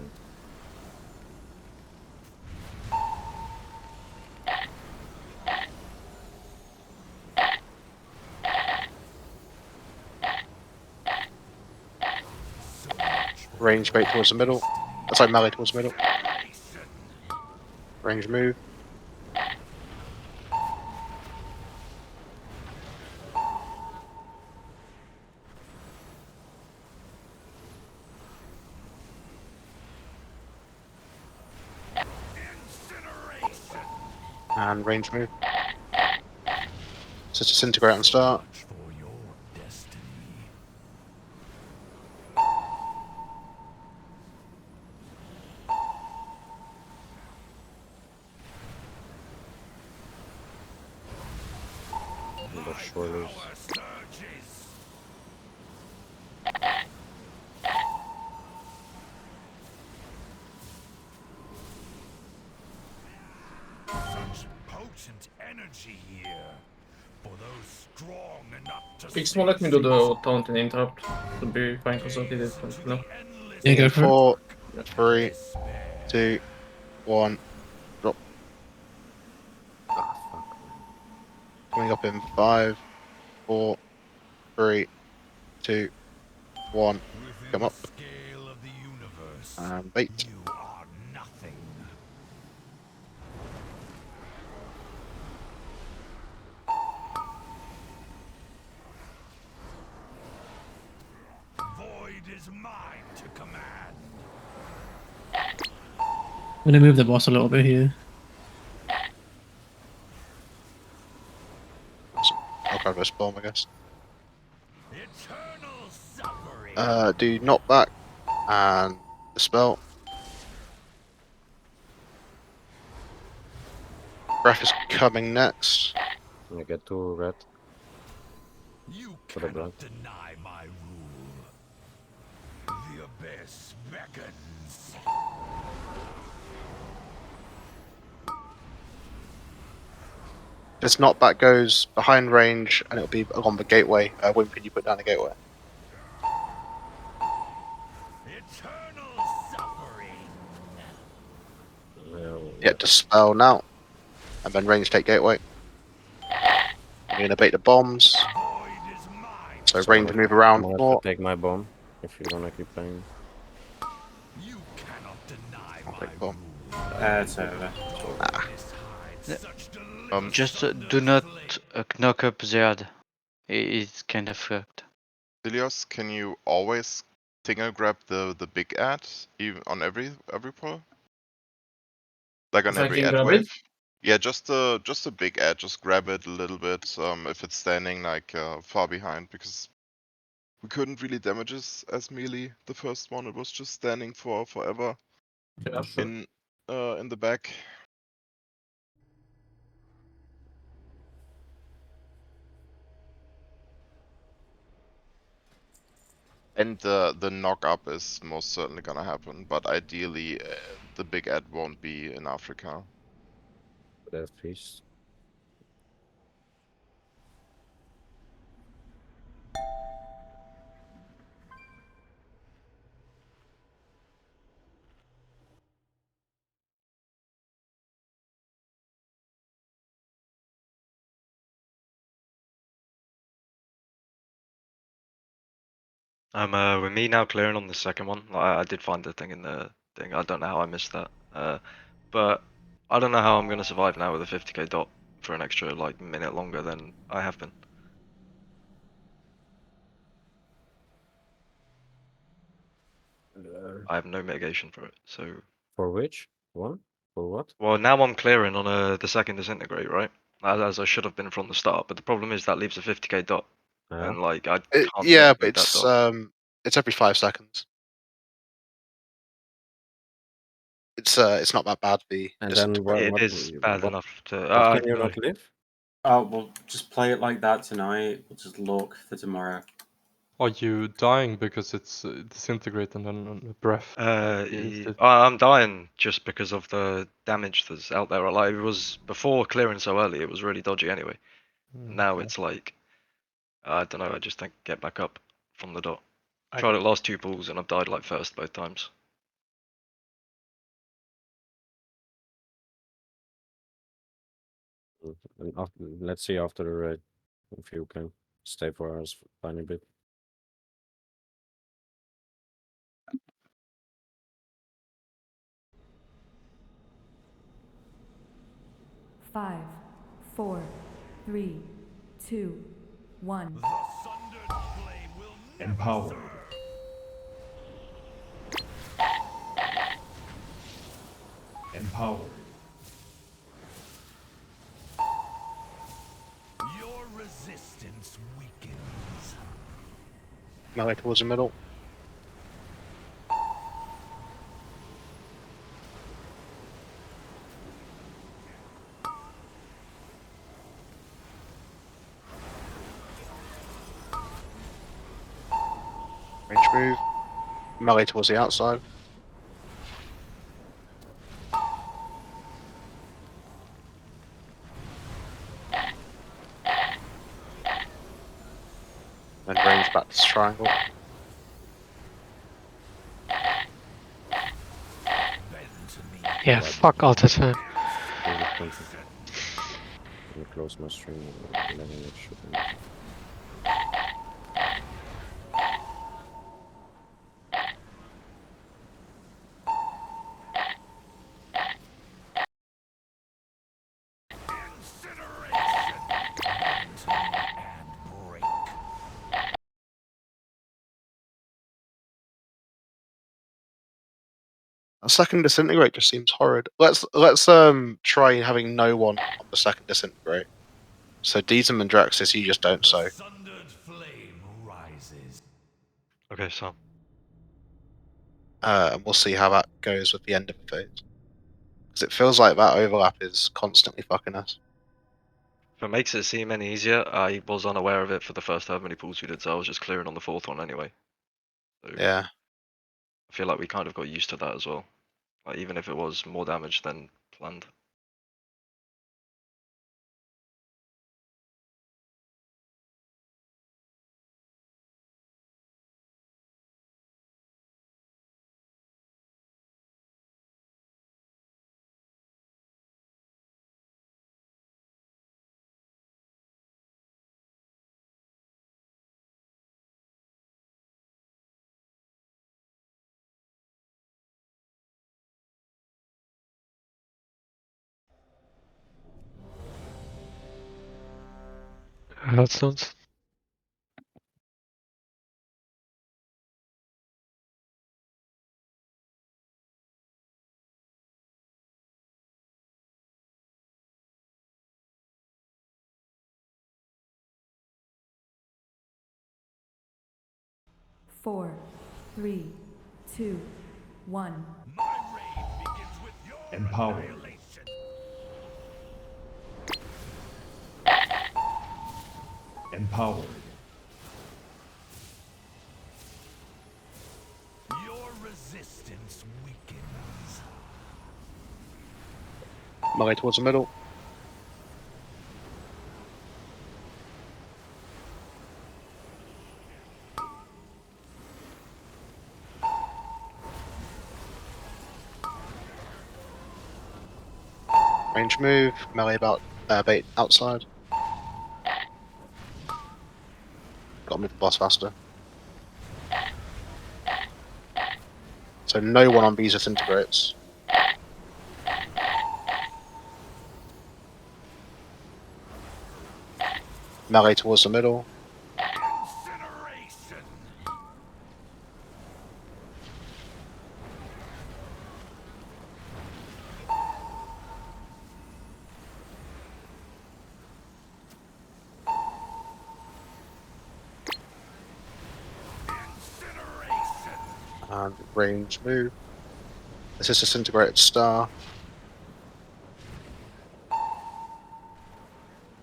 Range bait towards the middle. That's like melee towards the middle. Range move. And range move. So disintegrate and start. The shoulders. Such potent energy here. For those strong enough to Fix won't let me do the taunt and interrupt. Should be fine because I did it. No. Yeah, go for it. 4, 3, 2, 1. Drop. Ah, fuck. Coming up in 5, 4, 3, 2, 1. Come up. And bait. you are nothing. Void is mine to command. I'm gonna move the boss a little bit here. I'll grab this bomb, I guess. Eternal suffering. Do knockback and dispel. Breath is coming next. I get 2 red. You For the blood. deny my rule. The abyss beckons. This knockback goes behind range and it'll be along the gateway. When can you put down the gateway? Eternal suffering. Well, Yeah, dispel now. And then range take gateway. I'm gonna bait the bombs. So range move I'm around gonna have 4. to take my bomb if you wanna keep playing. You cannot deny I'll take the bomb. It's over. Just do not knock up the ad. It's kind of fucked. Dilios, can you always single grab the big ad even on every pull? Like on If I every can ad grab wave? it? Yeah, just a big ad, just grab it a little bit, if it's standing like far behind, because we couldn't really damage it as melee. The first one, it was just standing for forever Yeah, sure. in the back. And the knock up is most certainly gonna happen, but ideally the big ad won't be in Africa. Death piece. With me now clearing on the second one, I did find the thing in the thing. I don't know how I missed that. But I don't know how I'm gonna survive now with a 50k dot for an extra like minute longer than I have been. I have no mitigation for it. So For which one? For what? well, now I'm clearing on the second disintegrate, right? As I should have been from the start. But the problem is that leaves a 50k dot, Yeah. and like I can't Yeah, just but move that dot. it's every 5 seconds. It's not that bad to be And then disintegrated. It is bad enough to. What I can you don't know. not live? Oh, well, just play it like that tonight. We'll just look for tomorrow. Are you dying because it's disintegrate and then breath? I'm dying just because of the damage that's out there. Like it was before clearing so early, it was really dodgy anyway. Now Okay. it's like I don't know. I just think get back up from the dot. I Tried it last 2 pulls and I've died like first both times. And after, let's see after the raid if you can stay for us a tiny bit. Five, four, three, two, one. Empowered. Empowered. Your resistance weakens. Melee towards the middle. Range move. Melee towards the outside. Then range back to triangle. Yeah, fuck Altasan. Let me close my stream and then it should end. A second disintegrate just seems horrid. Let's try having no one on the second disintegrate. So Deezum and Draxis, you just don't so. Okay, so And we'll see how that goes with the end of the phase. Because it feels like that overlap is constantly fucking us. if it makes it seem any easier, I was unaware of it for the first how many pulls we did, so I was just clearing on the 4th one anyway. So Yeah. I feel like we kind of got used to that as well. Like even if it was more damage than planned. That sounds. Four, three, two, one. Empowered. Empowered. Melee towards the middle. Range move, melee about bait outside. Gotta move the boss faster. So no one on bees disintegrates. Melee towards the middle. And range move. This is disintegrated star.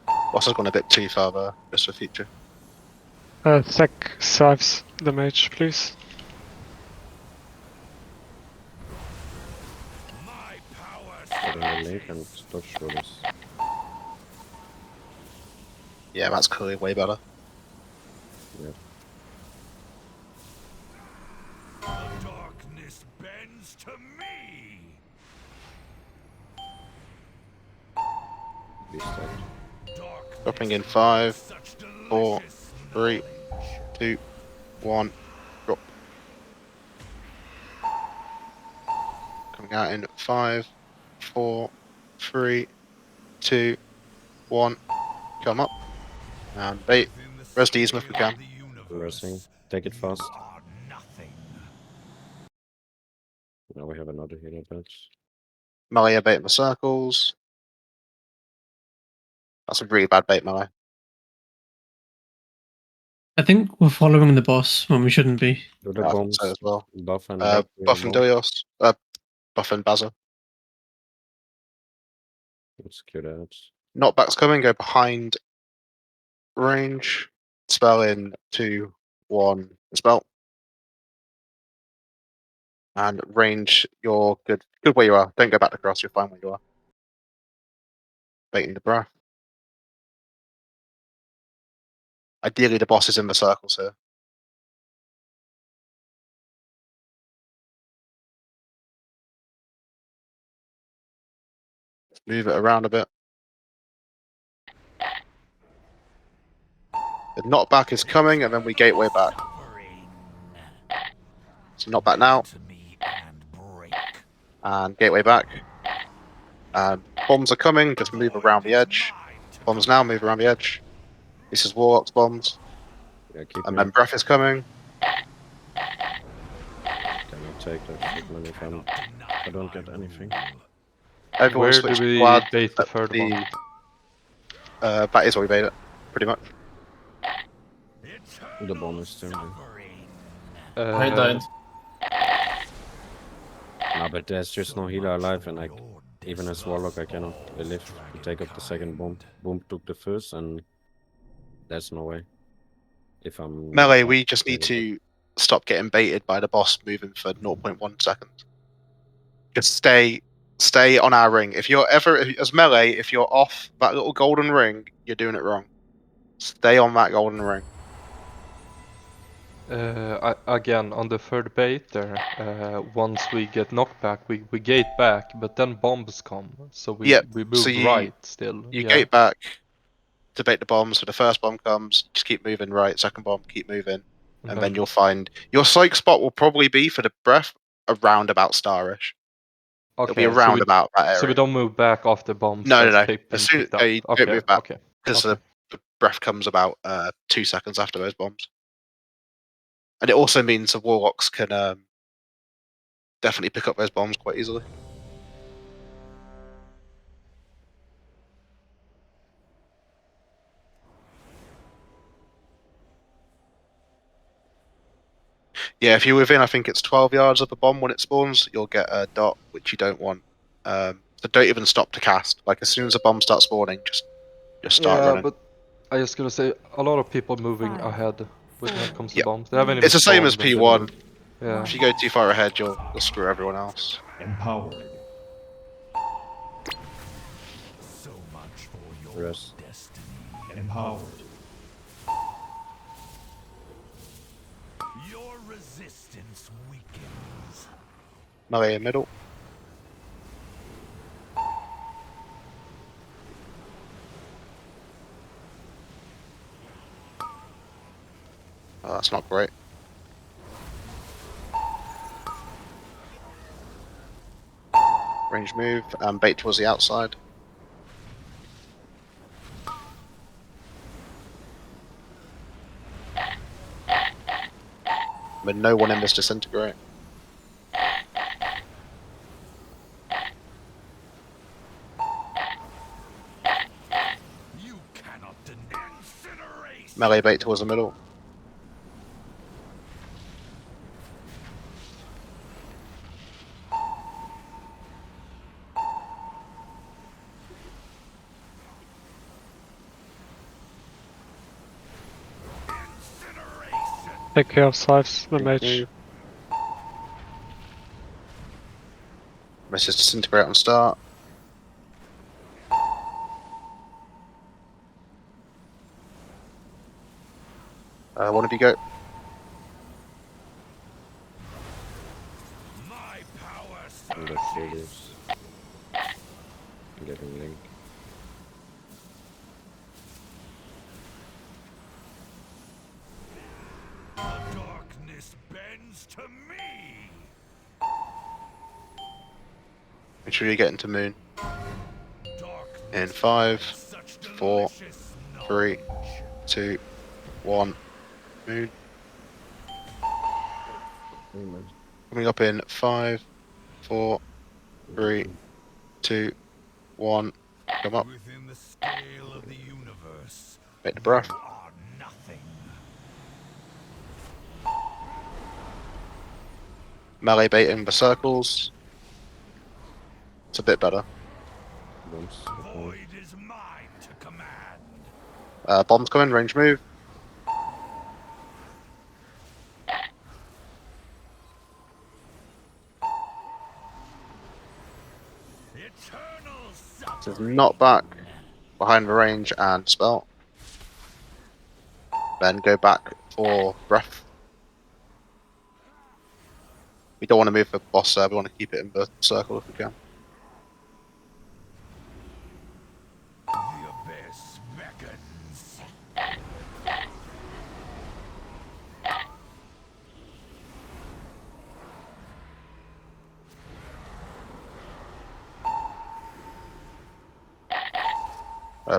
Boss has gone a bit too far there, just for future. Sec saves the mage, please. Put in the link and dodge for this. Yeah, that's clearly way better. Yeah. Darkness bends to me. Be stacked. Dropping in 5, 4, 3, 2, 1, drop. Coming out in 5, 4, 3, 2, 1. Come up. And bait. Res D's if we can. Reversing. Take it fast. Now we have another healer patch. Melee bait in the circles. That's a really bad bait, melee. I think we're following the boss when we shouldn't be. Do the I think bombs. so as well. Buff and back to your Buff and bomb. Dilios. Buff and Baza. Let's secure that. Knockback's coming, go behind range. Spell in 2, 1, spell. And range, you're good where you are. Don't go back to cross, you're fine where you are. Baiting the breath. Ideally the boss is in the circles here. Move it around a bit. The knockback is coming and then we gateway back. So knockback now. And gateway back. And bombs are coming, just move around the edge. Bombs now, move around the edge. This is Warlock's bombs. Yeah, keep And me. then breath is coming. Cannot take that shipment if I don't get anything. Everyone Where switch do we squad. bait the third one? That is where we bait it, pretty much. The bomb is still there. I died. No, but there's just no healer alive, and even as Warlock, I cannot live to take up the second bomb. Boom took the first, and there's no way. If I'm Melee, we just need to stop getting baited by the boss moving for 0.1 seconds. Just stay on our ring. If you're ever, as Melee, if you're off that little golden ring, you're doing it wrong. Stay on that golden ring. Again, on the third bait there, once we get knockback, we gate back, but then bombs come, so we move so right still. You yeah. gate back to bait the bombs, so the first bomb comes, just keep moving right, second bomb, keep moving, and Okay. then you'll find your psych spot will probably be for the breath around about Starish. Okay, It'll be around about that area. So we don't move back off the bombs. No. Being As soon picked up. you Okay, don't move back okay. because Okay. the breath comes about 2 seconds after those bombs, and it also means the warlocks can definitely pick up those bombs quite easily. Yeah, if you're within, I think it's 12 yards of the bomb when it spawns, you'll get a dot, which you don't want. So don't even stop to cast. Like as soon as the bomb starts spawning, just start running. But I just gonna say a lot of people moving ahead when it comes to bombs. They haven't even It's the same as spawned and they're P1. moving. Yeah. If you go too far ahead, you'll screw everyone else. Empowered. So much for your Rest. destiny. Empowered. Your resistance weakens. Melee in middle. Oh, that's not great. Range move and bait towards the outside. With no one in this disintegrate. You cannot deny incineration. Melee bait towards the middle. Take care of sides, the mage. Misses disintegrate on start. One of you go. My power And the shaders. Getting link. The darkness bends to me. Make sure you get into moon. In 5, 4, 3, 2, 1. Moon. Coming up in 5, 4, 3, 2, 1. Come up. Within the scale of the universe, Make the breath. you are nothing. Melee baiting the circles. It's a bit better. Void is mine to command. Bombs coming, range move. This is knock back behind the range and spell. Then go back for breath. We don't want to move the boss there, we want to keep it in the circle if we can. The abyss beckons.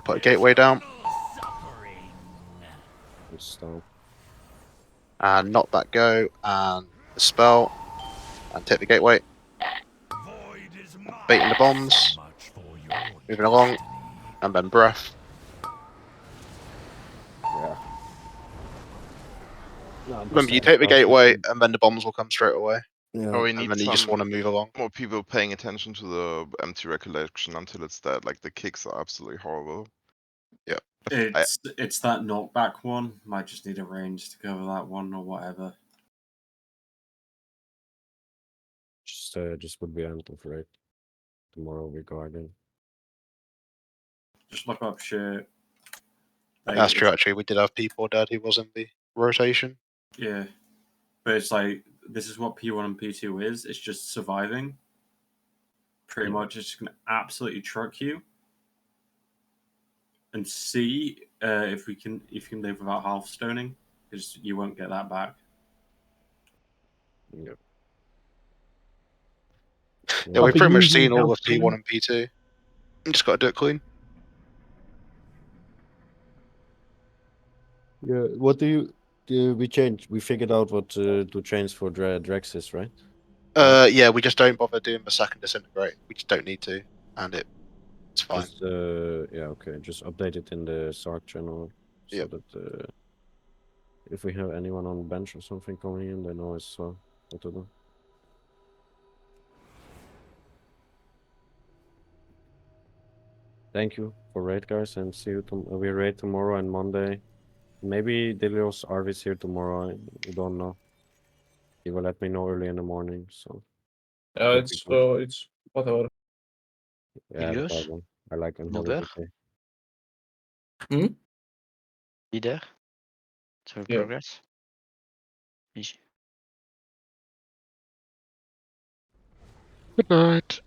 Put a gateway down. And knock back go and the spell. And take the gateway. Baiting the bombs. Moving along. And then breath. Yeah. No, Remember, you take the gateway and then the bombs will come straight away. Yeah. Or we And need then you just want to move along. more people paying attention to the empty recollection until it's dead. Like the kicks are absolutely horrible. Yeah. It's that knockback one. Might just need a range to cover that one or whatever. Just would be anthem for it. Tomorrow regarding. Just look up shit. That's true, actually. We did have people dead who was in the rotation. Yeah. But it's like, this is what P1 and P2 is. It's just surviving. Pretty much, it's just going to absolutely truck you. And see if you can live without half stoning, because you won't get that back. Yep. Yeah, we've pretty much seen all of P1 and P2. You just got to do it clean. Yeah. What do we changed? We figured out what to change for Drexis, right? Yeah, we just don't bother doing the second disintegrate. We just don't need to, and it's fine. Just, yeah, okay. Just update it in the Sark channel so that if we have anyone on the bench or something coming in, they know it's what to do. Thank you for raid, guys, and see you. We raid tomorrow and Monday. Maybe Delios Arvis here tomorrow. We don't know. He will let me know early in the morning, so. It's whatever. Yeah, no Ilios? problem. I like on Mulder? holiday. Be there? So Yeah. progress. Easy. Good night.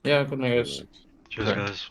Yeah, good night, guys. Cheers, guys.